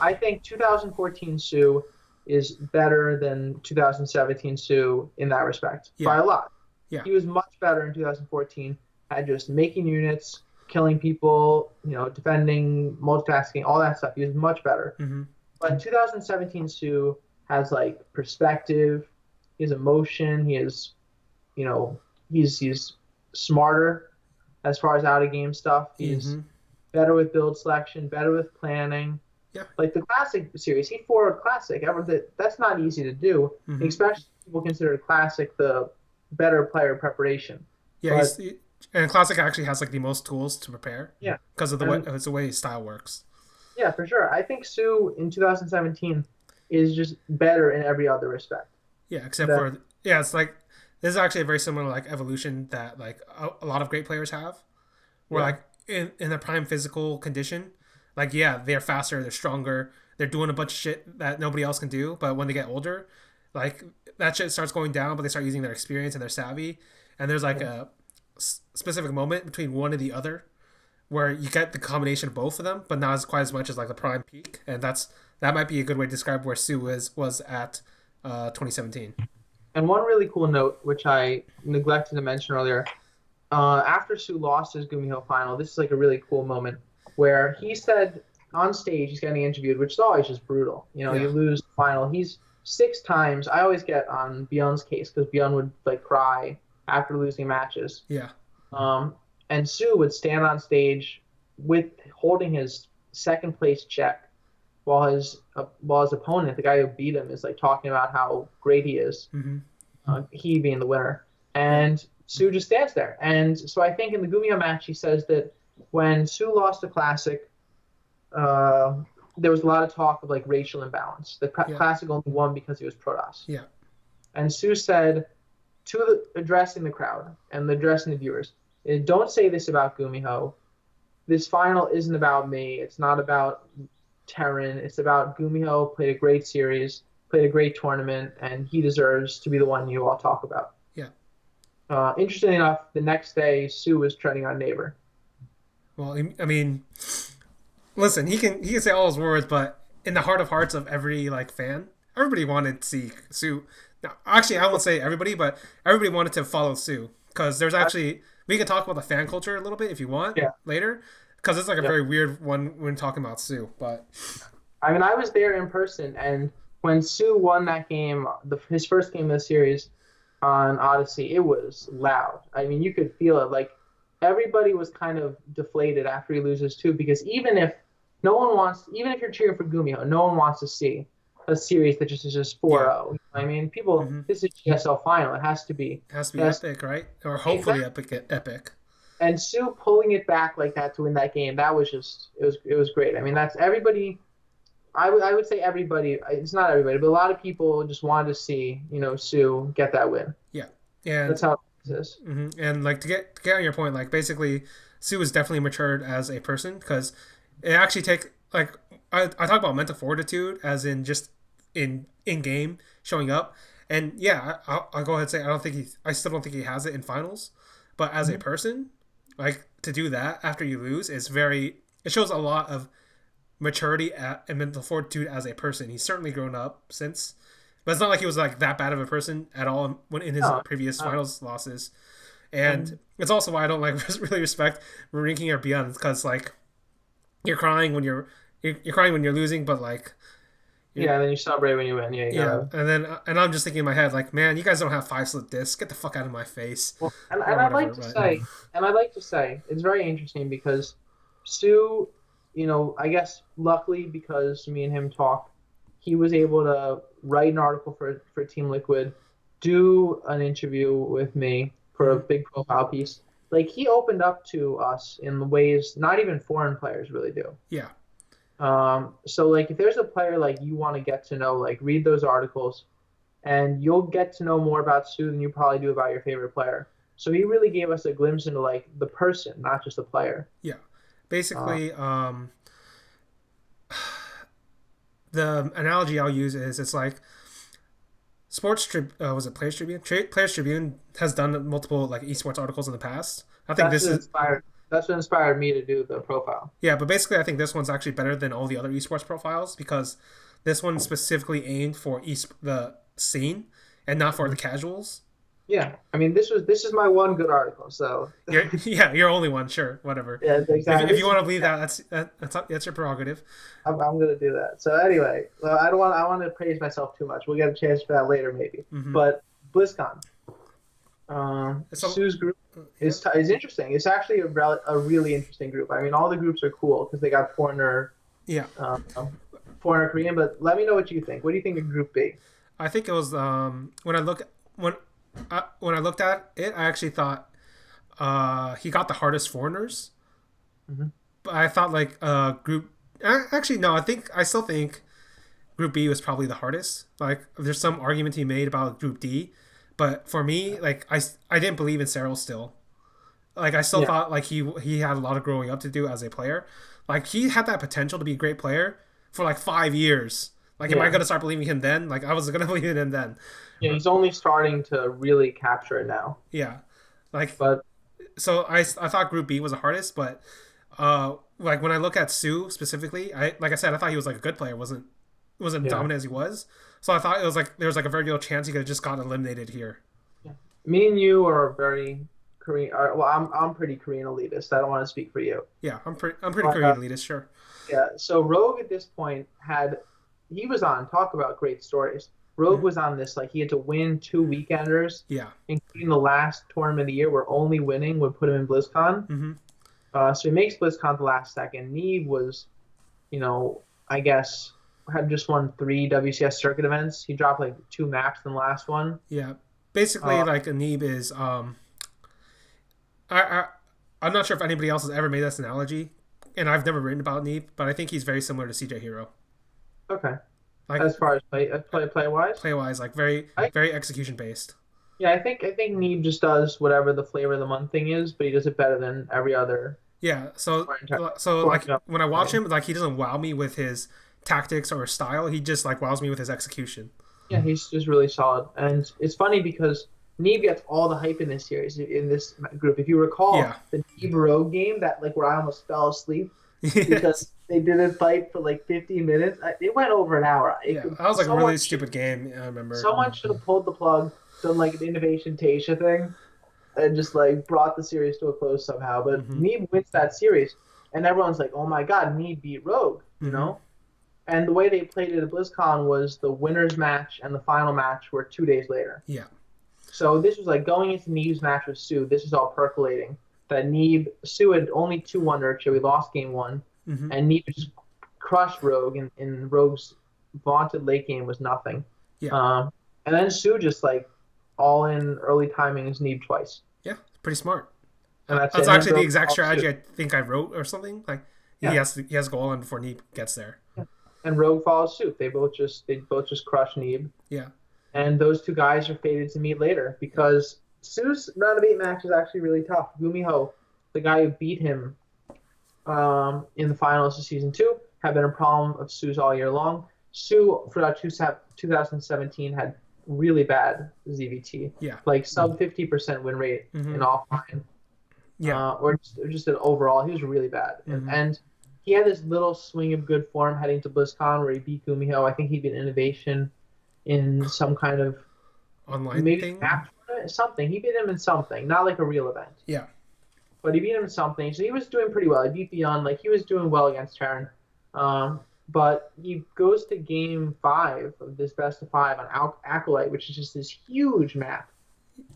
I think 2014 Sue is better than 2017 Sue in that respect by Yeah. a lot. Yeah. He was much better in 2014 at just making units, killing people, defending, multitasking, all that stuff. He was much better. Mm-hmm. But 2017 Sue has like perspective, he has emotion, he has, he's smarter as far as out of game stuff. He's Mm-hmm. better with build selection, better with planning. Yeah. Like the classic series, he forward classic. That's not easy to do, Mm-hmm. especially people consider classic the better player preparation. Yeah, But and Classic actually has like the most tools to prepare. yeah, Because of and the way his style works. yeah, for sure. I think Sue in 2017 is just better in every other respect. Yeah, except That, for it's like this is actually a very similar like evolution that like a lot of great players have, where yeah, like in their prime physical condition, like yeah, they're faster, they're stronger, they're doing a bunch of shit that nobody else can do. But when they get older, like that shit starts going down, but they start using their experience and their savvy, and there's like a specific moment between one and the other where you get the combination of both of them, but not as quite as much as like the prime peak, and that might be a good way to describe where soO was at 2017. And one really cool note, which I neglected to mention earlier, after soO lost his Gumiho final, this is like a really cool moment where he said on stage he's getting interviewed, which is always just brutal. You know, Yeah. you lose the final. He's 6 times. I always get on Bjorn's case because Bjorn would like cry after losing matches. Yeah. And soO would stand on stage with holding his second place check while his opponent, the guy who beat him, is like talking about how great he is. He being the winner, and soO just stands there. And so I think in the Gumiho match, he says that when soO lost the Classic, there was a lot of talk of like racial imbalance. The Classic only won because he was Protoss. Yeah. And soO said, addressing the crowd and addressing the viewers, don't say this about Gumiho. This final isn't about me. It's not about Terran. It's about Gumiho. Played a great series, played a great tournament, and he deserves to be the one you all talk about. Yeah. Interestingly enough, the next day, soO was treading on Neighbor. Well, I mean, listen, he can say all his words, but in the heart of hearts of every like fan, everybody wanted to see soO. Now, actually, I won't say everybody, but everybody wanted to follow soO because there's actually we can talk about the fan culture a little bit if you want later, because it's like a very weird one when talking about soO. But I mean, I was there in person, and when soO won that game, his first game of the series on Odyssey, it was loud. I mean, you could feel it. Like everybody was kind of deflated after he loses too, because even if you're cheering for Gumiho, no one wants to see a series that just is just 4-0. You know what I mean, people, this is GSL final. It has to be epic, right? Or hopefully epic. And soO pulling it back like that to win that game, that was just it was great. I mean, that's everybody. I would say everybody. It's not everybody, but a lot of people just wanted to see soO get that win. Yeah, and that's how it is. And like to get on your point, like basically, soO is definitely matured as a person because it actually takes like I talk about mental fortitude as in just in game showing up, and I'll go ahead and say I still don't think he has it in finals, but as a person, like to do that after you lose it shows a lot of maturity and mental fortitude as a person. He's certainly grown up since, but it's not like he was like that bad of a person at all when in his previous finals losses. And it's also why I don't like really respect ranking or beyond, because like you're crying when you're crying when you're losing, but like and then you celebrate when you win. And I'm just thinking in my head like, man, you guys don't have 5-slip discs. Get the fuck out of my face. Well, and I'd like to say it's very interesting because soO, I guess luckily because me and him talk, he was able to write an article for Team Liquid, do an interview with me for a big profile piece. Like he opened up to us in ways not even foreign players really do. Yeah. So like if there's a player like you want to get to know, like read those articles and you'll get to know more about soO than you probably do about your favorite player. So he really gave us a glimpse into like the person, not just the player. Yeah. Basically, the analogy I'll use is it's like Players Tribune? Players Tribune has done multiple like esports articles in the past. I think that's what inspired me to do the profile. Yeah, but basically I think this one's actually better than all the other esports profiles because this one's specifically aimed for the scene and not for the casuals. Yeah, I mean this is my one good article, so your only one, sure, whatever. Yeah, exactly. If you want to believe that's your prerogative. I'm gonna do that. So anyway, I want to praise myself too much. We'll get a chance for that later, maybe. But BlizzCon, soO's group is interesting. It's actually a really interesting group. I mean, all the groups are cool because they got foreigner Korean. But let me know what you think. What do you think of Group B? I think it was when I looked at it, I actually thought he got the hardest foreigners. But I thought like group. Actually, no. I still think Group B was probably the hardest. Like, there's some argument he made about Group D, but for me, like I didn't believe in Cyril still. Like I still thought like he had a lot of growing up to do as a player. Like he had that potential to be a great player for like 5 years. Like, am I going to start believing him then? Like, I was going to believe in him then. Yeah, he's only starting to really capture it now. Yeah. Like, But so I thought Group B was the hardest, but like when I look at soO specifically, like I said, I thought he was like a good player, wasn't yeah. dominant as he was. So I thought it was like there was like a very real chance he could have just gotten eliminated here. Yeah. Me and you are very Korean. Well, I'm pretty Korean elitist. I don't want to speak for you. Yeah, I'm pretty But Korean elitist, sure. yeah, so Rogue at this point had he was on talk about great stories. Rogue Hmm. was on this like he had to win two weekenders, Yeah. including the last tournament of the year where only winning would put him in BlizzCon. Hmm. So he makes BlizzCon the last second. Neve was, I guess had just won three WCS circuit events. He dropped like two maps in the last one. Yeah. Basically, Uh, like Anib is I, I I'm not sure if anybody else has ever made this analogy, and I've never written about Neeb, but I think he's very similar to CJ Hero. okay, Like as far as play wise, play wise, like very I very execution based. yeah, I think Neve just does whatever the flavor of the month thing is, but he does it better than every other Yeah. So scoring type- like scoring up when I watch play. him, like he doesn't wow me with his tactics or style. He just like wows me with his execution. Yeah, he's just really solid, and it's funny because Neve gets all the hype in this series in this group. If you recall Yeah. the Neve Rogue game that like where I almost fell asleep because Yes. they didn't fight for like 15 minutes. It went over an hour. Yeah. That was like a Someone really stupid game. I remember. someone should have pulled the plug, done like an innovation Tasha thing, and just like brought the series to a close somehow. But Hmm. Neve wins that series, and everyone's like, "Oh my God, Neve beat Rogue," you Hmm. know. And the way they played it at BlizzCon was the winners match and the final match were 2 days later. Yeah. So this was like going into Neve's match with soO. This is all percolating. That soO had only 2-1 nurture. We lost game one, Hmm. and Neve just crushed Rogue, and Rogue's vaunted late game was nothing. Yeah. And then soO just like all in early timing his Neve twice, Yeah. Pretty smart. and that's it. That's And then actually the Rogue exact follows strategy suit. I think I wrote or something. Like Yeah, he has to go all in before Neeb gets there. yeah. And Rogue follows suit. They both just crush Neve. Yeah. And those two guys are fated to meet later because soO's round of 8 match is actually really tough. Gumiho, the guy who beat him in the finals of season 2, had been a problem of soO's all year long. soO throughout 2017 had really bad ZVT, Yeah. like sub 50% win rate Hmm. in offline, Yeah. or just an overall. He was really bad, Hmm. and he had this little swing of good form heading to BlizzCon where he beat Gumiho. I think he beat Innovation in some kind of Online maybe thing. map tournament, something. He beat him in something, not like a real event, Yeah. but he beat him in something. So he was doing pretty well. He beat Beyond, like he was doing well against Terran. But he goes to game 5 of this best of 5 on Acolyte, which is just this huge map.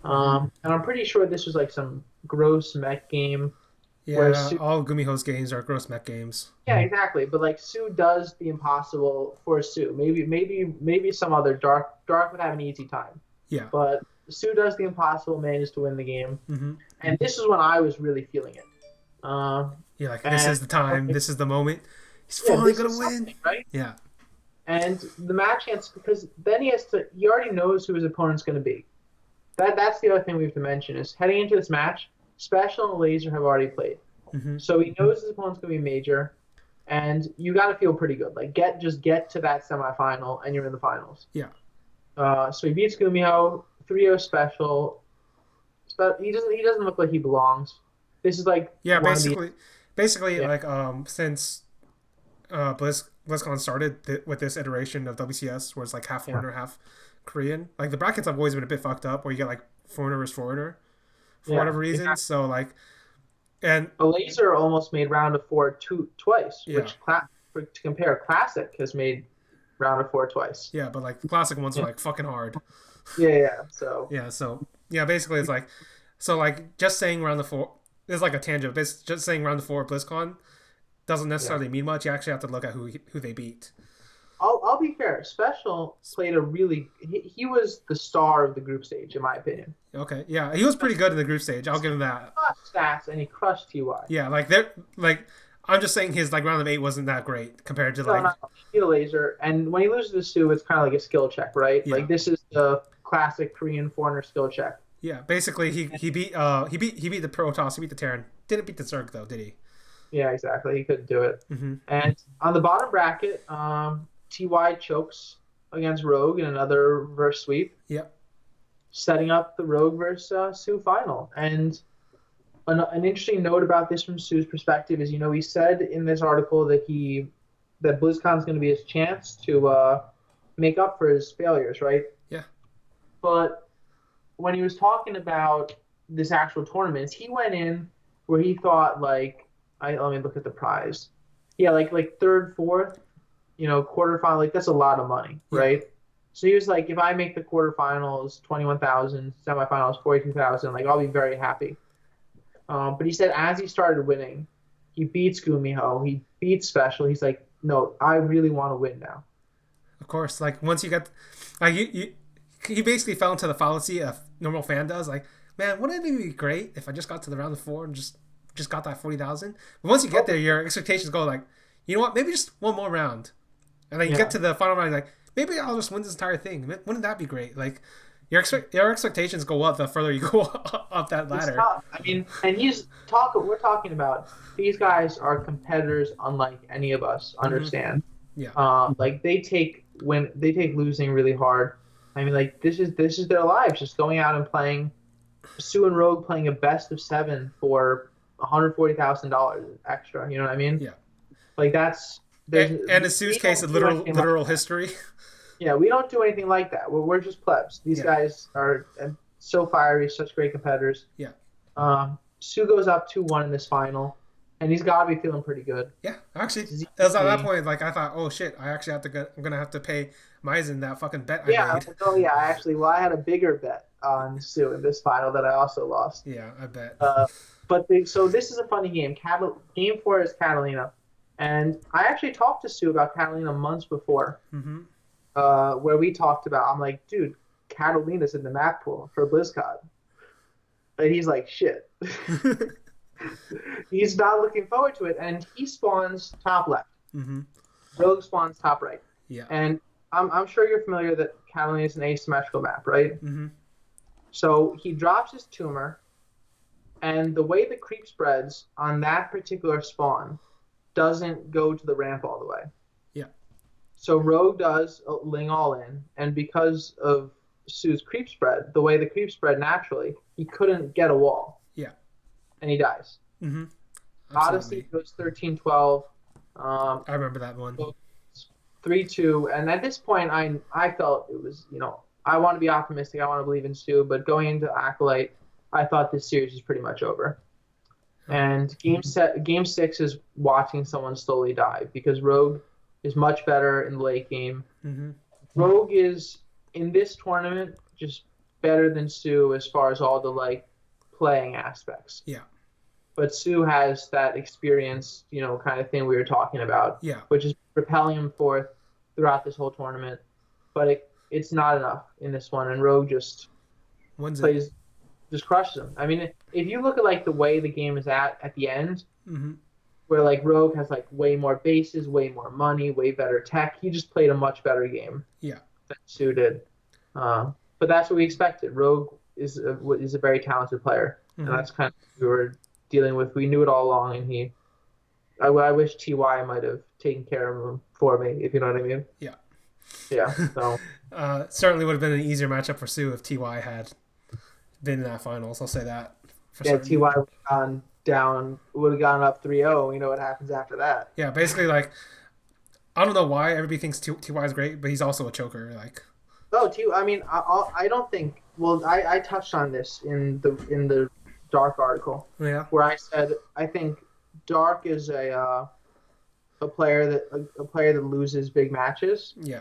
And I'm pretty sure this was like some gross mech game where Yeah. All Gumiho's games are gross mech games. yeah, exactly. But like soO does the impossible for soO. Maybe some other Dark would have an easy time. Yeah. But soO does the impossible, manages to win the game. Hmm. And this is when I was really feeling it. Yeah. Like this is the time. This is the moment. He's Yeah, finally this gonna is win. something, right? Yeah. And the match chance because then he already knows who his opponent's going to be. That's the other thing we have to mention is heading into this match, Special and Laser have already played. Hmm. So he knows his opponent's going to be Major, and you got to feel pretty good. Like just get to that semifinal, and you're in the finals. Yeah. So he beats Gumiho 3-0 Special. He doesn't look like he belongs. This is like Yeah. one of the Basically, yeah, like since BlizzCon started with this iteration of WCS, where it's like half foreigner, half Korean. Like the brackets have always been a bit fucked up, where you get like foreigner versus foreigner for yeah, whatever reason. exactly. So like, and A Laser almost made round of 4 twice, yeah, which to compare, Classic has made round of 4 twice. yeah, but like the classic ones are Yeah, like fucking hard. yeah. So Yeah, so yeah, basically it's like, so like just saying round the four is like a tangent. But just saying round the four at BlizzCon doesn't yeah. necessarily mean much. You actually have to look at who they beat. I'll be fair. Special played a really he was the star of the group stage in my opinion. Okay, yeah, he was pretty good in the group stage. I'll give him that. Crushed stats and he crushed TY. Yeah, like they're like, I'm just saying his like round of 8 wasn't that great compared to No, like, no, he beat a Laser, and when he loses to soO, it's kind of like a skill check, right? yeah, Like this is the classic Korean foreigner skill check. yeah. Basically, he beat the Protoss, he beat the Terran. Didn't beat the Zerg though, did he? Yeah, exactly. He couldn't do it. Mm-hmm. And on the bottom bracket, TY chokes against Rogue in another reverse sweep. Yep. setting up the Rogue versus soO final. And an interesting note about this from soO's perspective is, he said in this article that BlizzCon's going to be his chance to make up for his failures, right? Yeah. But when he was talking about this actual tournament, he went in where he thought let me look at the prize. Yeah, like third, fourth, quarterfinal, like that's a lot of money, right? So he was like, if I make the quarterfinals 21,000, semifinals 42,000, like I'll be very happy. But he said as he started winning, he beats Gumiho, he beats Special. He's like, no, I really want to win now. Of course, like once you get, like he basically fell into the fallacy a normal fan does. Like, man, wouldn't it be great if I just got to the round of 4 and just got that 40,000? But once you get there, your expectations go like, you know what, maybe just one more round, and then you get to the final round, like maybe I'll just win this entire thing. Wouldn't that be great? Like your expectations go up the further you go up that ladder. It's tough. I mean, and we're talking about these guys are competitors unlike any of us understand. Yeah. Like they take losing really hard. I mean, like this is their lives, just going out and playing. soO and Rogue playing a best of 7 for $140,000 extra. You know what I mean? Yeah. Like that's and in soO's case, a literal history. Yeah, we don't do anything like that. We're just plebs. These guys are so fiery, such great competitors. Yeah. soO goes up 2-1 in this final, and he's got to be feeling pretty good. Yeah, actually, it was at that point like I thought, oh shit, I actually I'm gonna have to pay Mizen that fucking bet I made. Oh yeah, actually, well, I had a bigger bet on soO in this final that I also lost. Yeah, I bet. So this is a funny game. Game 4 is Catalina, and I actually talked to soO about Catalina months before. Mm-hmm. Where we talked about, I'm like, dude, Catalina's in the map pool for BlizzCon. And he's like, shit. He's not looking forward to it, and he spawns top left. Mm-hmm. Rogue spawns top right. Yeah. And I'm sure you're familiar that Catalina is an asymmetrical map, right? Mm-hmm. So he drops his tumor, and the way the creep spreads on that particular spawn doesn't go to the ramp all the way. So Rogue does Ling all in, and because of soO's creep spread, the way the creep spread naturally, he couldn't get a wall. Yeah. And he dies. Mm-hmm. Odyssey goes 13-12. I remember that one. 3-2, and at this point, I felt it was, I want to be optimistic, I want to believe in soO, but going into Acolyte, I thought this series was pretty much over. And game 6 is watching someone slowly die, because Rogue is much better in the late game. Mm-hmm. Rogue is, in this tournament, just better than soO as far as all the, playing aspects. Yeah. But soO has that experience, kind of thing we were talking about. Yeah. Which is propelling him forth throughout this whole tournament. But it's not enough in this one, and Rogue just crushes him. I mean, if you look at, the way the game is at the end, mm-hmm. where Rogue has way more bases, way more money, way better tech. He just played a much better game. Yeah. Than soO did. But that's what we expected. Rogue is a very talented player, mm-hmm. and that's kind of what we were dealing with. We knew it all along, and I wish TY might have taken care of him for me, if you know what I mean. Yeah. Yeah. So. Certainly would have been an easier matchup for soO if TY had been in that finals. I'll say that. TY would have gone up 3-0. You know what happens after that. Yeah, basically, I don't know why everybody thinks TY is great, but he's also a choker. I mean, I don't think. Well, I touched on this in the Dark article. Yeah. Where I said I think Dark is a player that loses big matches. Yeah.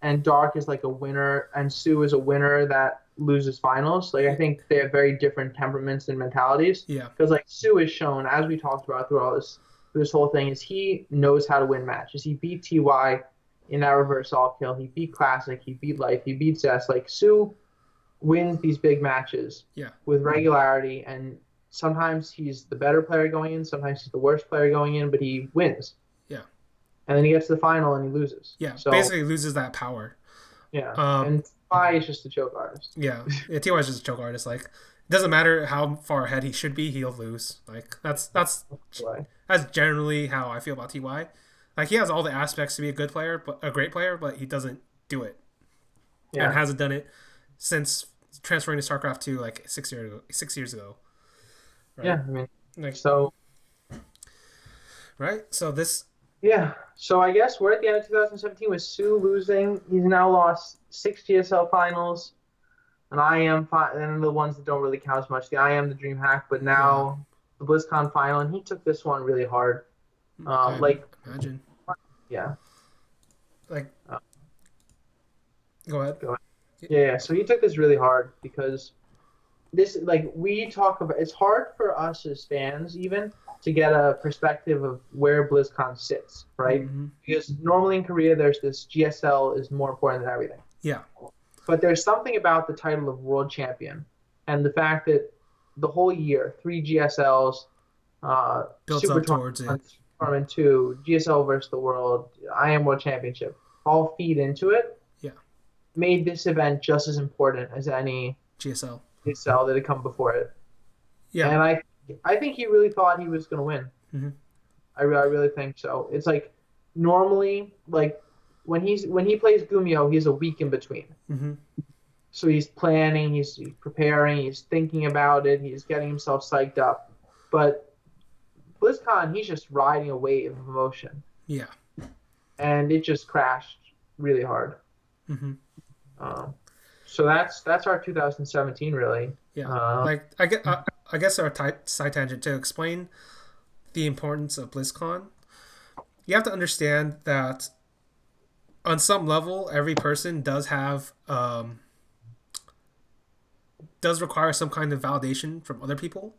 And Dark is a winner, and soO is a winner that loses finals. I think they have very different temperaments and mentalities. Yeah. Because soO is shown, as we talked about through all this whole thing, is he knows how to win matches. He beat TY in that reverse all kill. He beat Classic. He beat Life. He beat Zest. soO wins these big matches. Yeah. With regularity, and sometimes he's the better player going in. Sometimes he's the worst player going in, but he wins. Yeah. And then he gets to the final and he loses. Yeah. So basically loses that power. Yeah. And TY is just a choke artist. Yeah. TY is just a choke artist. It doesn't matter how far ahead he should be, he'll lose. That's generally how I feel about TY. He has all the aspects to be a good player, but a great player, but he doesn't do it. Yeah. And hasn't done it since transferring to StarCraft 2 like 6 years ago, right? Yeah, I mean, Like, so right? So this, yeah. So I guess we're at the end of 2017 with soO losing. He's now lost 6 GSL finals, and and the ones that don't really count as much. The IM, the DreamHack, but yeah, now the BlizzCon final, and he took this one really hard. I Like, imagine. yeah. Like, Uh, go ahead. Go ahead. Yeah. So he took this really hard because this, like, we talk about, it's hard for us as fans even to get a perspective of where BlizzCon sits, right? Mm-hmm. Because normally in Korea, there's this GSL is more important than everything. Yeah. But there's something about the title of world champion and the fact that the whole year, 3 GSLs, Builds Super up towards it. Tournament 2, GSL versus the World, IM World Championship, all feed into it, Yeah. made this event just as important as any GSL. GSL that had come before it. Yeah. And I think he really thought he was going to win. Mm-hmm. I really think so. It's like normally, like when he plays Gumio, he's a week in between. Mm-hmm. So he's planning, he's preparing, he's thinking about it, he's getting himself psyched up. But BlizzCon, he's just riding a wave of emotion. Yeah. And it just crashed really hard. Mm-hmm. So that's our 2017 really. Yeah. Like I guess our side tangent to explain the importance of BlizzCon. You have to understand that on some level, every person does have does require some kind of validation from other people,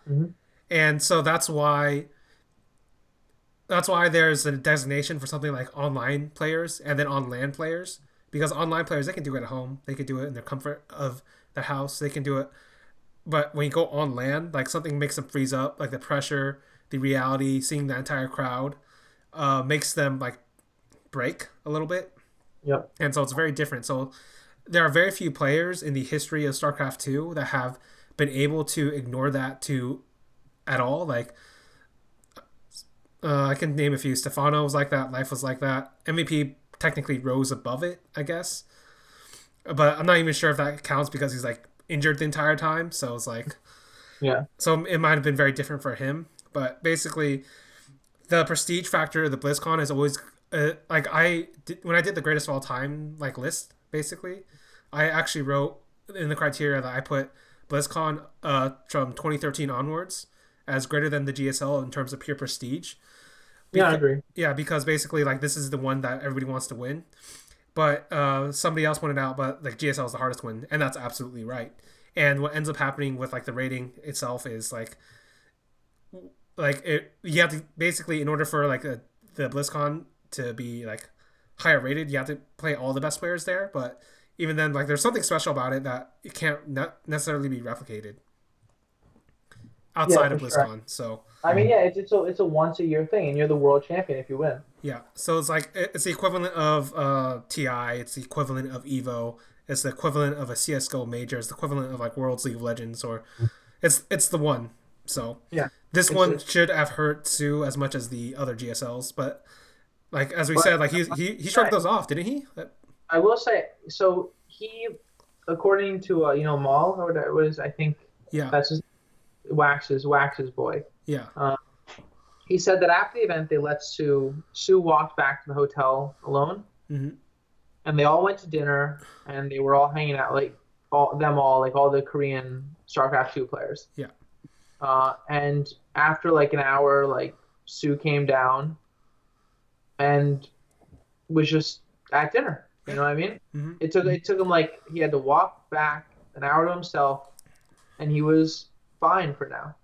Mm-hmm. and so that's why there's a designation for something like online players and then on LAN players. Because online players, they can do it at home, they can do it in the comfort of their house, they can do it. But when you go on LAN, like something makes them freeze up, like the pressure, the reality, seeing the entire crowd, makes them like break a little bit. Yep. And so it's very different. So there are very few players in the history of StarCraft 2 that have been able to ignore that at all. Like, I can name a few. Stefano was like that. Life was like that. MVP technically rose above it, I guess. But I'm not even sure if that counts because he's like injured the entire time. So it's like, yeah. So it might have been very different for him. But basically, the prestige factor of the BlizzCon is always when I did the greatest of all time like list. Basically, I actually wrote in the criteria that I put BlizzCon from 2013 onwards as greater than the GSL in terms of pure prestige. Yeah, I agree. Yeah, because basically, like, this is the one that everybody wants to win. But somebody else pointed out, but like GSL is the hardest win, and that's absolutely right. And what ends up happening with like the rating itself is you have to basically, in order for like the BlizzCon to be like higher rated, you have to play all the best players there. But even then, like, there's something special about it that it can't necessarily be replicated outside of BlizzCon. Sure. So I mean, yeah, it's a once a year thing, and you're the world champion if you win. Yeah, so it's like it's the equivalent of TI, it's the equivalent of Evo, it's the equivalent of a CS:GO major, it's the equivalent of like World's League of Legends, or it's the one. So yeah, this one should have hurt soO as much as the other GSLs, but like as we said, like he shrugged those off, didn't he? I will say, so he, according to Maul or whatever it was, I think that's his Wax's boy. Yeah. He said that after the event, they let soO walked back to the hotel alone, mm-hmm. and they all went to dinner, and they were all hanging out, like all the Korean StarCraft 2 players. Yeah. And after like an hour, like soO came down, and was just at dinner. You know what I mean? Mm-hmm. It took him like he had to walk back an hour to himself, and he was fine for now.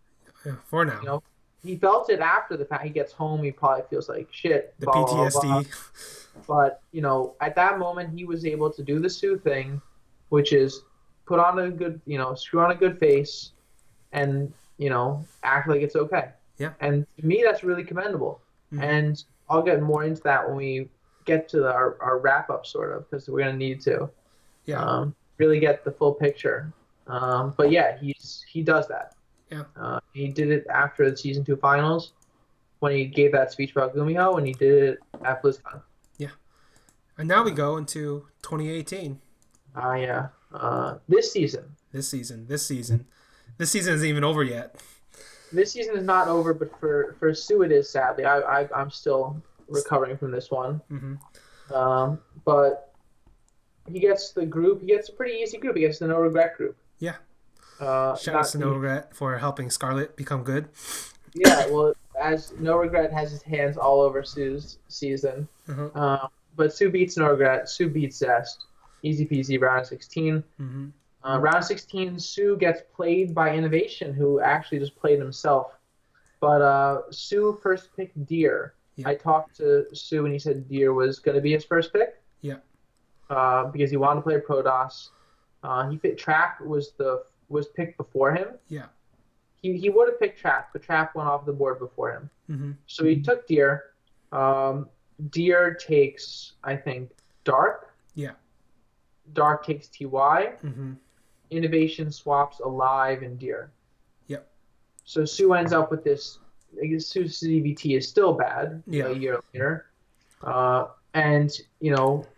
Yeah, for now. He felt it after the fact. He gets home, he probably feels like shit. The PTSD. Blah, blah. But, at that moment, he was able to do the soO thing, which is put on a good, screw on a good face and, act like it's okay. Yeah. And to me, that's really commendable. Mm-hmm. And I'll get more into that when we get to our wrap-up, sort of, because we're going to need to really get the full picture. But, yeah, he does that. Yeah. He did it after the Season 2 finals when he gave that speech about Gumio, and he did it at BlizzCon. Yeah. And now we go into 2018. Yeah. This season. This season isn't even over yet. This season is not over, but for soO it is, sadly. I'm still recovering from this one. But he gets the group. He gets a pretty easy group. He gets the no regret group. Yeah. Shout out to No Regret for helping Scarlet become good. Yeah, well, as No Regret has his hands all over soO's season. But soO beats No Regret. soO beats Zest. Easy peasy, round of 16. Round 16, soO gets played by Innovation, who actually just played himself. But soO first picked Deer. Yeah. I talked to soO and he said Deer was going to be his first pick. Yeah. Because he wanted to play Protoss. Trap was picked before him. Yeah. He would have picked Trap, but Trap went off the board before him. So he took Deer. Deer takes, I think, Dark. Yeah. Dark takes TY. Innovation swaps Alive and Deer. Yep. So soO ends up with this. I guess soO's CVT is still bad a year later. And,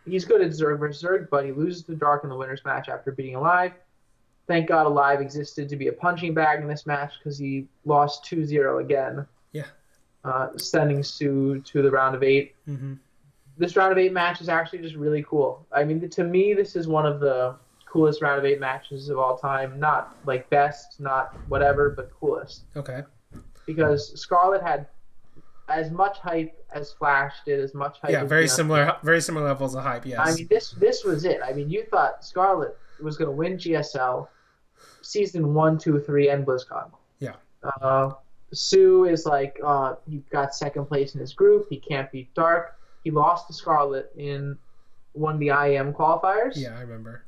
he's good at Zerg versus Zerg, but he loses to Dark in the winner's match after beating Alive. Thank God Alive existed to be a punching bag in this match because he lost 2-0 again. Yeah. Sending soO to the round of 8. This round of 8 match is actually just really cool. I mean, to me, this is one of the coolest round of 8 matches of all time. Not like best, not whatever, but coolest. Okay. Because Scarlet had as much hype as Flash did, as much hype. Yeah, very similar levels of hype. Yes. I mean, this was it. I mean, you thought Scarlet was going to win GSL, season 1, 2, 3, and BlizzCon. Yeah. soO is like, he got second place in his group. He can't beat Dark. He lost to Scarlet in one of the IEM qualifiers. Yeah, I remember.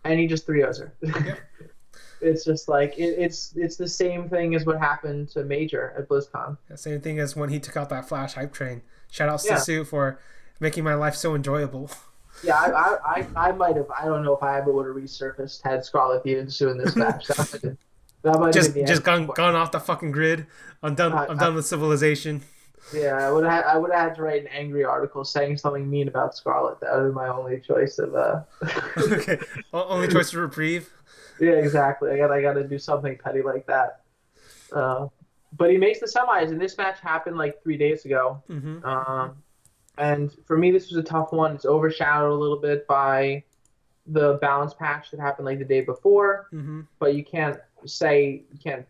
And he just 3-0s her. Yeah. It's just like it's the same thing as what happened to Major at BlizzCon. The same thing as when he took out that Flash hype train. Shout out to soO for making my life so enjoyable. Yeah, I might have. I don't know if I ever would have resurfaced had Scarlet beaten soO in this match. That might have been just gone off the fucking grid. I'm done with civilization. Yeah, I would have had to write an angry article saying something mean about Scarlet. That would be my only choice of. Okay, only choice of reprieve. Yeah, exactly. I got to do something petty like that. But he makes the semis, and this match happened like 3 days ago. And for me, this was a tough one. It's overshadowed a little bit by the balance patch that happened like the day before. But you can't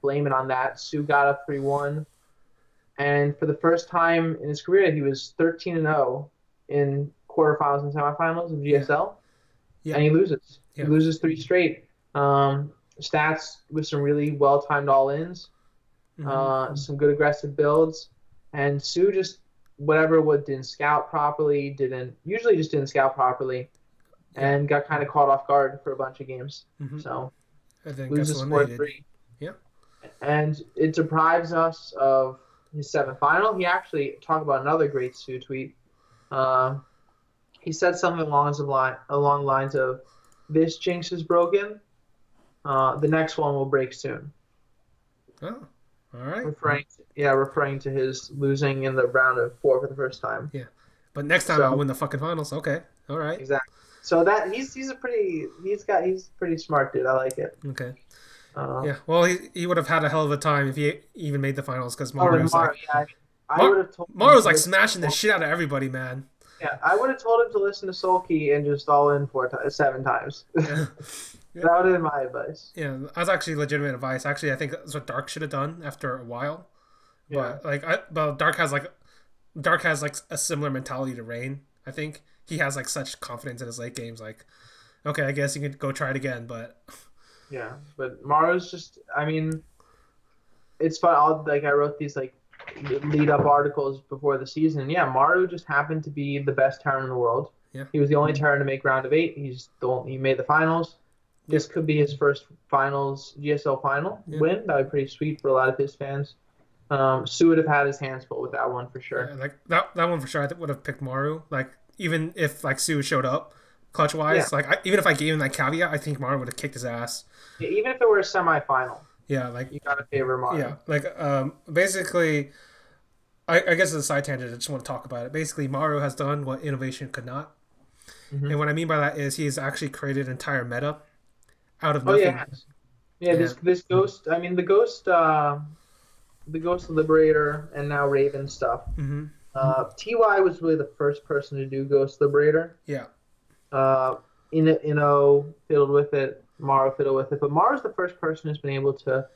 blame it on that. soO got up 3-1. And for the first time in his career, he was 13-0 in quarterfinals and semifinals of GSL. Yeah. And he loses. Yeah. He loses 3 straight. Stats with some really well-timed all-ins. Some good aggressive builds. And soO just, didn't scout properly, didn't scout properly, and got kind of caught off guard for a bunch of games. So, loses 4-3. Yeah. And it deprives us of his 7th final. He actually talked about another great soO tweet. He said something along the lines of, "This jinx is broken. The next one will break soon." Oh, all right. Referring to his losing in the round of 4 for the first time. Yeah, but next time I'll win the fucking finals. Okay, all right. Exactly. So that he's pretty smart dude. I like it. Okay. Yeah. Well, he would have had a hell of a time if he even made the finals because Maru's Maru's like smashing the shit out of everybody, man. Yeah, I would have told him to listen to Soulkey and just all in 7 times. Yeah. That would have been my advice. Yeah, that's actually legitimate advice. Actually, I think that's what Dark should have done after a while. Yeah. But Dark has a similar mentality to Rain. I think he has like such confidence in his late games. Like, okay, I guess you could go try it again, but. Yeah, but Maru's just. I mean, it's fun. I wrote these like lead up articles before the season. Yeah, Maru just happened to be the best Terran in the world. Yeah. He was the only Terran to make round of 8. He made the finals. This could be his first finals GSL final win. That would be pretty sweet for a lot of his fans. soO would have had his hands full with that one for sure. Yeah, like that one for sure. I would have picked Maru. Like even if like soO showed up clutch wise, even if I gave him that caveat, I think Maru would have kicked his ass. Yeah, even if it were a semifinal. Yeah, like you gotta favor Maru. Yeah, like basically, I guess as a side tangent, I just want to talk about it. Basically, Maru has done what Innovation could not. Hmm. And what I mean by that is he's actually created an entire meta out of Oh yeah, it nothing. has. Yeah, And this ghost. I mean, the Ghost Liberator, and now Raven stuff. hmm Ty was really the first person to do Ghost Liberator. yeah, Uh, Ino fiddled with it. Maru fiddled with it, but Maru's the first person who's been able to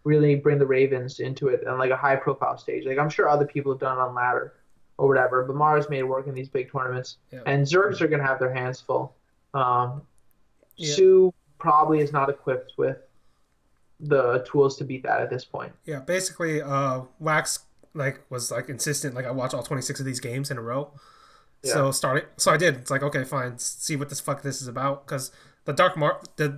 really bring the Ravens into it on like a high profile stage. Like I'm sure other people have done it on ladder or whatever, but Maru's made it work in these big tournaments. yeah, And Zergs are gonna have their hands full. Um, yeah, soO probably is not equipped with the tools to beat that at this point. yeah. Basically, Wax was insistent. Like I watched all 26 of these games in a row. Yeah. So I did. It's like okay, fine. See what this is about because the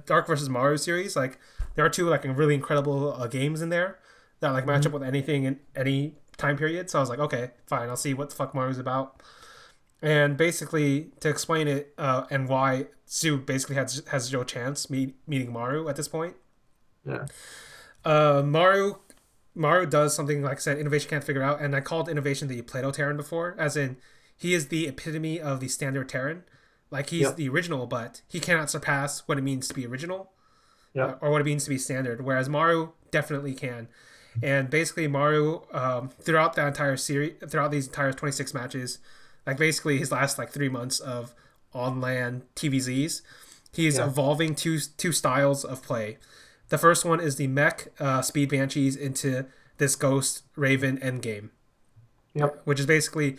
Dark versus Maru series, like there are two like really incredible games in there that like match Hmm. up with anything in any time period. So I was like, okay, fine. I'll see what the fuck Maru's about. And basically, to explain it and why soO basically has no chance meeting Maru at this point. Yeah. Maru does something like I said, innovation can't figure out, and I called innovation the Plato Terran before, as in he is the epitome of the standard Terran. Like he's Yep. the original, but he cannot surpass what it means to be original Yep. or what it means to be standard. Whereas Maru definitely can. And basically, Maru throughout that entire series, throughout these entire 26 matches, like basically his last like 3 months of on land TVZs, he's Yeah. evolving two styles of play. The first one is the mech speed banshees into this ghost raven endgame, Yep. which is basically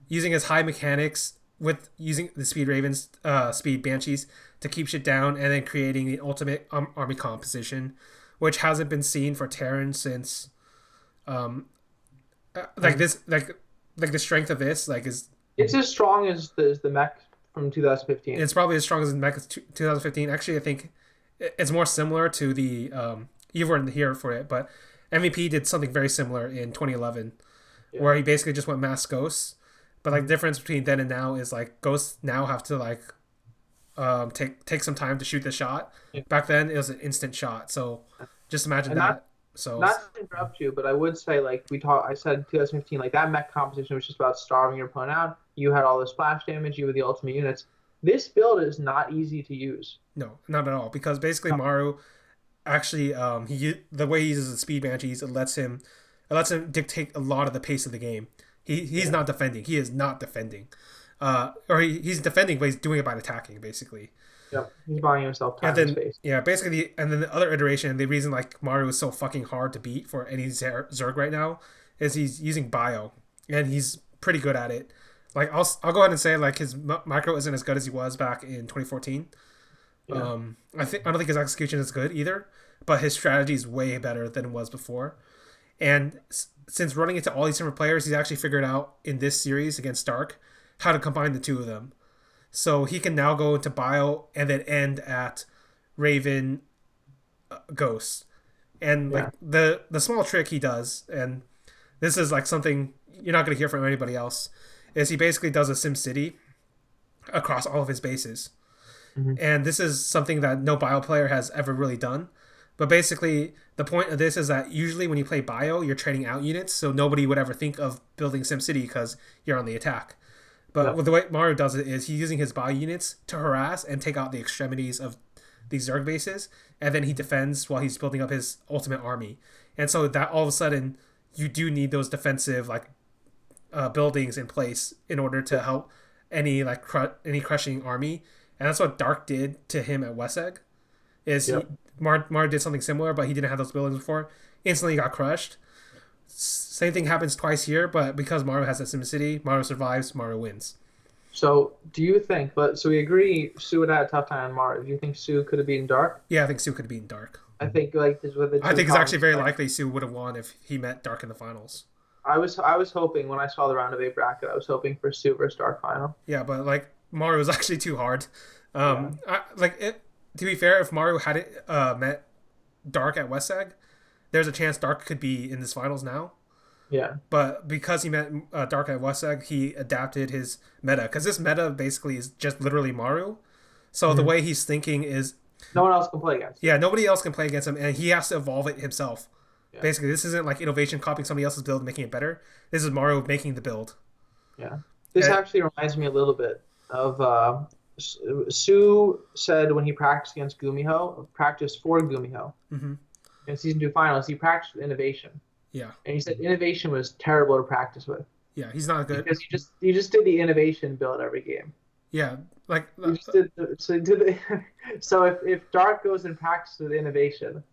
using his high mechanics with using the speed ravens, speed banshees to keep shit down, and then creating the ultimate army composition, which hasn't been seen for Terran since, um, like Mm. this, like the strength of this, like is It's as strong as the mech from 2015. it's probably as strong as Mech 2015. Actually, I think it's more similar to the you weren't here for it, but MVP did something very similar in 2011, Yeah. where he basically just went mass ghosts. But like the Mhm. difference between then and now is like ghosts now have to like take some time to shoot the shot. Yeah. Back then it was an instant shot. So just imagine And not that. So not to interrupt you, but I would say like I said 2015, like that mech composition was just about starving your opponent out. You had all the splash damage, you were the ultimate units. This build is not easy to use. no, not at all, because basically No. Maru actually the way he uses the speed banshees it lets him dictate a lot of the pace of the game. He's Yeah. not defending. He is not defending. He's defending, but he's doing it by attacking, basically. Yep. He's buying himself And time and then space. yeah, basically, and then the other iteration, the reason like Mario is so fucking hard to beat for any Zerg right now is he's using bio, and he's pretty good at it. Like I'll go ahead and say like his micro isn't as good as he was back in 2014. Yeah. I don't think his execution is good either, but his strategy is way better than it was before. And since running into all these different players, he's actually figured out in this series against Dark how to combine the two of them. So he can now go into Bio and then end at Raven Ghost. And like Yeah. the small trick he does, and this is like something you're not gonna hear from anybody else, is he basically does a Sim City across all of his bases. Hmm. And this is something that no bio player has ever really done. But basically, the point of this is that usually when you play bio, you're trading out units, so nobody would ever think of building SimCity because you're on the attack. But Yep. with the way Maru does it is he's using his bio units to harass and take out the extremities of these Zerg bases, and then he defends while he's building up his ultimate army. And so that all of a sudden, you do need those defensive like buildings in place in order to help any like any crushing army. And that's what Dark did to him at Weseg. Is Yep. Mar did something similar, but he didn't have those buildings before. Instantly got crushed. Same thing happens twice here, but because Maru has that SimCity, Maru survives, Maru wins. So do you think, but so we agree soO would have had a tough time on Maru. Do you think soO could have beaten Dark? Yeah, I think soO could have beaten Dark. I think like this with the I two think it's actually very comments. likely soO would have won if he met Dark in the finals. I was hoping when I saw the round of eight bracket, I was hoping for soO versus Dark final. Yeah, but like Maru was actually too hard. Yeah. To be fair, if Maru had it met Dark at Westseg, there's a chance Dark could be in this finals now. Yeah. But because he met Dark at Westseg, he adapted his meta. Because this meta basically is just literally Maru. So the Mhm. way he's thinking is, No one else can play against. yeah, nobody else can play against him, and he has to evolve it himself. Yeah. Basically, this isn't like innovation copying somebody else's build and making it better. This is Maru making the build. Yeah. This And, actually reminds me a little bit of Sue said when he practiced against Gumiho, practiced for Gumiho Mm-hmm. in season two finals, he practiced with innovation, Yeah. and he said innovation was terrible to practice with Yeah. He's not good. because you just did the innovation build every game. Yeah. Like, You just did so did the, so if Dark goes and practices with innovation,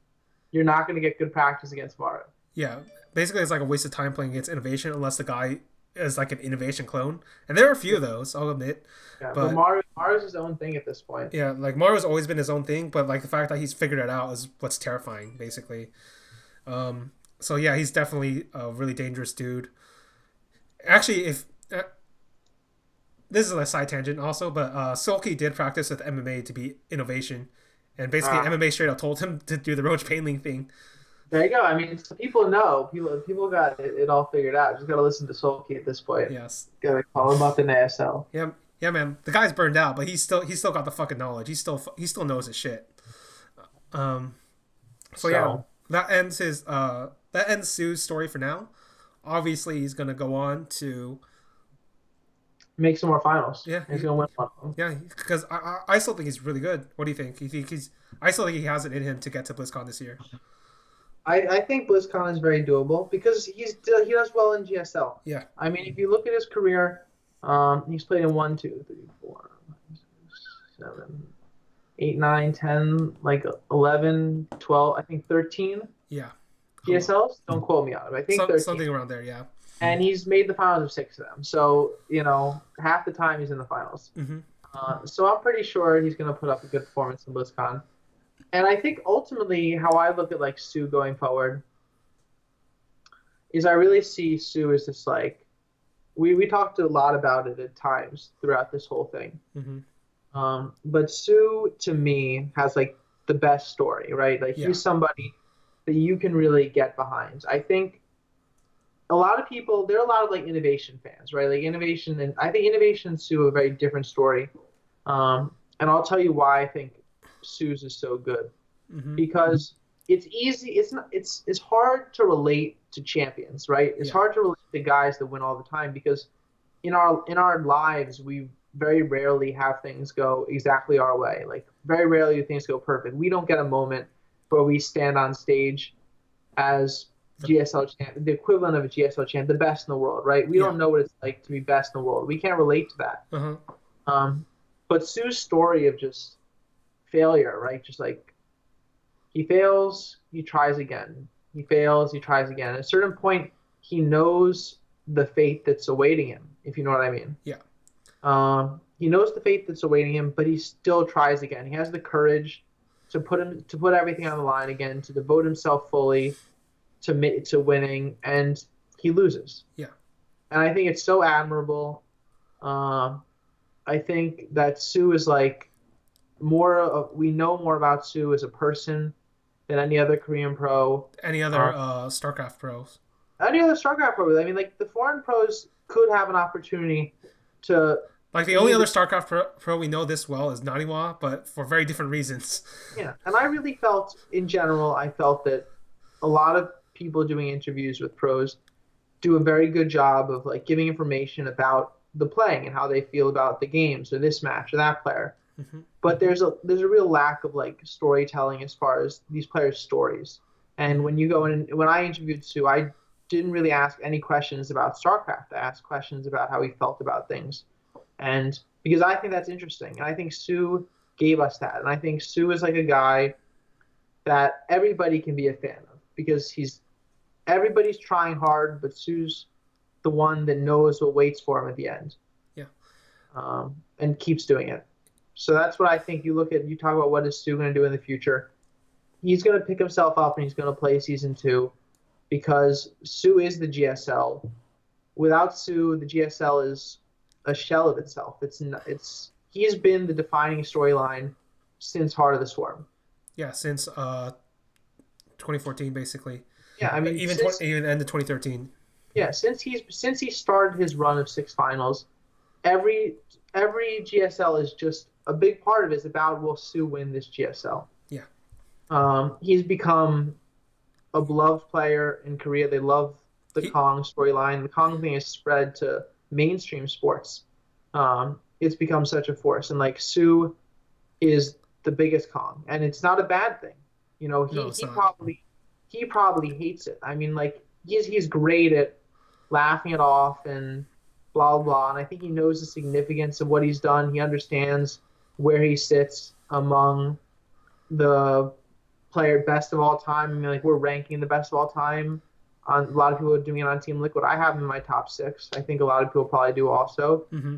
you're not going to get good practice against Maru. yeah. Basically, it's like a waste of time playing against innovation unless the guy is like an innovation clone. And there are a few Yeah, of those, I'll admit. yeah, but But Maru's his own thing at this point. yeah, like Maru's always been his own thing, but like the fact that he's figured it out is what's terrifying, basically. So yeah, he's definitely a really dangerous dude. Actually, if this is a side tangent also, but Sulky did practice with MMA to be innovation, and basically Uh, MMA straight up told him to do the roach paneling thing. there you go. I mean, so people know. People got it all figured out. Just got to listen to Soulkey at this point. Yes, Got to call him up in ASL. yeah, yeah, man. The guy's burned out, but he's still got the fucking knowledge. He still knows his shit. Um, so yeah, So that ends Sue's story for now. Obviously, he's gonna go on to make some more finals. yeah, He's gonna win one of them. yeah, because I still think he's really good. What do you think? You think he's? I still think he has it in him to get to BlizzCon this year. I think BlizzCon is very doable because he does well in GSL. Yeah, I mean, if you look at his career, he's played in 1, 2, 3, 4, 5, 6, 7, 8, 9, 10, like 11, 12, I think 13 yeah. GSLs. Don't quote me on it. I think 13. Something around there. Yeah. And he's made the finals of 6 of them. So, half the time he's in the finals. Mm-hmm. So I'm pretty sure he's going to put up a good performance in BlizzCon. And I think ultimately how I look at like Sue going forward is I really see Sue as just like we talked a lot about it at times throughout this whole thing. Mm-hmm. But Sue to me has like the best story, right? Like Yeah. he's somebody that you can really get behind. I think a lot of people there are a lot of like innovation fans, right? Like innovation and I think innovation and Sue are a very different story. And I'll tell you why I think Sue's is so good Mm-hmm. because it's easy. It's not. It's hard to relate to champions, right? It's Yeah. hard to relate to guys that win all the time because in our lives we very rarely have things go exactly our way. Like very rarely do things go perfect. We don't get a moment where we stand on stage as GSL champ, the equivalent of a GSL champ, the best in the world, right? We Yeah. don't know what it's like to be best in the world. We can't relate to that. Uh-huh. But Sue's story of just failure, right? Just like he fails, he tries again. He fails, he tries again. At a certain point, he knows the fate that's awaiting him, if you know what I mean. Yeah. He knows the fate that's awaiting him, but he still tries again. He has the courage to put everything on the line again, to devote himself fully to winning, and he loses. Yeah. And I think it's so admirable. I think that Sue is like we know more about Sue as a person than any other Korean pro. Any other StarCraft pros? Any other StarCraft pro. I mean, like the foreign pros could have an opportunity to. Like the only other StarCraft pro we know this well is Naniwa, but for very different reasons. Yeah, and I really felt, in general, I felt that a lot of people doing interviews with pros do a very good job of like giving information about the playing and how they feel about the games or this match or that player. Mm-hmm. But there's a real lack of like storytelling as far as these players' stories. And when I interviewed Sue, I didn't really ask any questions about StarCraft. I asked questions about how he felt about things, and because I think that's interesting, and I think Sue gave us that, and I think Sue is like a guy that everybody can be a fan of because everybody's trying hard, but Sue's the one that knows what waits for him at the end. Yeah. And keeps doing it. So that's what I think. You talk about what is Sue going to do in the future. He's going to pick himself up and he's going to play season 2 because Sue is the GSL. Without Sue, the GSL is a shell of itself. He's been the defining storyline since Heart of the Swarm. Yeah, since 2014 basically. Yeah, I mean even end of 2013. Yeah, since he started his run of 6 finals, every GSL is just a big part of it is about will Sue win this GSL. Yeah. He's become a beloved player in Korea. They love the Kong storyline. The Kong thing is spread to mainstream sports. it's become such a force. And like soO is the biggest Kong, and it's not a bad thing. You know, No, he it's he not. probably he probably hates it. I mean, like he's great at laughing it off and blah blah blah. And I think he knows the significance of what he's done. He understands where he sits among the player best of all time. I mean, like we're ranking the best of all time. On a lot of people are doing it on Team Liquid. I have him in my top six. I think a lot of people probably do also. Hmm.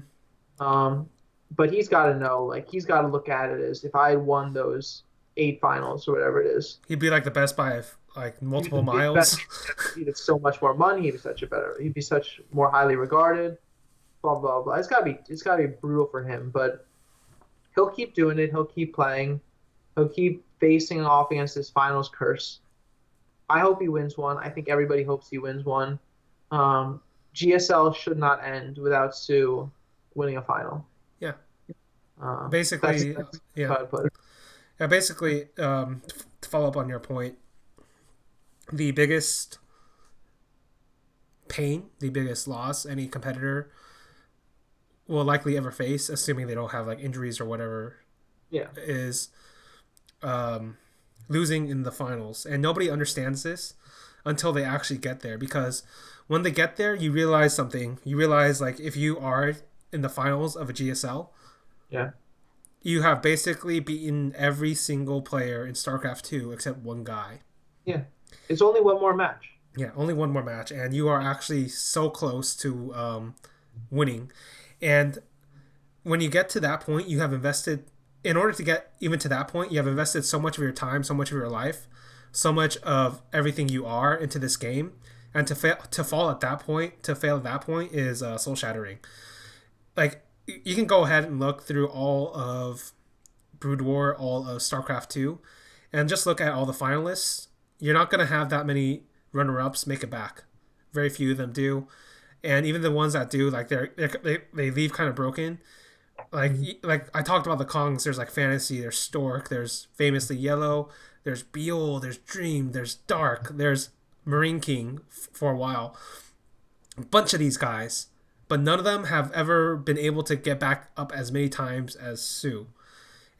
Um, but he's got to know, like he's got to look at it as if I had won those 8 finals or whatever it is. He'd be like the best by like He'd be multiple the big best. miles. He'd have so much more money. He'd be such a better. He'd be such more highly regarded. Blah blah blah. It's gotta be brutal for him, but he'll keep doing it. He'll keep playing. He'll keep facing off against his finals curse. I hope he wins one. I think everybody hopes he wins one. GSL should not end without soO winning a final. Yeah. That's, Basically, that's yeah. how I put it. Yeah, basically, to follow up on your point, the biggest pain, the biggest loss any competitor will likely ever face, assuming they don't have like injuries or whatever, Yeah. is losing in the finals. And nobody understands this until they actually get there, because when they get there, you realize something. You realize, like, if you are in the finals of a GSL, Yeah. you have basically beaten every single player in StarCraft 2 except one guy. Yeah. It's only one more match. Yeah, only one more match, and you are actually so close to winning. And when you get to that point, you have invested, in order to get even to that point, you have invested so much of your time, so much of your life, so much of everything you are into this game. And to fail at that point is soul shattering. Like, you can go ahead and look through all of Brood War, all of StarCraft 2, and just look at all the finalists. You're not going to have that many runner-ups make it back. Very few of them do. And even the ones that do, like, they leave kind of broken. Like I talked about the Kongs, there's like Fantasy, there's Stork, there's Famously Yellow, there's Beol, there's Dream, there's Dark, there's Marine King for a while. A bunch of these guys, but none of them have ever been able to get back up as many times as soO.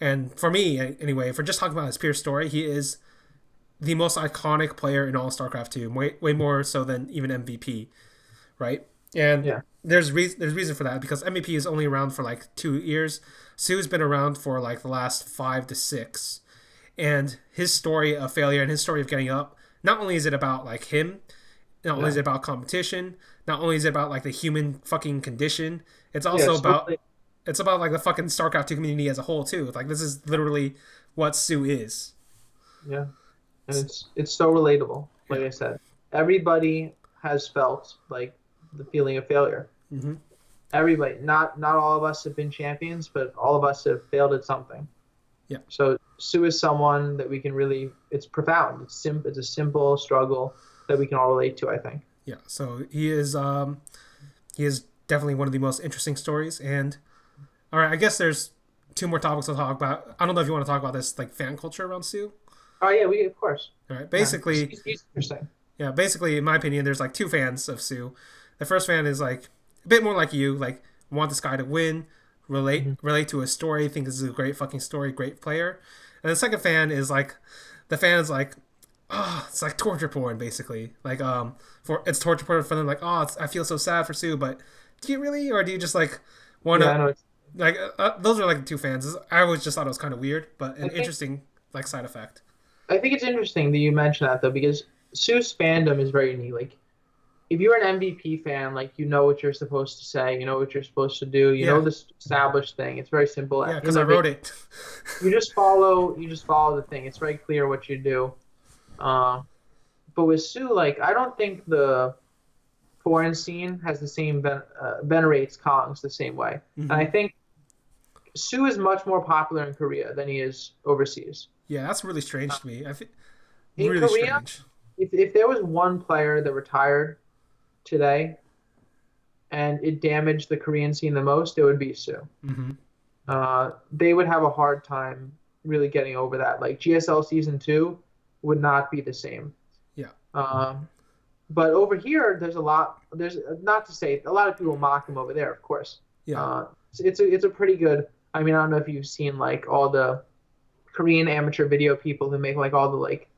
And for me, anyway, if we're just talking about his pure story, he is the most iconic player in all StarCraft 2, way more so than even MVP, right? And Yeah. there's reason for that, because MVP is only around for like 2 years. soO's been around for like the last 5 to 6, and his story of failure and his story of getting up. Not only is it about like him, not only is it about competition, not only is it about like the human fucking condition, it's also about it's about like the fucking StarCraft 2 community as a whole too. Like, this is literally what soO is. Yeah. And it's so relatable. Like I said, everybody has felt like the feeling of failure. Mm-hmm. Everybody, not all of us have been champions, but all of us have failed at something. Yeah. So soO is someone that we can really. It's profound. It's a simple struggle that we can all relate to, I think. Yeah. So he is definitely one of the most interesting stories. And all right, I guess there's 2 more topics to talk about. I don't know if you want to talk about this, like, fan culture around soO. Oh yeah, we of course. All right. Basically, he's interesting. yeah. Basically, in my opinion, there's like 2 fans of soO. The first fan is like a bit more like you, like, want this guy to win, relate to his story, think this is a great fucking story, great player. And the second fan is like, the fan is like, oh, it's like torture porn, basically. Like, it's torture porn for them. Like, oh, I feel so sad for soO, but do you really, or do you just like want to? Yeah, I know. Like, those are like the 2 fans. I always just thought it was kind of weird, but an interesting like side effect. I think it's interesting that you mention that though, because soO's fandom is very unique. Like, if you're an MVP fan, like, you know what you're supposed to say, you know what you're supposed to do, you know this established thing. It's very simple. Yeah, because I wrote it. You just follow the thing. It's very clear what you do. But with soO, like, I don't think the foreign scene has the same venerates Kongs the same way. Mm-hmm. And I think soO is much more popular in Korea than he is overseas. Yeah, that's really strange to me. I think In really Korea, strange. if there was one player that retired today and it damaged the Korean scene the most, it would be soO. Mm-hmm. They would have a hard time really getting over that. Like, GSL Season 2 would not be the same. Yeah. But over here, there's not to say, a lot of people mock him over there, of course. Yeah. It's a pretty good. I mean, I don't know if you've seen like all the Korean amateur video people who make like all the like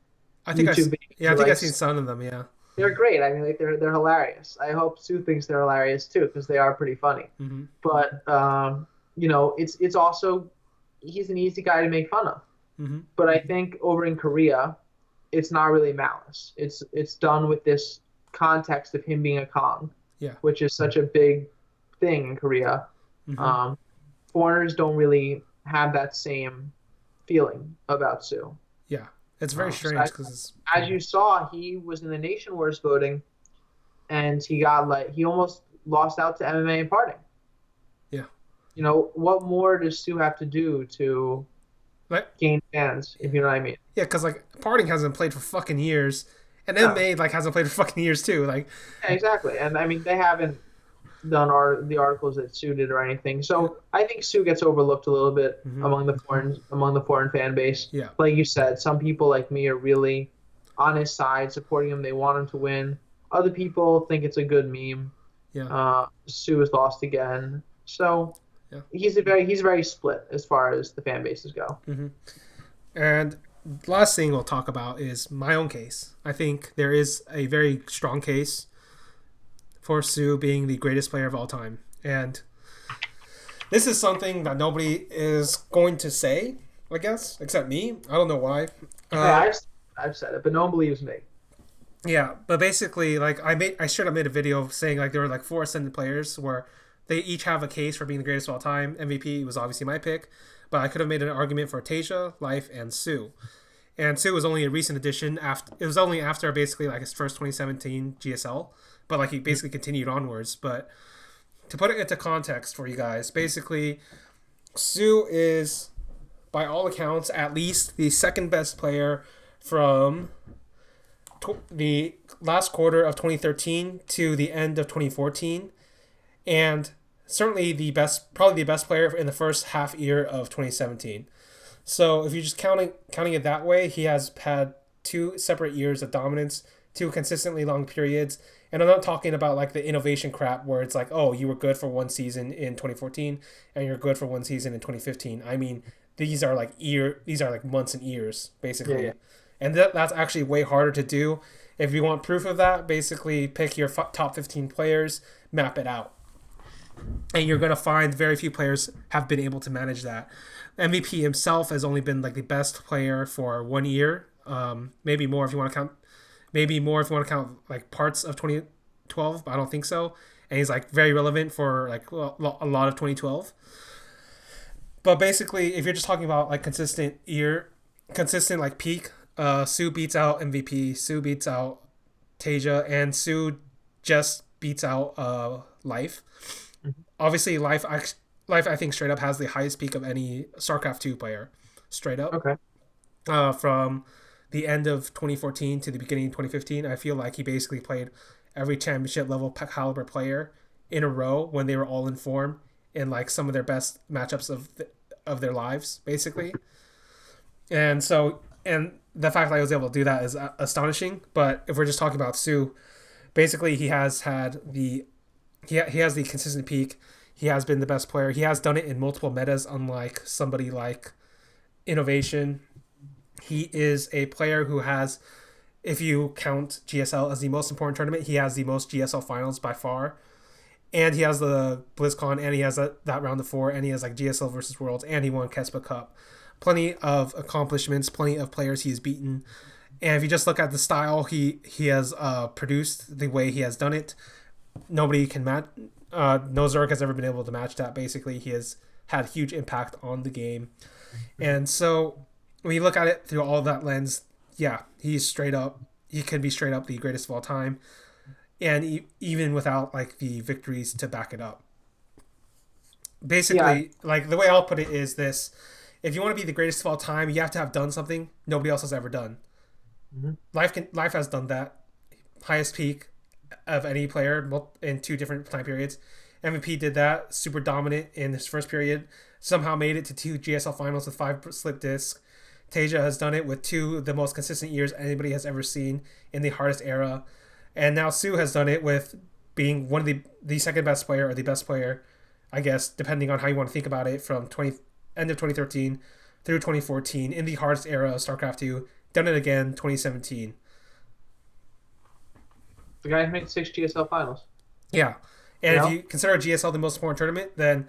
I think YouTube videos yeah, I or think like I've seen some of them. Yeah. they're great. I mean, like they're hilarious. I hope Sue thinks they're hilarious too because they are pretty funny. Mm-hmm. But it's also he's an easy guy to make fun of. Mm-hmm. But I think over in Korea, it's not really malice. It's done with this context of him being a Kong, Yeah. which is such a big thing in Korea. Mm-hmm. Um, Foreigners don't really have that same feeling about Sue. Yeah. It's very So strange because as you saw, he was in the Nation Wars voting, and he almost lost out to MMA and parting. yeah. What more does Sue have to do to Like gain fans, if you know what I mean? yeah, because like Parting hasn't played for fucking years, and No, MMA like hasn't played for fucking years too. Like yeah, exactly. And I mean, they haven't done the articles that Sue did or anything. So I think Sue gets overlooked a little bit mm-hmm. among the foreign fan base. Yeah. Like you said, some people like me are really on his side, supporting him. They want him to win. Other people think it's a good meme. Yeah. Sue has lost again. So Yeah. he's very split as far as the fan bases go. Mm-hmm. And last thing we'll talk about is my own case. I think there is a very strong case for Sue being the greatest player of all time. And this is something that nobody is going to say, I guess, except me. I don't know why. Yeah, I've said it, but no one believes me. Yeah, but basically, like I should have made a video saying like there were like four ascendant players where they each have a case for being the greatest of all time. MVP was obviously my pick, but I could have made an argument for Tasia, Life, and Sue. And Sue was only a recent addition. It was only after basically like his first 2017 GSL, but like he basically continued onwards. But to put it into context for you guys, basically Sue is by all accounts at least the second best player from the last quarter of 2013 to the end of 2014, and certainly probably the best player in the first half year of 2017. So if you're just counting it that way, he has had two separate years of dominance, two consistently long periods. And I'm not talking about like the innovation crap where it's like, oh, you were good for one season in 2014 and you're good for one season in 2015. I mean, these are like months and years basically. Yeah. And that's actually way harder to do. If you want proof of that, basically pick your top 15 players, map it out. And you're going to find very few players have been able to manage that. MVP himself has only been like the best player for 1 year. Maybe more if you want to count like parts of 2012, but I don't think so. And he's like very relevant for like a lot of 2012. But basically, if you're just talking about like consistent like peak, Sue beats out MVP, Sue beats out Tasia, and Sue just beats out Life. Mm-hmm. Obviously, Life I think straight up has the highest peak of any StarCraft 2 player, straight up. Okay. From the end of 2014 to the beginning of 2015, I feel like he basically played every championship level caliber player in a row when they were all in form in like some of their best matchups of their lives, basically. And the fact that I was able to do that is astonishing. But if we're just talking about Sue, basically he has the consistent peak. He has been the best player. He has done it in multiple metas, unlike somebody like Innovation. He is a player who has, if you count GSL as the most important tournament, he has the most GSL finals by far. And he has the BlizzCon, and he has that round of 4, and he has like GSL versus Worlds, and he won Kespa Cup. Plenty of accomplishments, plenty of players he has beaten. And if you just look at the style he has produced, the way he has done it, nobody can match. No Zerg has ever been able to match that. Basically, he has had huge impact on the game. And so when you look at it through all of that lens, yeah, he can be straight up the greatest of all time. And even without like the victories to back it up. Basically, like the way I'll put it is this: if you want to be the greatest of all time, you have to have done something nobody else has ever done. Mm-hmm. Life has done that. Highest peak of any player in 2 different time periods. MVP did that, super dominant in his first period. Somehow made it to 2 GSL finals with 5 slip discs. Tasia has done it with 2 of the most consistent years anybody has ever seen in the hardest era. And now Sue has done it with being one of the second best player or the best player I guess, depending on how you want to think about it, from end of 2013 through 2014 in the hardest era of StarCraft 2. Done it again, 2017. The guy who made 6 GSL finals. Yeah. You And if know, you consider GSL the most important tournament, then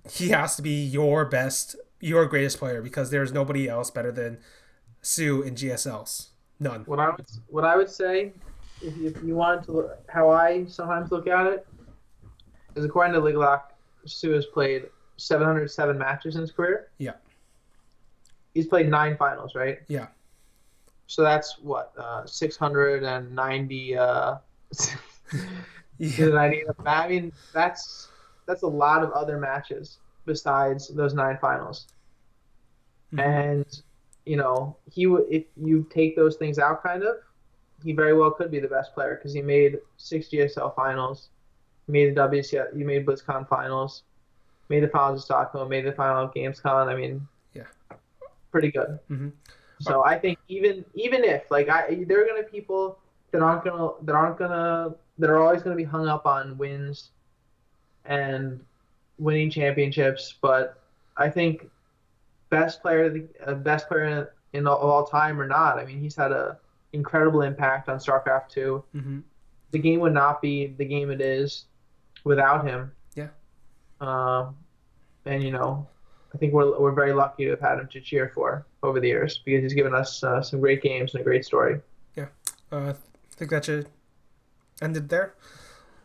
he has to be your greatest player because there's nobody else better than soO in GSLs. None. what I would say, if you wanted to look, how I sometimes look at it is according to Liglock, soO has played 707 matches in his career. Yeah. He's played 9 finals, right? Yeah. So that's what 690. Yeah. 90. I mean, that's a lot of other matches besides those 9 finals. Mm-hmm. And he would, if you take those things out, kind of, he very well could be the best player because he made 6 GSL finals, made the WCS, he made BlizzCon finals, made the finals of Stockholm, made the final of Gamescom. I mean, Yeah. pretty good. Mm-hmm. So I think even if like there are gonna be people that are always gonna be hung up on wins and winning championships, but I think best player in all time or not. I mean, he's had a incredible impact on StarCraft 2. Mm-hmm. The game would not be the game it is without him. Yeah. Um, and I think we're very lucky to have had him to cheer for over the years because he's given us some great games and a great story. Yeah. I think that should end it there.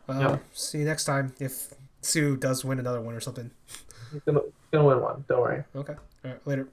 Yeah, See you next time if soO does win another one or something. he's gonna win one. Don't worry. Okay. All right. Later.